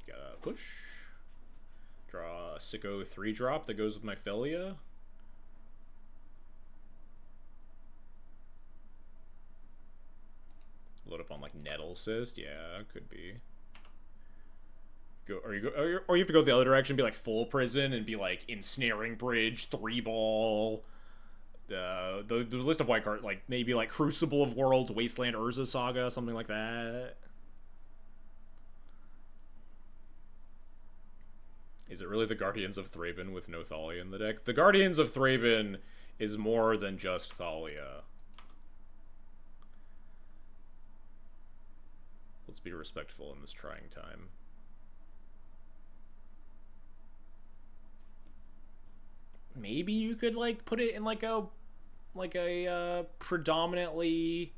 Gotta push. Draw a Sicko 3-drop that goes with my Felia. Load up on like Nettle Cyst, yeah, could be. Or you have to go the other direction, be like full prison and be like Ensnaring Bridge, 3-ball. The list of white cards, like maybe like Crucible of Worlds, Wasteland Urza Saga, something like that. Is it really the Guardians of Thraben with no Thalia in the deck? The Guardians of Thraben is more than just Thalia. Let's be respectful in this trying time. Maybe you could like put it in like a predominantly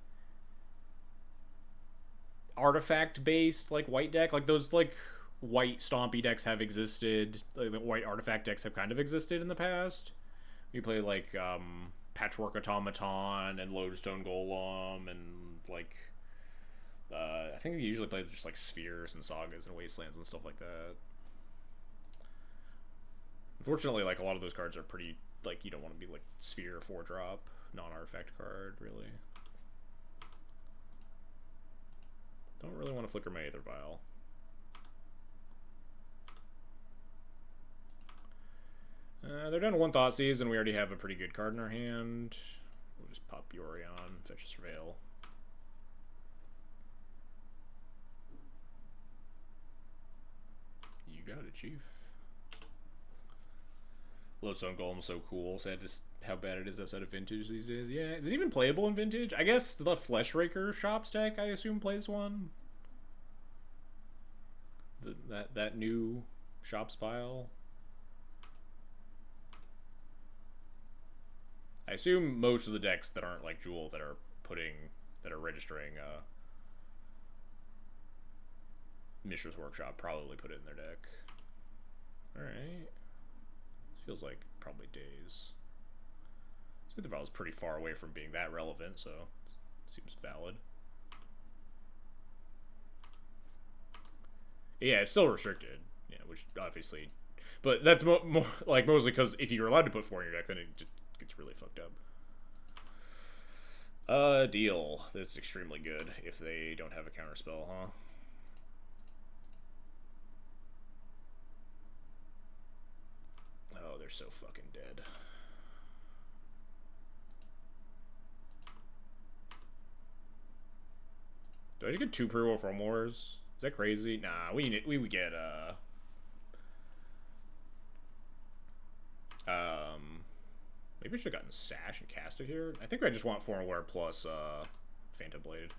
artifact based like white deck, like those like white stompy decks have existed. Like, the white artifact decks have kind of existed in the past. You play like Patchwork Automaton and Lodestone Golem and like I think you usually play just like Spheres and Sagas and Wastelands and stuff like that. Unfortunately, like a lot of those cards are pretty like you don't want to be like Sphere 4-drop non-artifact card really. Don't really want to flicker my Aether Vial. They're down to 1 Thoughtseize, and we already have a pretty good card in our hand. We'll just pop Yorion, fetch a Surveil. You got it, Chief. Lodestone Golem's so cool. Sad just how bad it is outside of Vintage these days. Yeah, is it even playable in Vintage? I guess the Fleshraker Shops deck, I assume, plays one. That new Shops pile. I assume most of the decks that aren't like Jewel that are registering Mishra's Workshop probably put it in their deck. Alright. This feels like probably days. Aether Vial is pretty far away from being that relevant, so seems valid. Yeah, it's still restricted. Yeah, which obviously, but that's more like mostly because if you're allowed to put 4 in your deck, then it just gets really fucked up. Deal. That's extremely good if they don't have a counterspell, huh? Oh, they're so fucking dead. Do I just get 2 pre-roll from wars? Is that crazy? Nah, we would get maybe I should have gotten Sash and cast it here. I think I just want Formalware plus Phantom Blade.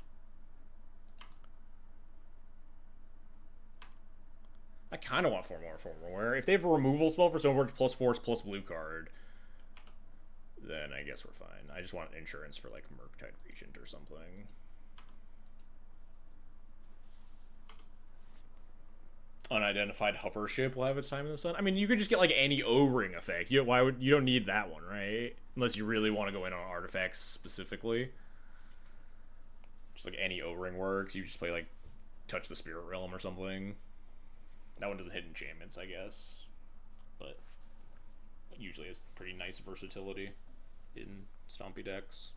I kind of want Formalware. If they have a removal spell for Stoneforge plus Force plus blue card, then I guess we're fine. I just want insurance for like Murktide Regent or something. Unidentified hover ship will have its time in the sun. I mean, you could just get like any O-ring effect. You don't need that one, right? Unless you really want to go in on artifacts specifically. Just like any O-ring works. You just play like Touch the Spirit Realm or something. That one doesn't hit enchantments, I guess, but it usually has pretty nice versatility in stompy decks.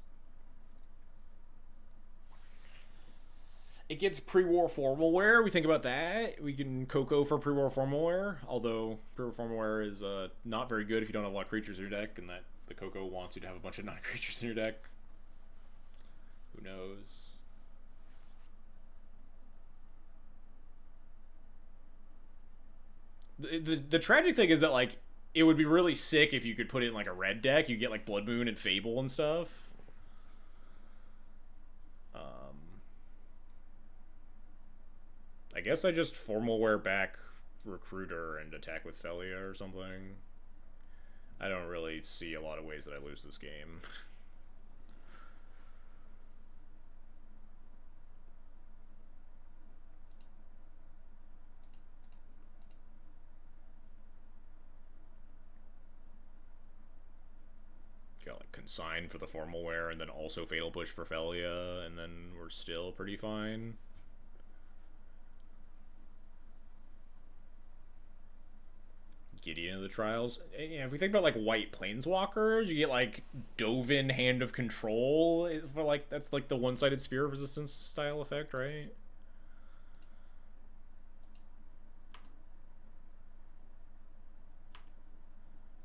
It gets pre-war Formalware. We think about that. We can Coco for pre-war Formalware, although pre-war Formalware is not very good if you don't have a lot of creatures in your deck, and that the Coco wants you to have a bunch of non-creatures in your deck. Who knows? The tragic thing is that like it would be really sick if you could put it in like a red deck. You get like Blood Moon and Fable and stuff. I guess I just Formalware back Recruiter and attack with Felia or something. I don't really see a lot of ways that I lose this game. Got like Consign for the Formalware and then also Fatal Push for Felia, and then we're still pretty fine. Gideon of the Trials. Yeah, if we think about like white planeswalkers, you get like Dovin Hand of Control for like that's like the one-sided sphere of resistance style effect, right?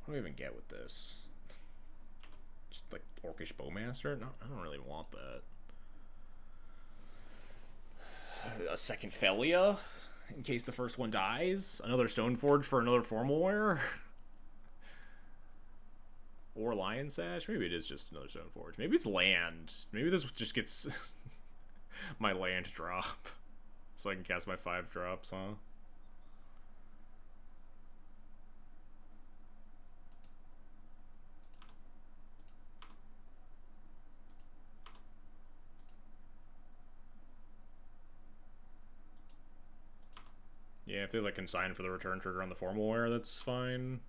What do I even get with this? Just like Orcish Bowmaster? No, I don't really want that. A second Felia? In case the first one dies. Another Stoneforge for another Formalware. Or Lion Sash. Maybe it is just another Stoneforge. Maybe it's land. Maybe this just gets my land drop. So I can cast my 5 drops, huh? Yeah, if they like consign for the return trigger on the formal wear, that's fine.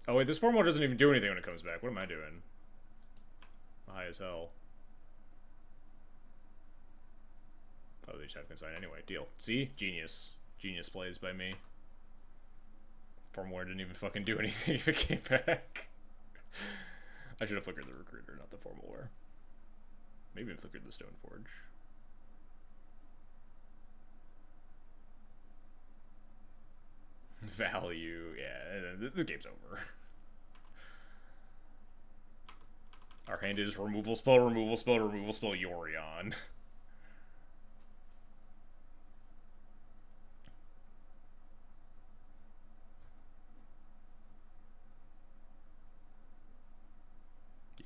Oh wait, this formal doesn't even do anything when it comes back. What am I doing? High as hell. Oh, they just have consign anyway. Deal. See? Genius. Genius plays by me. Formal wear didn't even fucking do anything if it came back. I should have flickered the recruiter, not the formal wear. Maybe even flickered the Stoneforge. Value, yeah, the game's over. Our hand is removal spell, removal spell, removal spell, Yorion.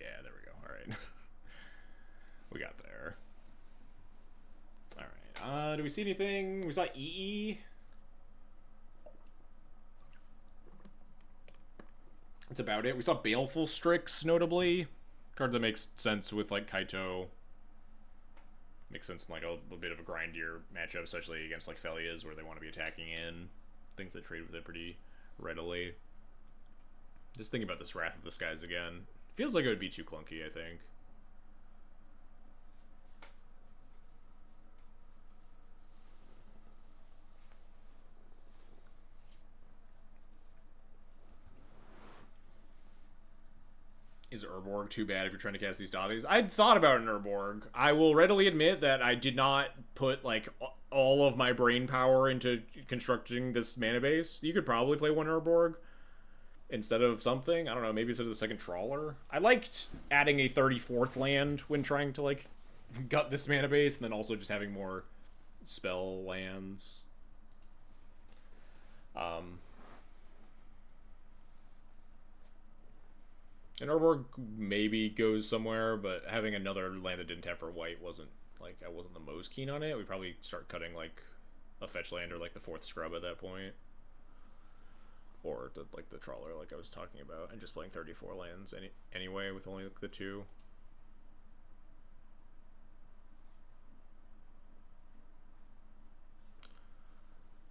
Yeah, there we go. Alright. We got there. Alright, do we see anything? We saw EE. That's about it. We saw Baleful Strix, notably. Card that makes sense with, like, Kaito. Makes sense in, like, a bit of a grindier matchup, especially against, like, Felias, where they want to be attacking in. Things that trade with it pretty readily. Just thinking about this Wrath of the Skies again. Feels like it would be too clunky, I think. Is Urborg too bad if you're trying to cast these Dauthis? I'd thought about an Urborg. I will readily admit that I did not put, like, all of my brain power into constructing this mana base. You could probably play one Urborg instead of something. I don't know, maybe instead of the second Trawler. I liked adding a 34th land when trying to, like, gut this mana base, and then also just having more spell lands. And Urborg maybe goes somewhere, but having another land that didn't tap for white wasn't, like, I wasn't the most keen on it. We'd probably start cutting, like, a fetch land or, like, the 4th scrub at that point. Or, the Trawler, like I was talking about, and just playing 34 lands anyway with only, like, the 2.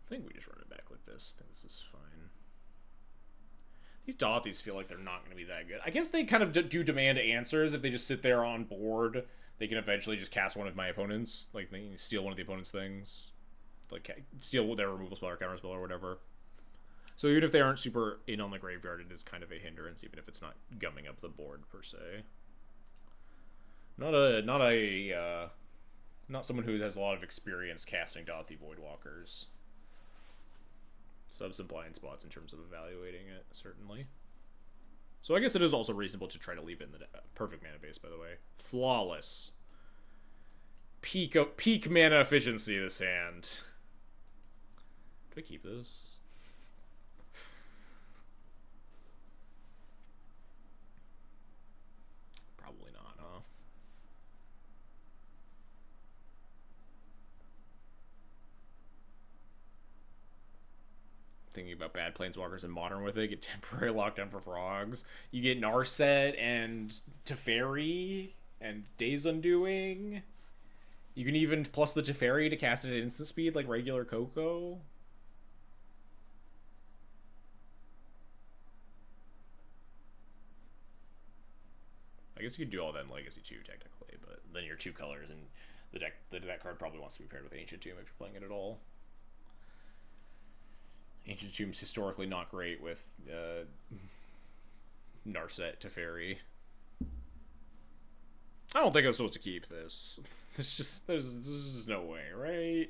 I think we just run it back like this. I think this is fine. These Dauthis feel like they're not going to be that good. I guess they kind of do demand answers. If they just sit there on board, they can eventually just cast one of my opponents. Like, they can steal one of the opponent's things. Like, steal their removal spell or counter spell or whatever. So even if they aren't super in on the graveyard, it is kind of a hindrance, even if it's not gumming up the board, per se. Not someone who has a lot of experience casting Dauthi Voidwalkers. Some blind spots in terms of evaluating it, certainly. So I guess it is also reasonable to try to leave it in the perfect mana base, by the way. Flawless. Peak mana efficiency, this hand. Do I keep this? Probably not, huh? Thinking about bad planeswalkers in Modern with it. Get temporary lockdown for frogs. You get Narset and Teferi and Days Undoing. You can even plus the Teferi to cast it at instant speed like regular Coco. I guess you could do all that in Legacy too, technically, but then you're 2 colors, and that card probably wants to be paired with Ancient Tomb if you're playing it at all. Ancient Tomb's historically not great with Narset Teferi. I don't think I'm supposed to keep this. It's just there's no way, right?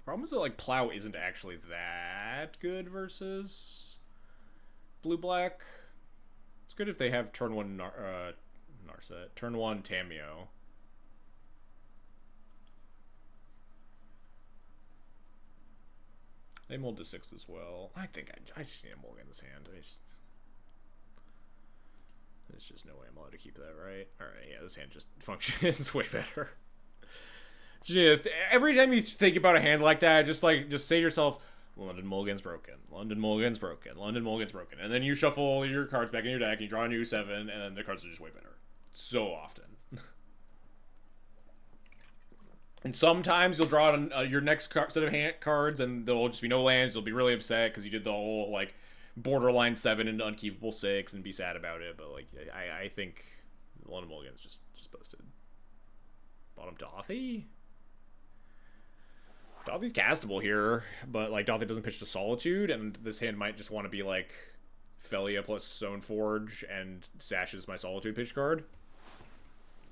Problem is that, like, Plow isn't actually that good versus blue-black. It's good if they have turn 1 Narset. Turn 1 Tamio. They mold to 6 as well. I think I just need a mulligan in this hand. There's just no way I'm allowed to keep that, right? Alright, yeah, this hand just functions way better. Every time you think about a hand like that, just say to yourself, London Mulligan's broken. London Mulligan's broken. London Mulligan's broken. And then you shuffle your cards back in your deck, and you draw a new 7, and then the cards are just way better. So often. And sometimes you'll draw your next set of hand cards, and there'll just be no lands. You'll be really upset because you did the whole, like, borderline 7 into unkeepable 6 and be sad about it. But, like, I think London Mulligan's just busted. Bottom Dauthi? Dauthy's castable here, but, like, Dauthi doesn't pitch to Solitude, and this hand might just want to be, like, Felia plus Stoneforge and sashes my Solitude pitch card.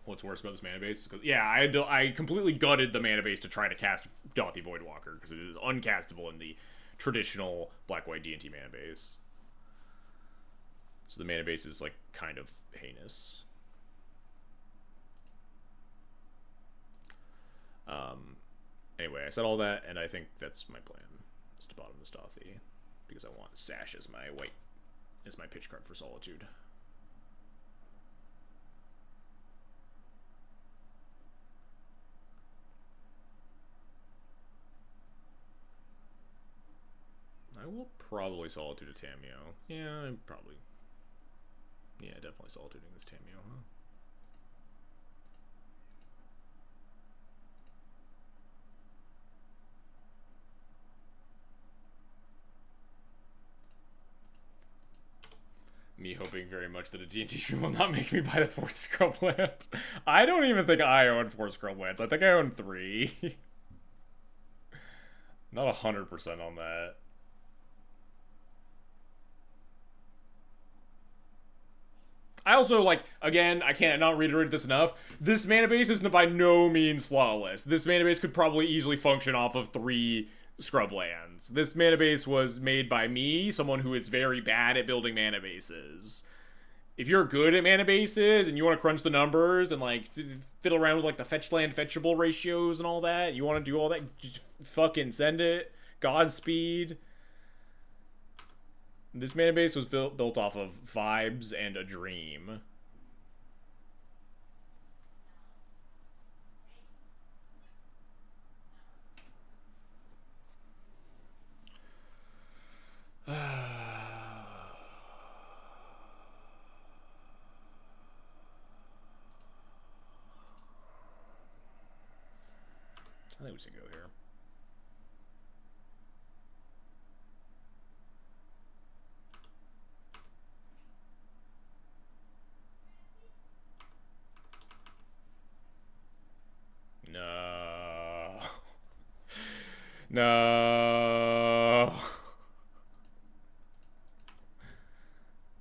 What's worse about this mana base? Yeah, I completely gutted the mana base to try to cast Dauthi Voidwalker, because it is uncastable in the traditional black-white D&T mana base. So the mana base is, like, kind of heinous. Anyway, I said all that, and I think that's my plan, is to bottom this Dauthi, because I want Sash as my pitch card for Solitude. I will probably Solitude a Tamiyo. Yeah, probably. Yeah, definitely Solituding this Tamiyo, huh? Me hoping very much that a D&T stream will not make me buy the 4th Scrubland. I don't even think I own 4 Scrublands. I think I own 3. Not 100% on that. I also, like, again, I can't not reiterate this enough. This mana base is by no means flawless. This mana base could probably easily function off of 3 Scrublands. This mana base was made by me, someone who is very bad at building mana bases. If you're good at mana bases and you want to crunch the numbers and, like, fiddle around with, like, the fetch land fetchable ratios and all that, you want to do all that, just fucking send it. Godspeed. This mana base was built off of vibes and a dream. I think we should go here. No. No.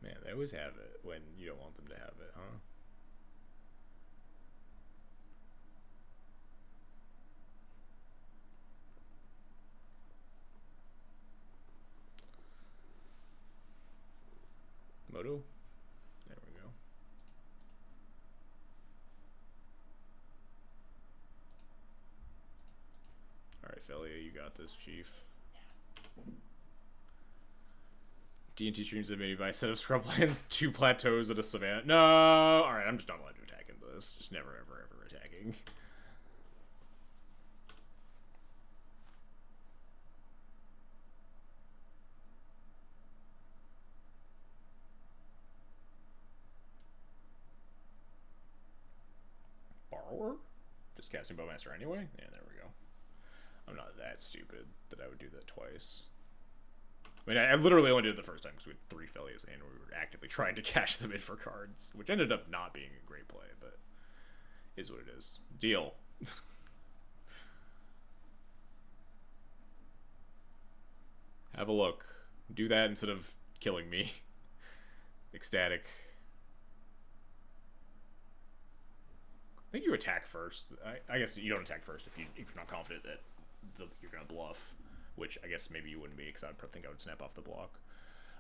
Man, they always have it when you don't want them to have it, huh? Moto? There we go. Alright, Felia, you got this, Chief. D&T streams that made by a set of Scrublands, 2 plateaus, and a savannah. No! Alright, I'm just not allowed to attack into this. Just never, ever, ever attacking. Borrower? Just casting Bowmaster anyway? Yeah, there we go. I'm not that stupid that I would do that twice. I mean, I literally only did it the first time because we had 3 Felias and we were actively trying to cash them in for cards, which ended up not being a great play, but is what it is. Deal. Have a look. Do that instead of killing me. Ecstatic. I think you attack first. I guess you don't attack first if you're not confident that you're gonna bluff, which I guess maybe you wouldn't be, because I would think I would snap off the block.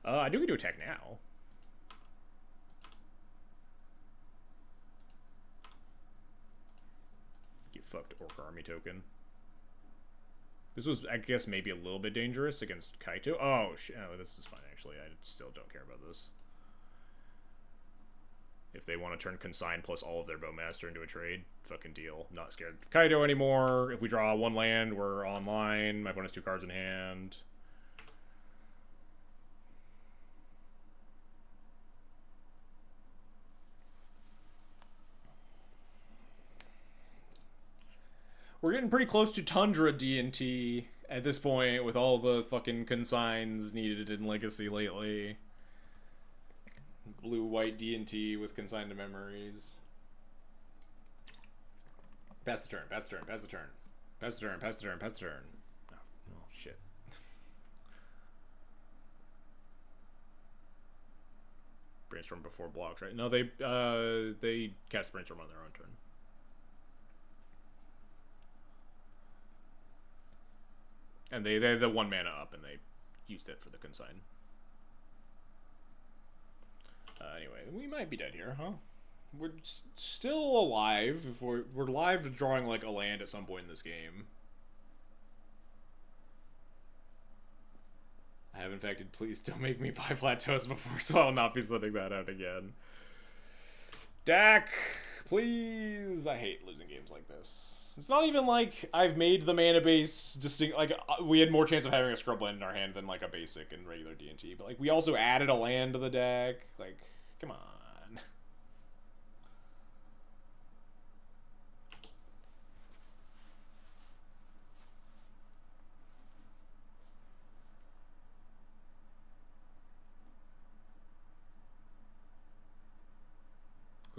I do get to attack now. Get fucked, Orc Army token. This was, I guess, maybe a little bit dangerous against Kaito. Oh, shit. Oh, this is fine, actually. I still don't care about this. If they want to turn Consign plus all of their Bowmaster into a trade, fucking deal. Not scared of Kaido anymore. If we draw one land, we're online. My opponent has 2 cards in hand. We're getting pretty close to Tundra D&T at this point with all the fucking consigns needed in Legacy lately. Blue-white D&T with consigned to memories. Pass the turn, pass the turn, pass the turn. Pass the turn, pass the turn, pass the turn. Oh shit. Brainstorm before blocks, right? No, they cast Brainstorm on their own turn. And they have the 1 mana up, and they used it for the consign. Anyway, we might be dead here, huh? We're still alive. If we're live to drawing like a land at some point in this game. I have infected. Please don't make me buy Plateaus before, so I'll not be sending that out again. Dak, please. I hate losing games like this. It's not even like I've made the mana base distinct. Like, we had more chance of having a scrub land in our hand than like a basic and regular D&T. But like, we also added a land to the deck. Like, come on.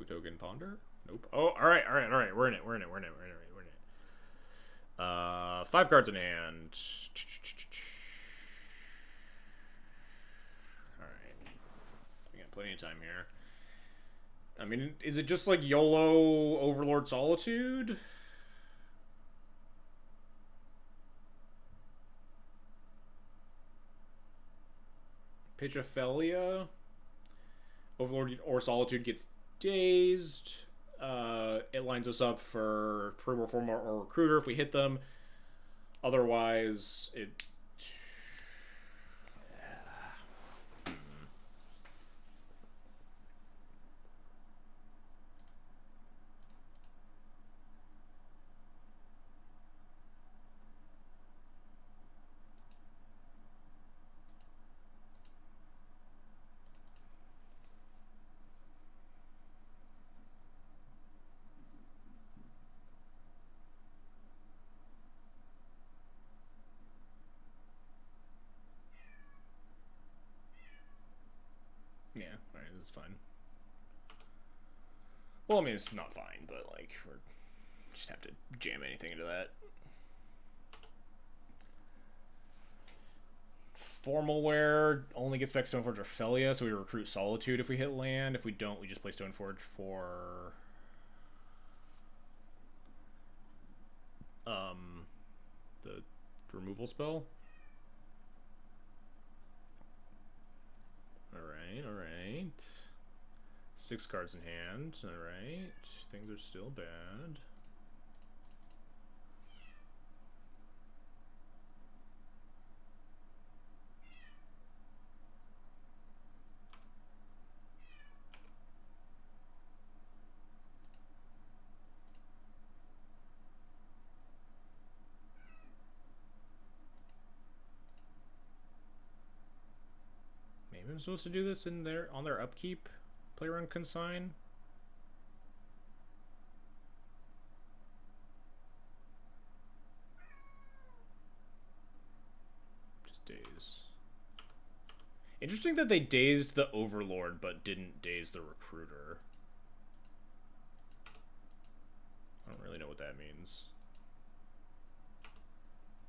Token Ponder? Nope. Oh, alright. We're in it. 5 cards in hand. Alright. We got plenty of time here. I mean, is it just like YOLO Overlord Solitude? Pitchophelia? Overlord or Solitude gets dazed. It lines us up for Pre-Reformer or Recruiter if we hit them. Otherwise, it... Yeah, alright, this is fine. Well, I mean, it's not fine, but, like, we're just have to jam anything into that. Formalware only gets back Stoneforge or Felia, so we recruit Solitude if we hit land. If we don't, we just play Stoneforge for... the removal spell. Alright. 6 cards in hand. Alright. Things are still bad. Maybe I'm supposed to do this in their on their upkeep. Play around Consign. Just daze. Interesting that they dazed the Overlord but didn't daze the Recruiter. I don't really know what that means.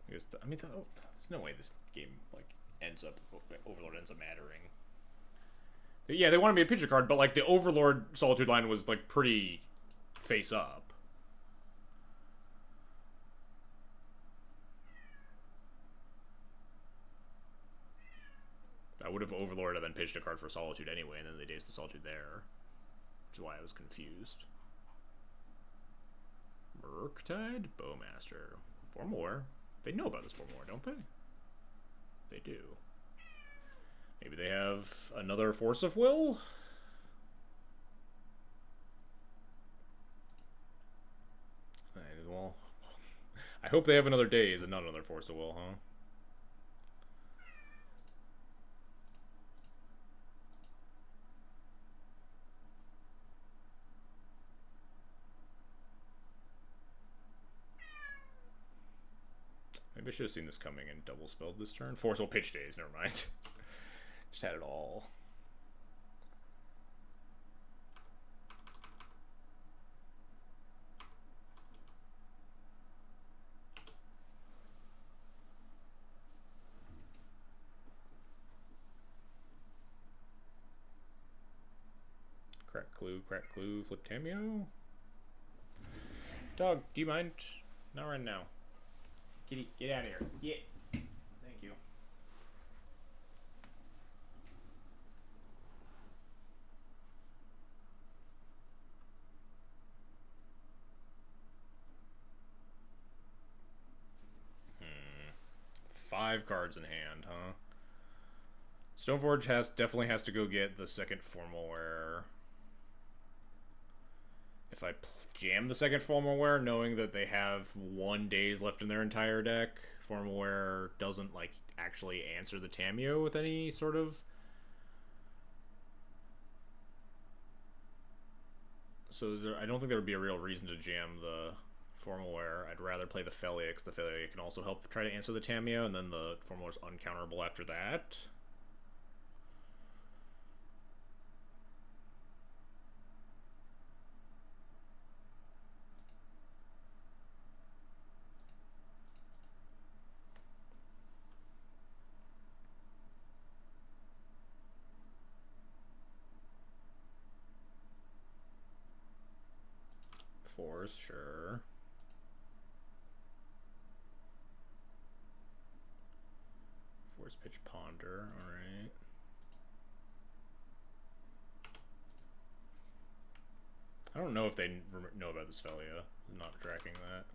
I guess there's no way this game like Overlord ends up mattering. Yeah, they wanted me to pitch a card, but like the Overlord Solitude line was like pretty face up. I would have Overlord and then pitched a card for Solitude anyway, and then they dazed the Solitude there. Which is why I was confused. Murktide? Bowmaster. Formalware. They know about this Formalware, don't they? They do. Maybe they have another Force of Will? I hope they have another Daze and not another Force of Will, huh? Maybe I should have seen this coming and double spelled this turn. Force will pitch Daze, never mind. Just had it all. Crack clue, flip Tamio. Dog, do you mind? Not right now. Kitty, get out of here. Get. Thank you. Five cards in hand, huh? Stoneforge definitely has to go get the second formal wear. If I jam the second formal wear, knowing that they have 1 Daze left in their entire deck, formal wear doesn't like actually answer the Tamio with any sort of. So I don't think there would be a real reason to jam the formal wear. I'd rather play the Felia, because the Felia can also help try to answer the Tamio, and then the formal wear is uncounterable after that. Force, sure. Force pitch ponder, alright. I don't know if they know about this Felia. I'm not tracking that.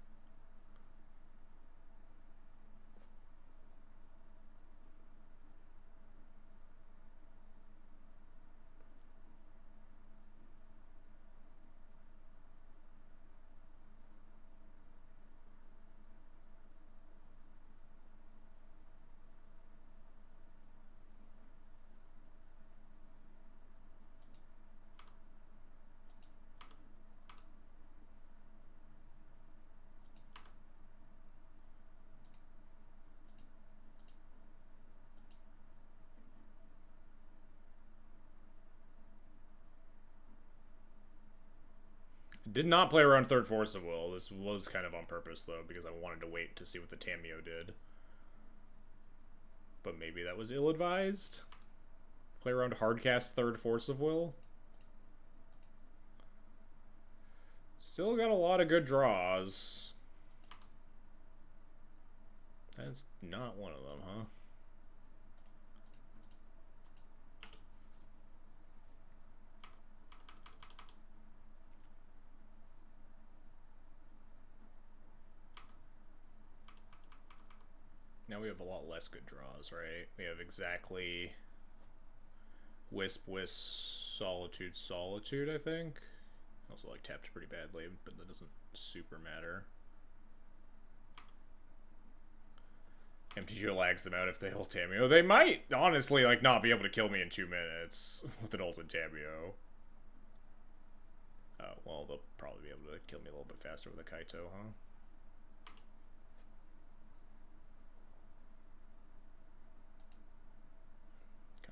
Did not play around third Force of Will. This was kind of on purpose, though, because I wanted to wait to see what the Tamio did. But maybe that was ill-advised. Play around hardcast third Force of Will. Still got a lot of good draws. That's not one of them, huh? Now we have a lot less good draws, right? We have exactly Wisp, Solitude, Solitude, I think. Also, like, tapped pretty badly, but that doesn't super matter. MTG lags them out if they ult Tamio. They might, honestly, like, not be able to kill me in 2 minutes with an ulted Tamio. Oh, well, they'll probably be able to kill me a little bit faster with a Kaito, huh?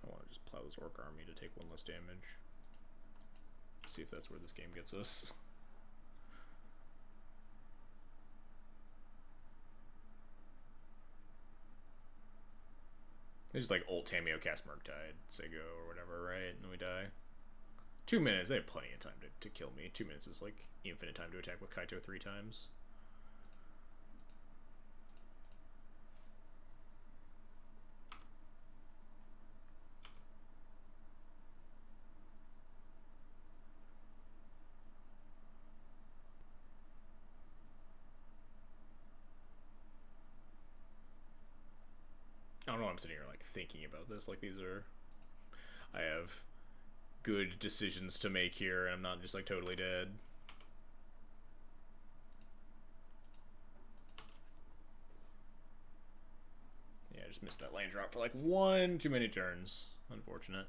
I want to just plow this Orc army to take 1 less damage. See if that's where this game gets us. They just like ult Tamio, cast Murktide, say go or whatever, right? And then we die. 2 minutes, they have plenty of time to kill me. 2 minutes is like infinite time to attack with Kaito 3 times. I don't know, I'm sitting here like thinking about this, like these are, I have good decisions to make here, and I'm not just like totally dead. just missed that land drop for like one too many turns. Unfortunate.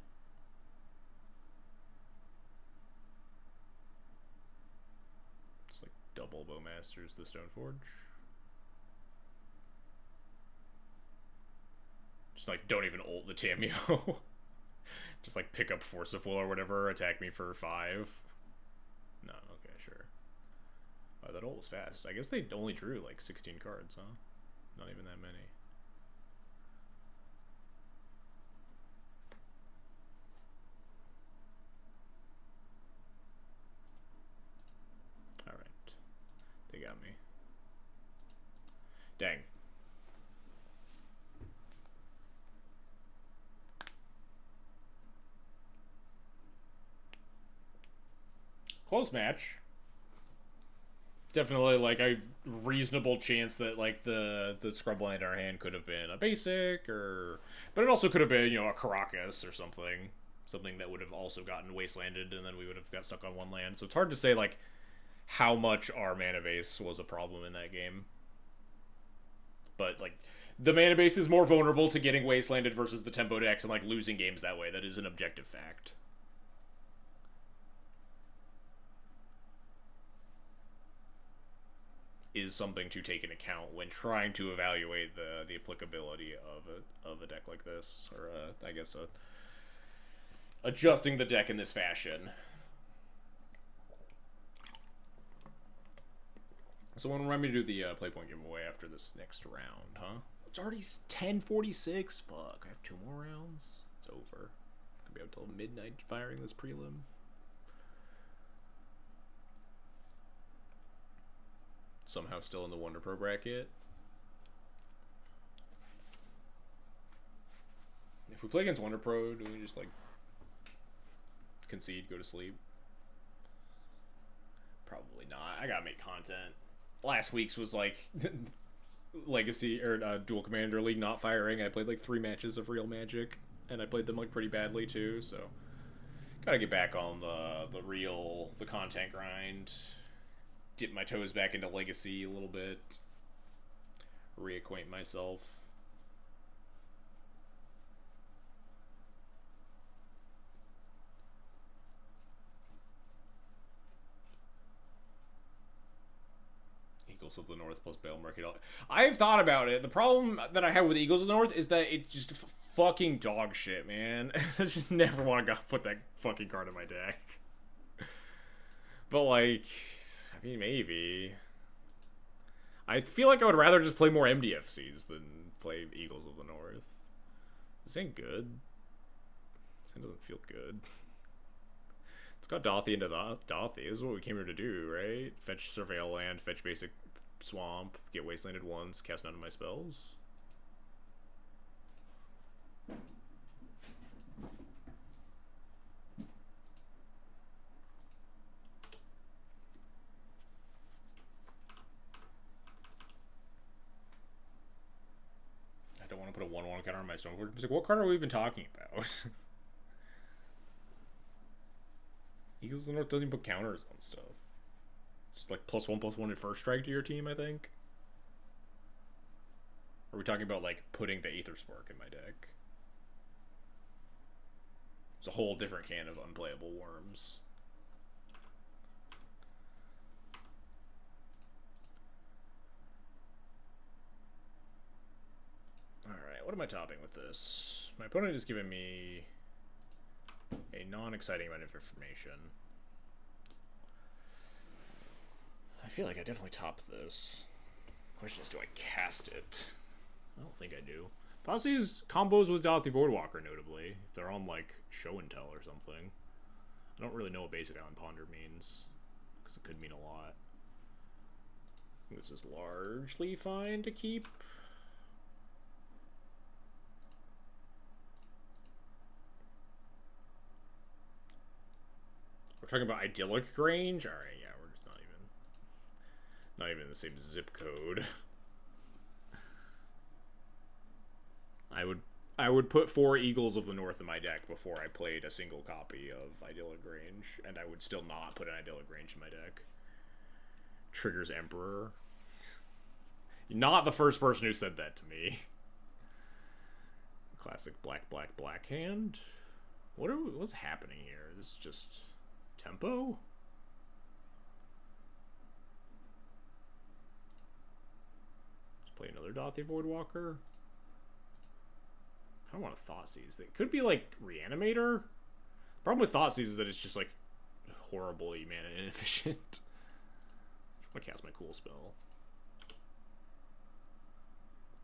It's like double Bowmasters the Stoneforge. Just like don't even ult the Tameo. Just like pick up Force of Will or whatever, attack me for 5. No, okay, sure. Oh, that ult was fast. I guess they only drew like 16 cards, huh? Not even that many. Alright. They got me. Dang. Close match. Definitely like a reasonable chance that like the Scrubland in our hand could have been a basic, or but it also could have been, you know, a Caracas or something that would have also gotten wastelanded, and then we would have got stuck on one land. So it's hard to say like how much our mana base was a problem in that game. But like the mana base is more vulnerable to getting wastelanded versus the tempo decks and like losing games that way. That is an objective fact. Is something to take into account when trying to evaluate the applicability of a deck like this, or I guess adjusting the deck in this fashion. So when remind me to do the playpoint giveaway after this next round, huh? It's already 10:46. Fuck, I have 2 more rounds. It's over. I'll be up till midnight firing this prelim. Somehow still in the Wonder Pro bracket. If we play against Wonder Pro, do we just like concede, go to sleep? Probably not. I gotta make content. Last week's was like Legacy or Dual Commander League not firing. I played like 3 matches of Real Magic, and I played them like pretty badly too. So gotta get back on the content grind. Dip my toes back into Legacy a little bit. Reacquaint myself. Eagles of the North plus Bale Market. I've thought about it. The problem that I have with Eagles of the North is that it's just fucking dog shit, man. I just never want to put that fucking card in my deck. But like, I mean, maybe. I feel like I would rather just play more MDFCs than play Eagles of the North. This ain't good. This doesn't feel good. It's got Dauthi into Dauthi. This is what we came here to do, right? Fetch Surveil Land, fetch basic Swamp, get Wastelanded once, cast none of my spells. I don't want to put a 1/1 counter on my Stoneforge. It's like, what card are we even talking about? Eagles of the North doesn't even put counters on stuff. Just like +1/+1 in first strike to your team, I think. Or are we talking about like putting the Aether Spark in my deck? It's a whole different can of unplayable worms. Alright, what am I topping with this? My opponent is giving me a non-exciting amount of information. I feel like I definitely topped this. Question is, do I cast it? I don't think I do. Thoughtseize combos with Dauthi Voidwalker, notably. If they're on, like, Show and Tell or something. I don't really know what Basic Island Ponder means, because it could mean a lot. I think this is largely fine to keep. We're talking about Idyllic Grange? Alright, yeah, we're just not even in the same zip code. I would put 4 Eagles of the North in my deck before I played a single copy of Idyllic Grange, and I would still not put an Idyllic Grange in my deck. Triggers Emperor. You're not the first person who said that to me. Classic black hand. What's happening here? This is just tempo? Let's play another Dauthi Voidwalker. I don't want a Thoughtseize. It could be like Reanimator. Problem with Thoughtseize is that it's just like horribly mana inefficient. I want to cast my cool spell.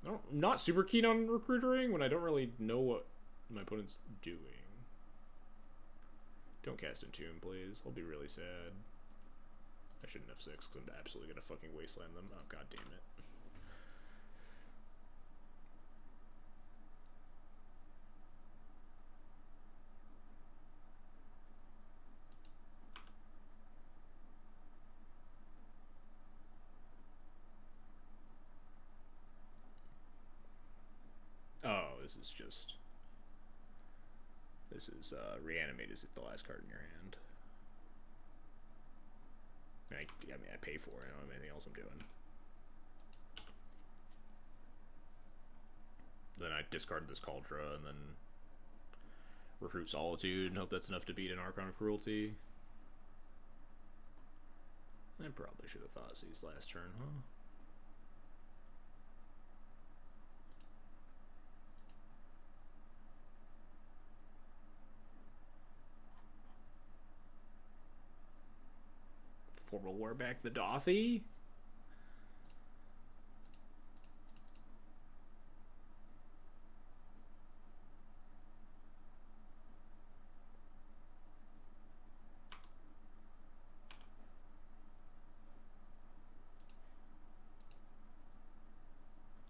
I'm not super keen on recruitering when I don't really know what my opponent's doing. Don't cast Entomb, please. I'll be really sad. I shouldn't have 6 because I'm absolutely gonna fucking wasteland them. Oh, god damn it. Oh, this is Reanimate is the last card in your hand. I mean, I pay for it. I don't have anything else I'm doing. Then I discard this Cauldra and then recruit Solitude and hope that's enough to beat an Archon of Cruelty. I probably should have Thoughtseize last turn, huh? Formal War back the Dauthi.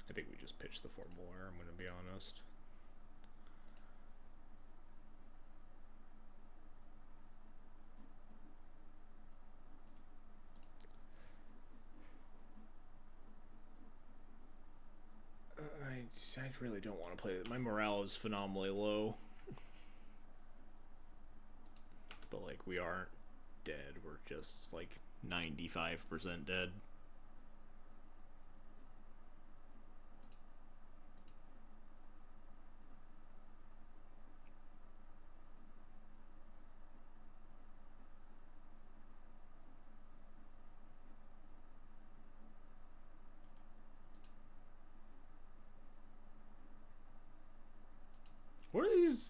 I think we just pitched the Formal War, I'm going to be honest. I really don't want to play it. My morale is phenomenally low. But, like, we aren't dead. We're just, like, 95% dead.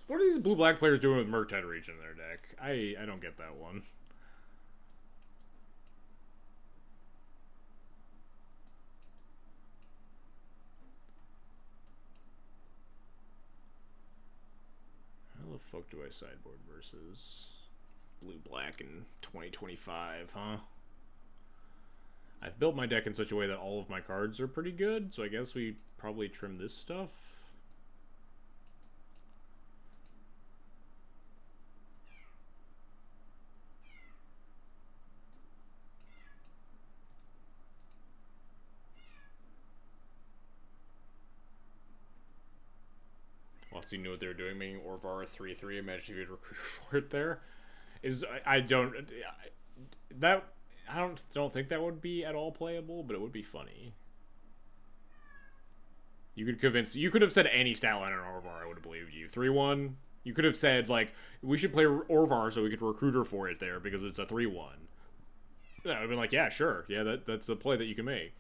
What are these blue-black players doing with Murktide Reach in their deck? I don't get that one. How the fuck do I sideboard versus blue-black in 2025, huh? I've built my deck in such a way that all of my cards are pretty good, so I guess we probably trim this stuff. Once you knew what they were doing, making Orvar a 3/3, imagine if you had recruiter for it there. I don't think that would be at all playable, but it would be funny. You could have said any stat line on Orvar, I would have believed you. 3/1. You could have said, like, we should play Orvar so we could recruiter for it there because it's a 3/1. Yeah, I would have been like, yeah, sure. Yeah, that's a play that you can make.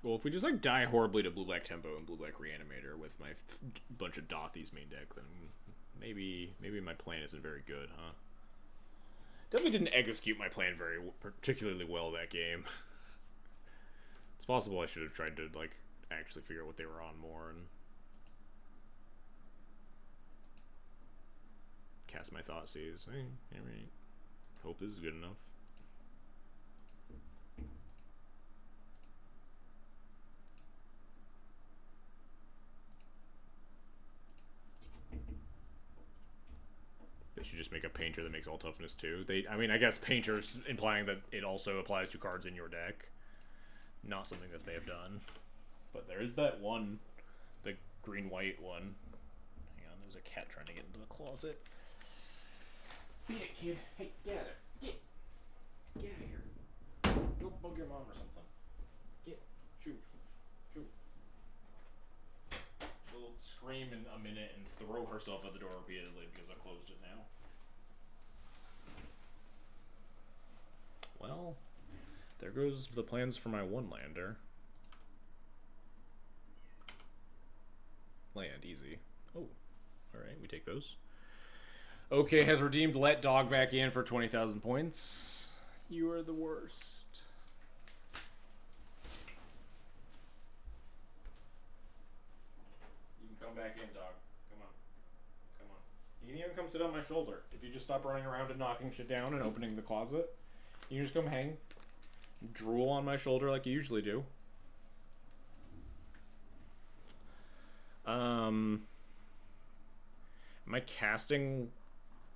Well, if we just, like, die horribly to blue-black tempo and blue-black reanimator with my bunch of Dauthi's main deck, then maybe my plan isn't very good, huh? Definitely didn't execute my plan particularly well that game. It's possible I should have tried to, like, actually figure out what they were on more and cast my Thoughtseize. Alright. Hope this is good enough. They should just make a Painter that makes all toughness too. I mean, I guess Painter's implying that it also applies to cards in your deck. Not something that they have done. But there is that one green-white one. Hang on, there's a cat trying to get into the closet. Beat it, kid. Hey, get out of there. Get out of here. Go bug your mom or something. Get. Shoot. She'll scream in a minute and throw herself at the door repeatedly because I closed it now. Well, there goes the plans for my one-lander. Land, easy. Oh, alright, we take those. Okay, has redeemed Let Dog back in for 20,000 points. You are the worst. You can come back in, dog. Come on. Come on. You can even come sit on my shoulder. If you just stop running around and knocking shit down and opening the closet, you can just come hang. Drool on my shoulder like you usually do. Am I casting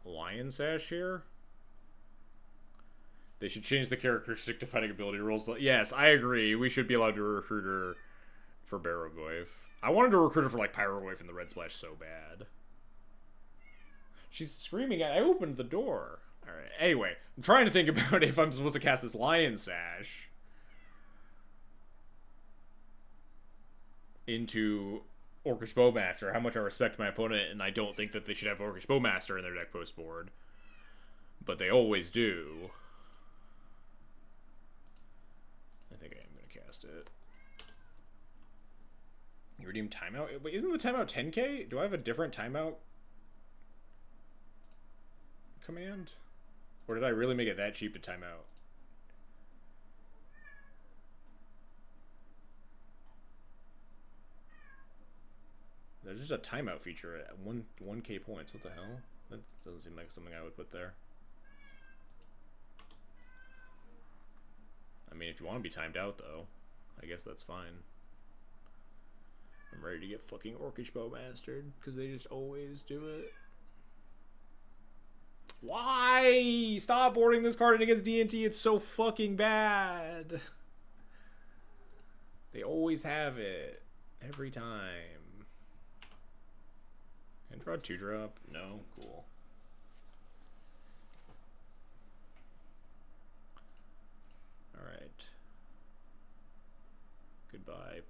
Lion Sash here? They should change the characteristic to fighting ability rules. Yes, I agree. We should be allowed to recruit her for Barrogoyf. I wanted to recruit her for like Pyrogoyf and the Red Splash so bad. She's screaming at I opened the door. Alright, anyway, I'm trying to think about if I'm supposed to cast this Lion Sash into Orcish Bowmaster, how much I respect my opponent, and I don't think that they should have Orcish Bowmaster in their deck post board. But they always do. I think I am going to cast it. You redeem timeout? Wait, isn't the timeout 10k? Do I have a different timeout command? Or did I really make it that cheap to timeout? There's just a timeout feature at 1k points. What the hell? That doesn't seem like something I would put there. I mean, if you want to be timed out, though, I guess that's fine. I'm ready to get fucking Orcish Bowmastered, because they just always do it. Why? Stop boarding this card against D&T. It's so fucking bad. They always have it. Every time. Can I draw 2-drop? No? Cool. Alright. Goodbye,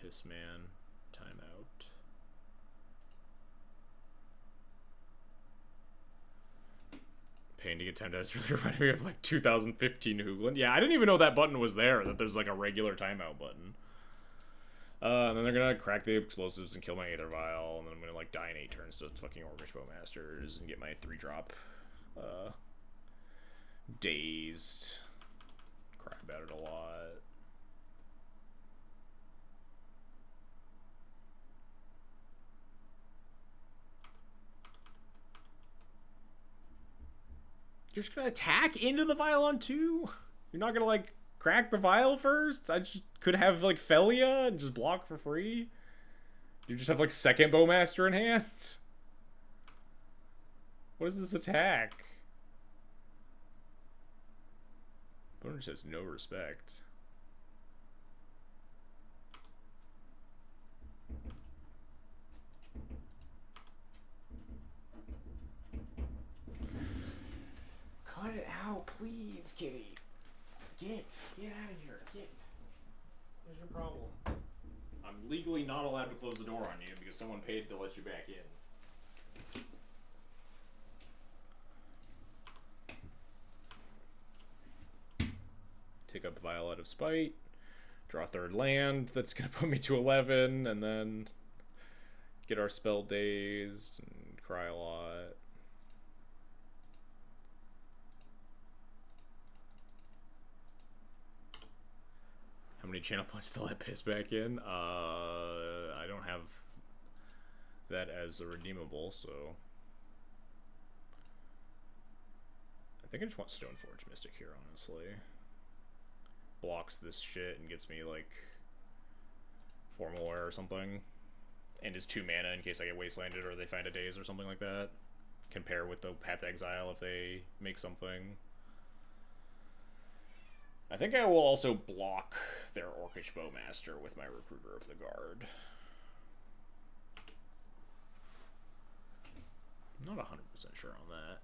Pissman. Timeout. Pain to get timed out. It's really reminding me of like 2015 Hoogland. Yeah, I didn't even know that button was there, that there's like a regular timeout button. And then they're gonna crack the explosives and kill my Aether Vial, and then I'm gonna like die in 8 turns to fucking Orcish Bowmasters and get my 3-drop. Dazed. Cry about it a lot. You're just gonna attack into the vial on 2? You're not gonna like crack the vial first? I just could have like Felia and just block for free. You just have like second Bowmaster in hand. What is this attack? Opponent just has no respect. Cut it out, please, kitty. Get out of here. Get. What's your problem? I'm legally not allowed to close the door on you because someone paid to let you back in. Take up Vial out of Spite. Draw 3rd land. That's going to put me to 11. And then get our spell dazed and cry a lot. How many channel points to let piss back in? I don't have that as a redeemable, so I think I just want Stoneforge Mystic here, honestly. Blocks this shit and gets me like Formal Wear or something, and is 2 mana in case I get wastelanded or they find a daze or something like that. Compare with the Path to Exile if they make something. I think I will also block their Orcish Bowmaster with my Recruiter of the Guard. I'm not 100% sure on that.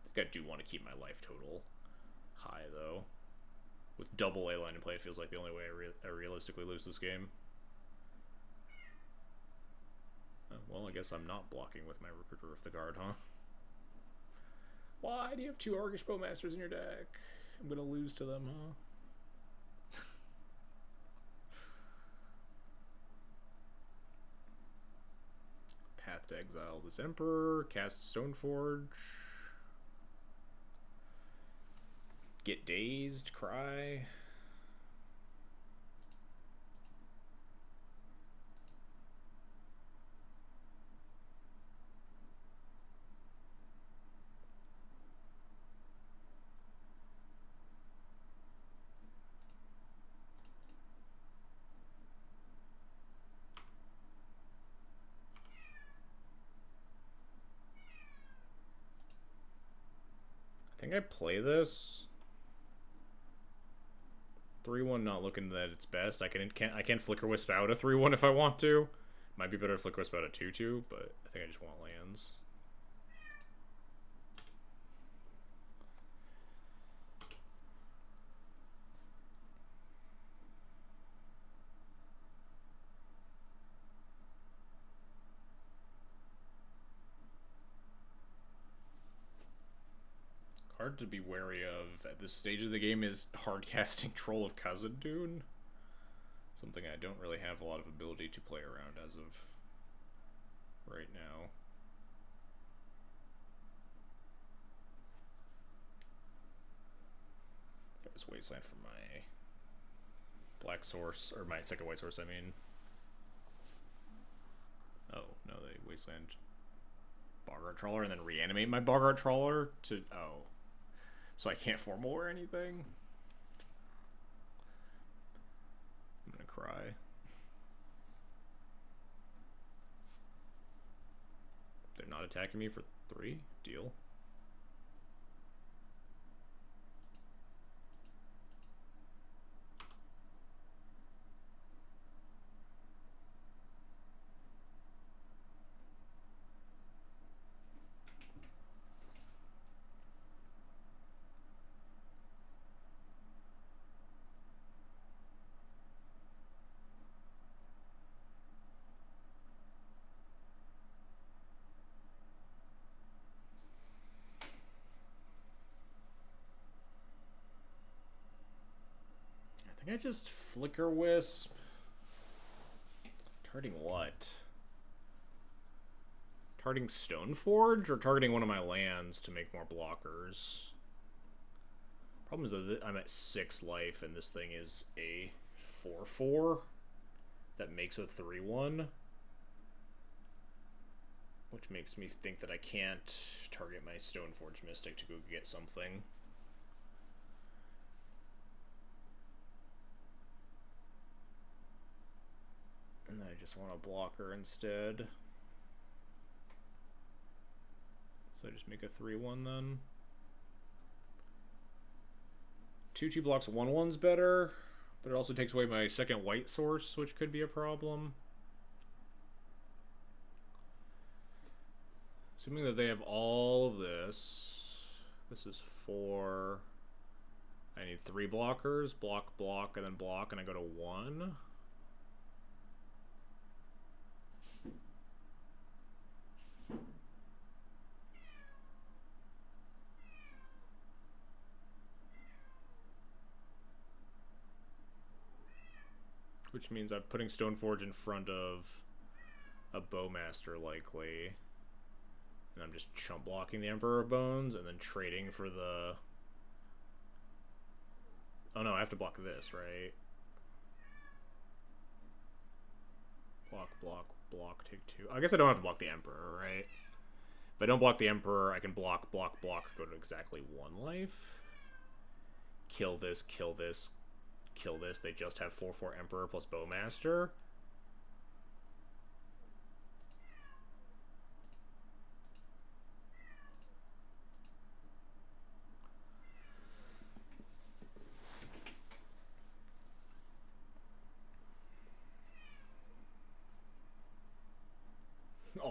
I think I do want to keep my life total high, though. With double A line in play, it feels like the only way I realistically lose this game. Well, I guess I'm not blocking with my Recruiter of the Guard, huh? Why do you have 2 Argish Bowmasters in your deck? I'm gonna lose to them, huh? Path to exile this Emperor, cast Stoneforge. Get dazed, cry. I think I play this. 3-1 not looking at its best. I can Flicker Wisp out a 3-1 if I want to. Might be better to Flicker Wisp out a 2-2, but I think I just want lands. Card to be wary of at this stage of the game is hard casting Troll of Khazad-dûn. Something I don't really have a lot of ability to play around as of right now. That was Wasteland for my black source, or my second white source, I mean. Oh, no, they Wasteland Boggart Trawler and then reanimate my Boggart Trawler to... Oh. So I can't formal or anything? I'm gonna cry. They're not attacking me for 3? Deal. I just Flicker Wisp. Targeting what? Targeting Stoneforge or targeting one of my lands to make more blockers? Problem is that I'm at 6 life and this thing is a 4/4 that makes a 3/1. Which makes me think that I can't target my Stoneforge Mystic to go get something. And then I just want a blocker instead. So I just make a 3/1 then. 2/2 blocks 1/1's better, but it also takes away my second white source, which could be a problem. Assuming that they have all of this. This is 4. I need 3 blockers. Block, block, and then block, and I go to 1. Which means I'm putting Stoneforge in front of a Bowmaster, likely. And I'm just chump blocking the Emperor of Bones, and then trading for the... Oh no, I have to block this, right? Block, block, block, take 2. I guess I don't have to block the Emperor, right? If I don't block the Emperor, I can block, block, block, go to exactly 1 life. Kill this, kill this, kill this. They just have 4/4 Emperor plus Bowmaster.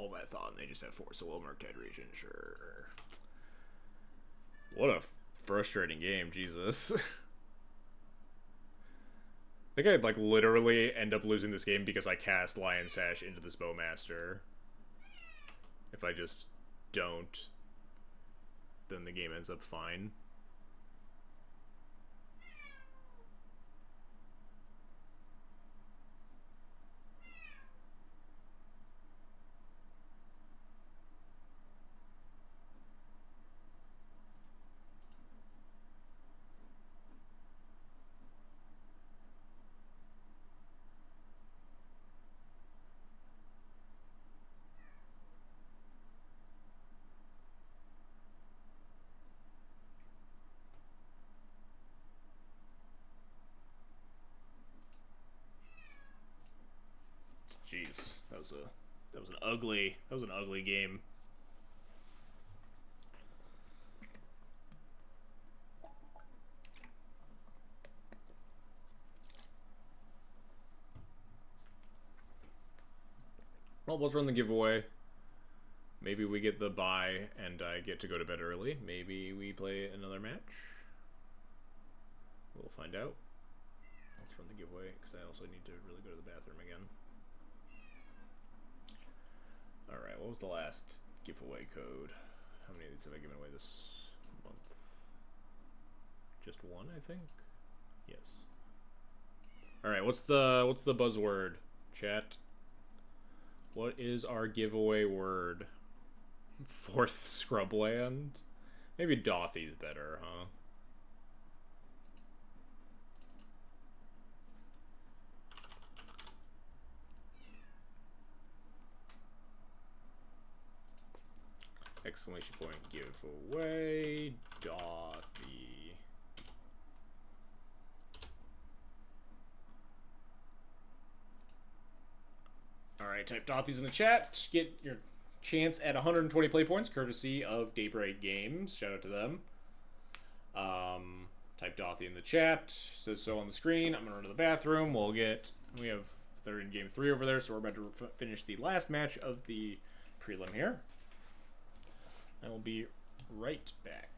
all that thought, and they just have 4 solo Murktide region. Sure. What a frustrating game, Jesus. I think I'd like literally end up losing this game because I cast Lion Sash into this Bowmaster. If I just don't, then the game ends up fine. Jeez, that was an ugly game. Well, let's run the giveaway. Maybe we get the bye and I get to go to bed early. Maybe we play another match. We'll find out. Let's run the giveaway because I also need to really go to the bathroom again. Alright, what was the last giveaway code? How many of these have I given away this month? Just one, I think? Yes. Alright, what's the buzzword, chat? What is our giveaway word? 4th Scrubland? Maybe Dauthy's better, huh? Exclamation point giveaway Dauthi. Alright, type Dauthy's in the chat. Get your chance at 120 play points, courtesy of Daybreak Games. Shout out to them. Type Dauthi in the chat. Says so on the screen. I'm going to run to the bathroom. We have they're in game 3 over there, so we're about to finish the last match of the prelim here. I will be right back.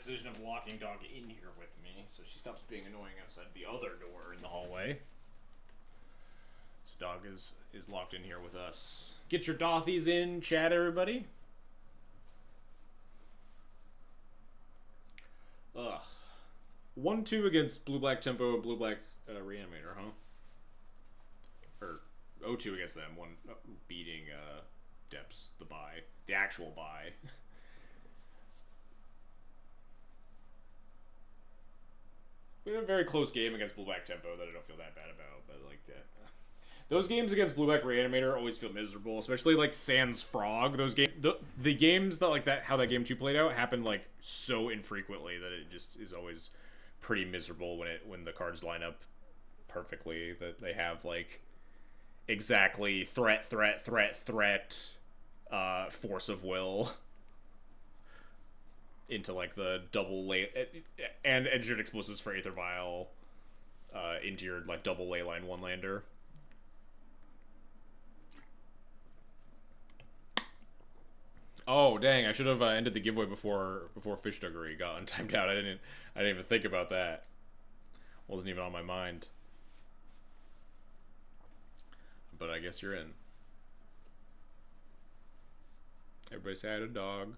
decision of locking Dog in here with me, so she stops being annoying outside the other door in the hallway. So Dog is locked in here with us. Get your Dauthies in, chat, everybody. Ugh. 1-2 against Blue-Black Tempo and Blue-Black Reanimator, huh? Or 0-2 against them, one beating Depths, the bye. The actual bye. We had a very close game against Blue-Black Tempo that I don't feel that bad about, but like that. Those games against Blue-Black Reanimator always feel miserable, especially like Sans Frog. Those games, the games that like that, how that game 2 played out happened like so infrequently that it just is always pretty miserable when the cards line up perfectly. That they have like exactly threat, force of will into like the double lay and engineered explosives for Aether Vial into your like double ley line one lander. Oh dang! I should have ended the giveaway before Fish Duggery got untimed out. I didn't even think about that. Wasn't even on my mind. But I guess you're in. Everybody say I had a dog.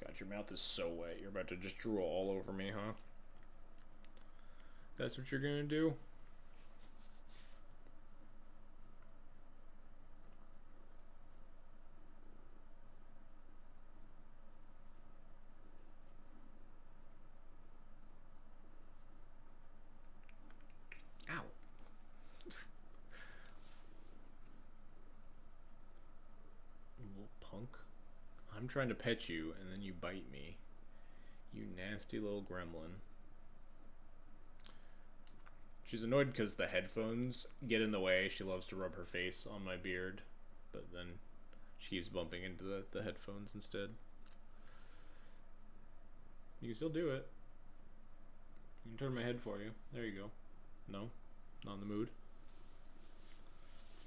God, your mouth is so wet. You're about to just drool all over me, huh? That's what you're gonna do? Ow. Little punk. I'm trying to pet you, and then you bite me. You nasty little gremlin. She's annoyed because the headphones get in the way. She loves to rub her face on my beard, but then she keeps bumping into the headphones instead. You can still do it. You can turn my head for you. There you go. No? Not in the mood?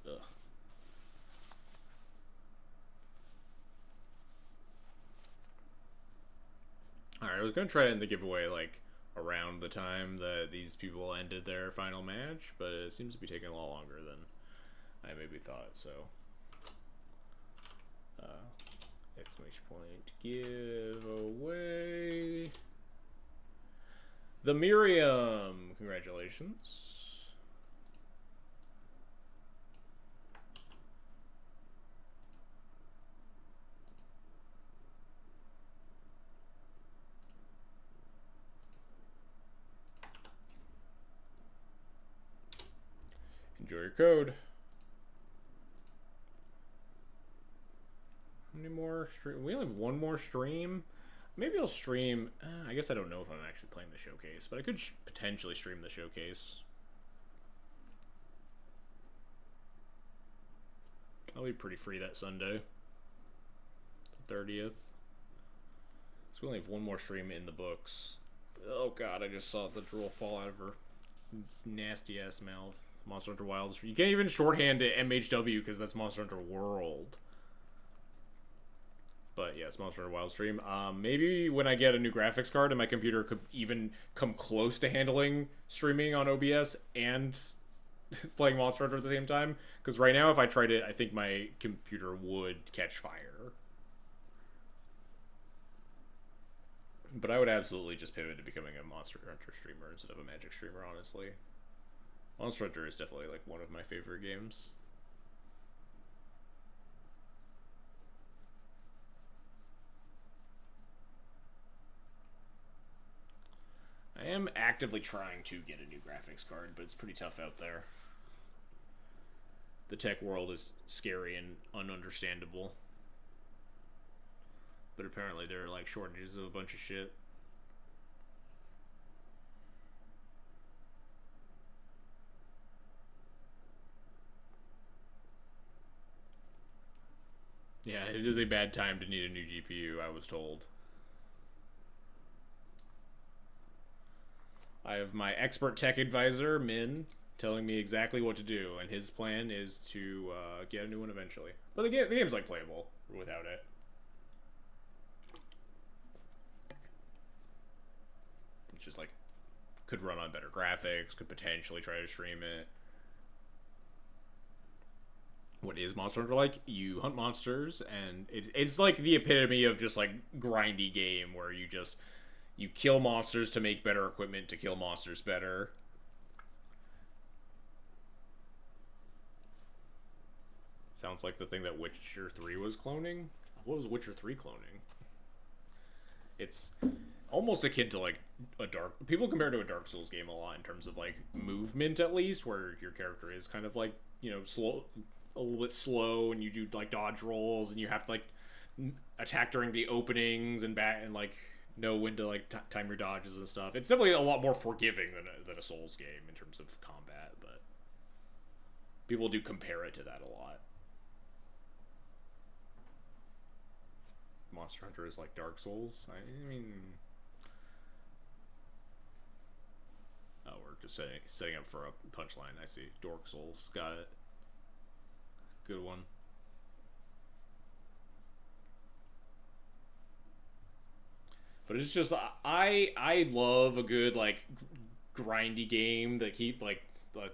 Ugh. Alright, I was going to try to end the giveaway, like, around the time that these people ended their final match, but it seems to be taking a lot longer than I maybe thought, so... exclamation point, giveaway... The Miriam! Congratulations. Enjoy your code. How many more stream? We only have one more stream. Maybe I'll stream. I guess I don't know if I'm actually playing the showcase, but I could potentially stream the showcase. I'll be pretty free that Sunday, 30th. So we only have one more stream in the books. Oh god, I just saw the drool fall out of her nasty ass mouth. Monster Hunter Wilds. You can't even shorthand it MHW because that's Monster Hunter World. But yeah, it's Monster Hunter Wild stream. Maybe when I get a new graphics card and my computer could even come close to handling streaming on OBS and playing Monster Hunter at the same time. Because right now, if I tried it, I think my computer would catch fire. But I would absolutely just pivot to becoming a Monster Hunter streamer instead of a Magic streamer, honestly. Monster Hunter is definitely like one of my favorite games. I am actively trying to get a new graphics card, but it's pretty tough out there. The tech world is scary and ununderstandable. But apparently there are like shortages of a bunch of shit. Yeah, it is a bad time to need a new GPU, I was told. I have my expert tech advisor, Min, telling me exactly what to do, and his plan is to get a new one eventually. But the game's like playable without it. It's just like could run on better graphics, could potentially try to stream it. What is Monster Hunter like? You hunt monsters, and it's like the epitome of just like grindy game where you kill monsters to make better equipment to kill monsters better. Sounds like the thing that Witcher 3 was cloning. What was Witcher 3 cloning? It's almost akin to like a Dark... People compare it to a Dark Souls game a lot in terms of like movement, at least, where your character is kind of like, slow, a little bit slow, and you do like dodge rolls, and you have to like attack during the openings and like know when to like time your dodges and stuff. It's definitely a lot more forgiving than a Souls game in terms of combat, but people do compare it to that a lot. Monster Hunter is like Dark Souls. I mean, oh, we're just setting up for a punchline. I see. Dark Souls. Got it. Good one. But it's just I love a good like grindy game that keep like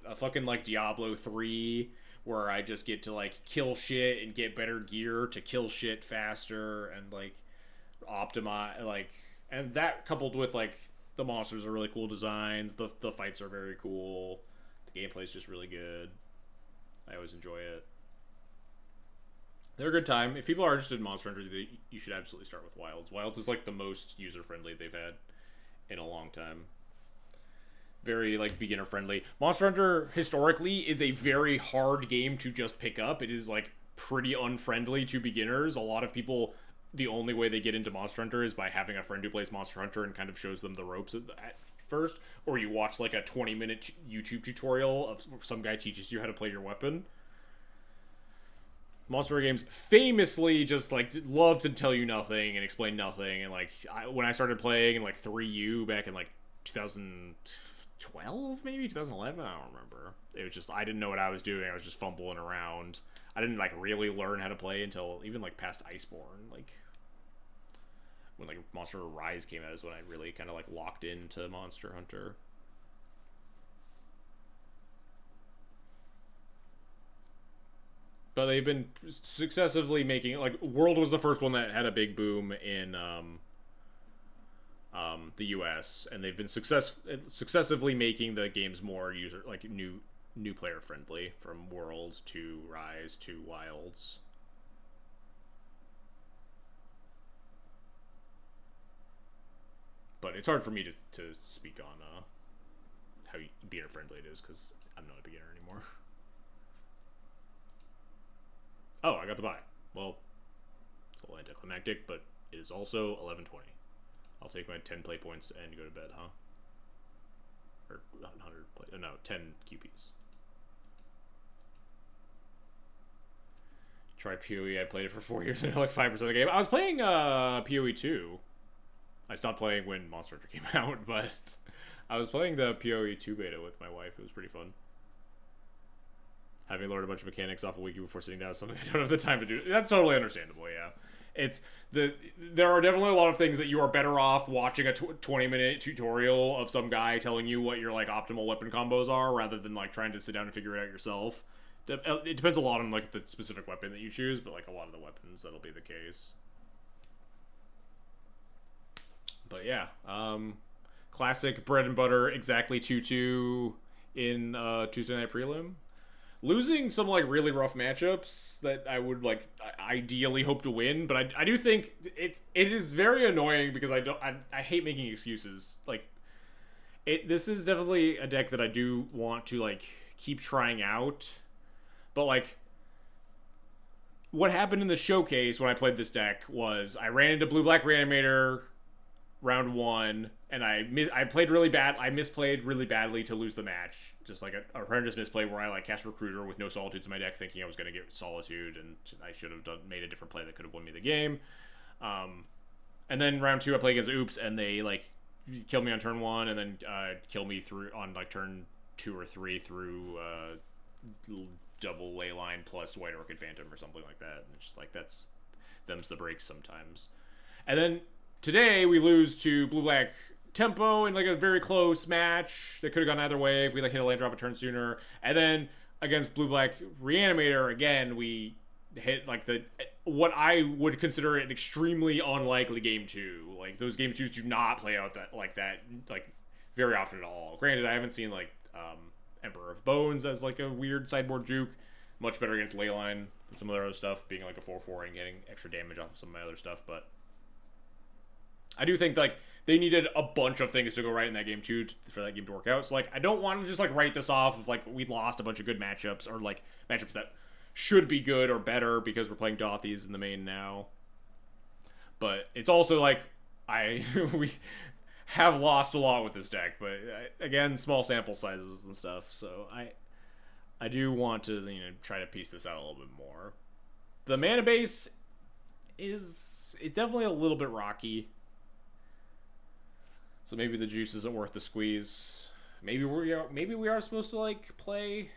a fucking like Diablo 3 where I just get to like kill shit and get better gear to kill shit faster and like optimize like, and that coupled with like the monsters are really cool designs, the fights are very cool, the gameplay is just really good. I always enjoy it. They're a good time. If people are interested in Monster Hunter, you should absolutely start with Wilds. Wilds is like the most user-friendly they've had in a long time. Very like beginner-friendly. Monster Hunter historically is a very hard game to just pick up. It is like pretty unfriendly to beginners. A lot of people, the only way they get into Monster Hunter is by having a friend who plays Monster Hunter and kind of shows them the ropes at first, or you watch like a 20-minute YouTube tutorial of some guy teaches you how to play your weapon. Monster Hunter games famously just like love to tell you nothing and explain nothing, and like when I started playing in like 3U back in like 2012 maybe 2011, I don't remember. It was just I didn't know what I was doing. I was just fumbling around. I didn't like really learn how to play until even like past Iceborne, like when like Monster Hunter Rise came out is when I really kind of like locked into Monster Hunter. But they've been successively making, like, World was the first one that had a big boom in the US, and they've been successively making the games more new player friendly, from World to Rise to Wilds. But it's hard for me to speak on how beginner friendly it is, because I'm not a beginner anymore. Oh, I got the buy. Well, it's a little anticlimactic, but it is also 11:20. I'll take my 10 play points and go to bed, huh? Or 100 play... No, 10 QPs. Try PoE. I played it for 4 years and I know like 5% of the game. I was playing PoE 2. I stopped playing when Monster Hunter came out, but I was playing the PoE 2 beta with my wife. It was pretty fun. Having learned a bunch of mechanics off a wiki before sitting down is something I don't have the time to do. That's totally understandable, yeah. There are definitely a lot of things that you are better off watching a 20-minute tutorial of some guy telling you what your like optimal weapon combos are, rather than like trying to sit down and figure it out yourself. It depends a lot on like the specific weapon that you choose, but like a lot of the weapons, that'll be the case. But yeah, classic bread and butter, exactly 2-2 in Tuesday Night Prelim. Losing some like really rough matchups that I would like ideally hope to win, but I do think it is very annoying because I hate making excuses. Like this is definitely a deck that I do want to like keep trying out, but like what happened in the showcase when I played this deck was I ran into Blue-Black Reanimator round 1, and I played really bad. I misplayed really badly to lose the match. Just like a horrendous misplay where I like cast Recruiter with no Solitudes in my deck, thinking I was going to get Solitude, and I should have made a different play that could have won me the game. And then round 2, I play against Oops, and they like kill me on turn 1 and then kill me through on like turn 2 or 3 through double ley line plus White Orchid Phantom or something like that. And it's just like them's the breaks sometimes. And then today we lose to blue-black tempo in like a very close match that could have gone either way if we like hit a land drop a turn sooner. And then against blue-black Reanimator again, we hit like what I would consider an extremely unlikely game 2. Like those game 2s do not play out that like very often at all. Granted, I haven't seen like Emperor of Bones as like a weird sideboard juke. Much better against Leyline than some of their other stuff, being like a 4/4 and getting extra damage off of some of my other stuff. But I do think like they needed a bunch of things to go right in that game 2 for that game to work out. So like I don't want to just like write this off of like we lost a bunch of good matchups or like matchups that should be good or better because we're playing Dauthis in the main now. But it's also like we have lost a lot with this deck, but again, small sample sizes and stuff. So I do want to try to piece this out a little bit more. The mana base it's definitely a little bit rocky. So maybe the juice isn't worth the squeeze. Maybe we are supposed to like play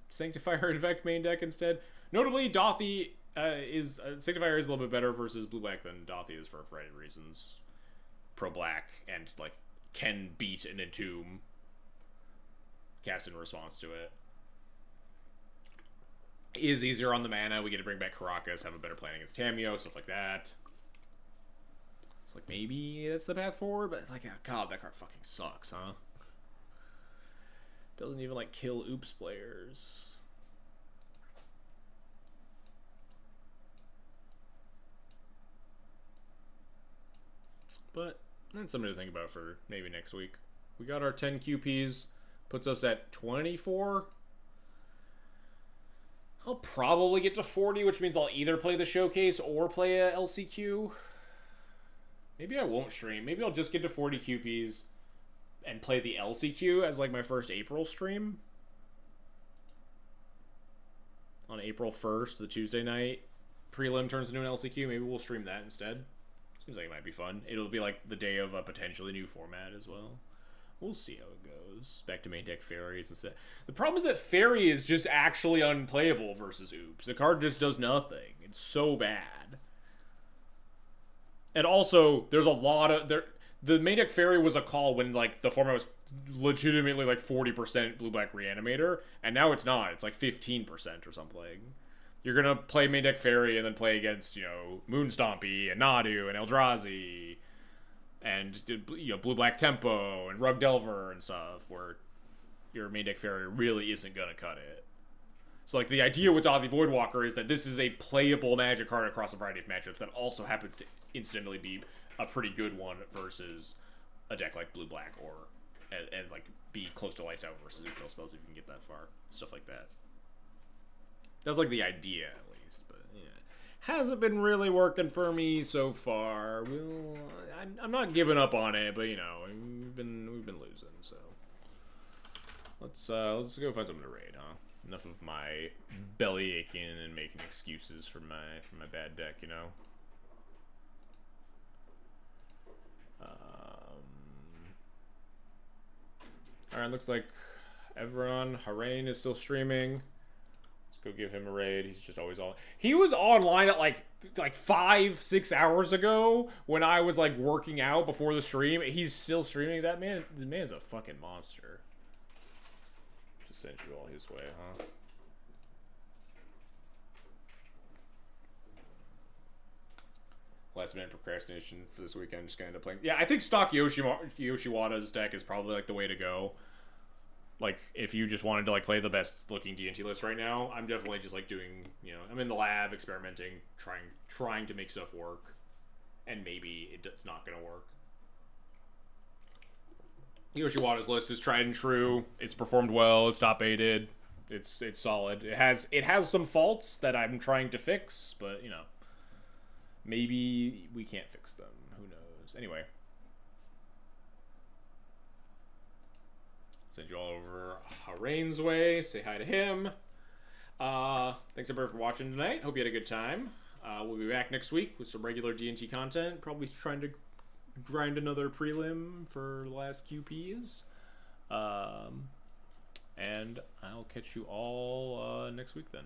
Sanctifier and Vec main deck instead. Notably, Dauthi is Sanctifier is a little bit better versus blue black than Dauthi is for a variety of reasons. Pro black and like can beat an Entomb cast in response to it. Is easier on the mana. We get to bring back Caracas, have a better plan against Tameo, stuff like that. It's like maybe that's the path forward, but like, oh god, that card fucking sucks, huh? Doesn't even like kill oops players. But that's something to think about for maybe next week. We got our 10 QPs, puts us at 24. I'll probably get to 40, which means I'll either play the showcase or play a LCQ. Maybe I won't stream. Maybe I'll just get to 40 QPs and play the LCQ as like my first April stream. On April 1st, the Tuesday night, Prelim turns into an LCQ. Maybe we'll stream that instead. Seems like it might be fun. It'll be like the day of a potentially new format as well. We'll see how it goes. Back to main deck fairies instead. The problem is that fairy is just actually unplayable versus oops. The card just does nothing. It's so bad. And also, there's a lot of the main deck fairy was a call when like the format was legitimately like 40% blue black reanimator, and now it's not. It's like 15% or something. You're gonna play main deck fairy and then play against Moonstompy and Nadu and Eldrazi and blue black tempo and Rug Delver and stuff, where your main deck fairy really isn't gonna cut it. So like the idea with Dauthi Voidwalker is that this is a playable Magic card across a variety of matchups that also happens to incidentally be a pretty good one versus a deck like blue black or and like be close to lights out versus neutral spells if you can get that far, stuff like that. That's like the idea at least, but yeah, hasn't been really working for me so far. I'm not giving up on it, but we've been losing, so let's go find something to raid, huh? Enough of my belly aching and making excuses for my bad deck, Alright, looks like Evron Harain is still streaming. Let's go give him a raid. He's just always on. He was online at like 5-6 hours ago when I was like working out before the stream. He's still streaming. The man's a fucking monster. Just sent you all his way, huh? Last minute procrastination for this weekend. Just gonna end up playing. Yeah, I think stock Yoshiwada's deck is probably like the way to go. Like if you just wanted to like play the best looking D&T list right now, I'm definitely just like doing. I'm in the lab experimenting, trying to make stuff work, and maybe it's not gonna work. Yoshiwada's list is tried and true. It's performed well. It's top aided. It's solid. It has some faults that I'm trying to fix, but maybe we can't fix them. Who knows? Anyway. Send you all over Harain's way. Say hi to him. Thanks everybody for watching tonight. Hope you had a good time. We'll be back next week with some regular D&T content. Probably trying to grind another prelim for the last QPs. And I'll catch you all next week then.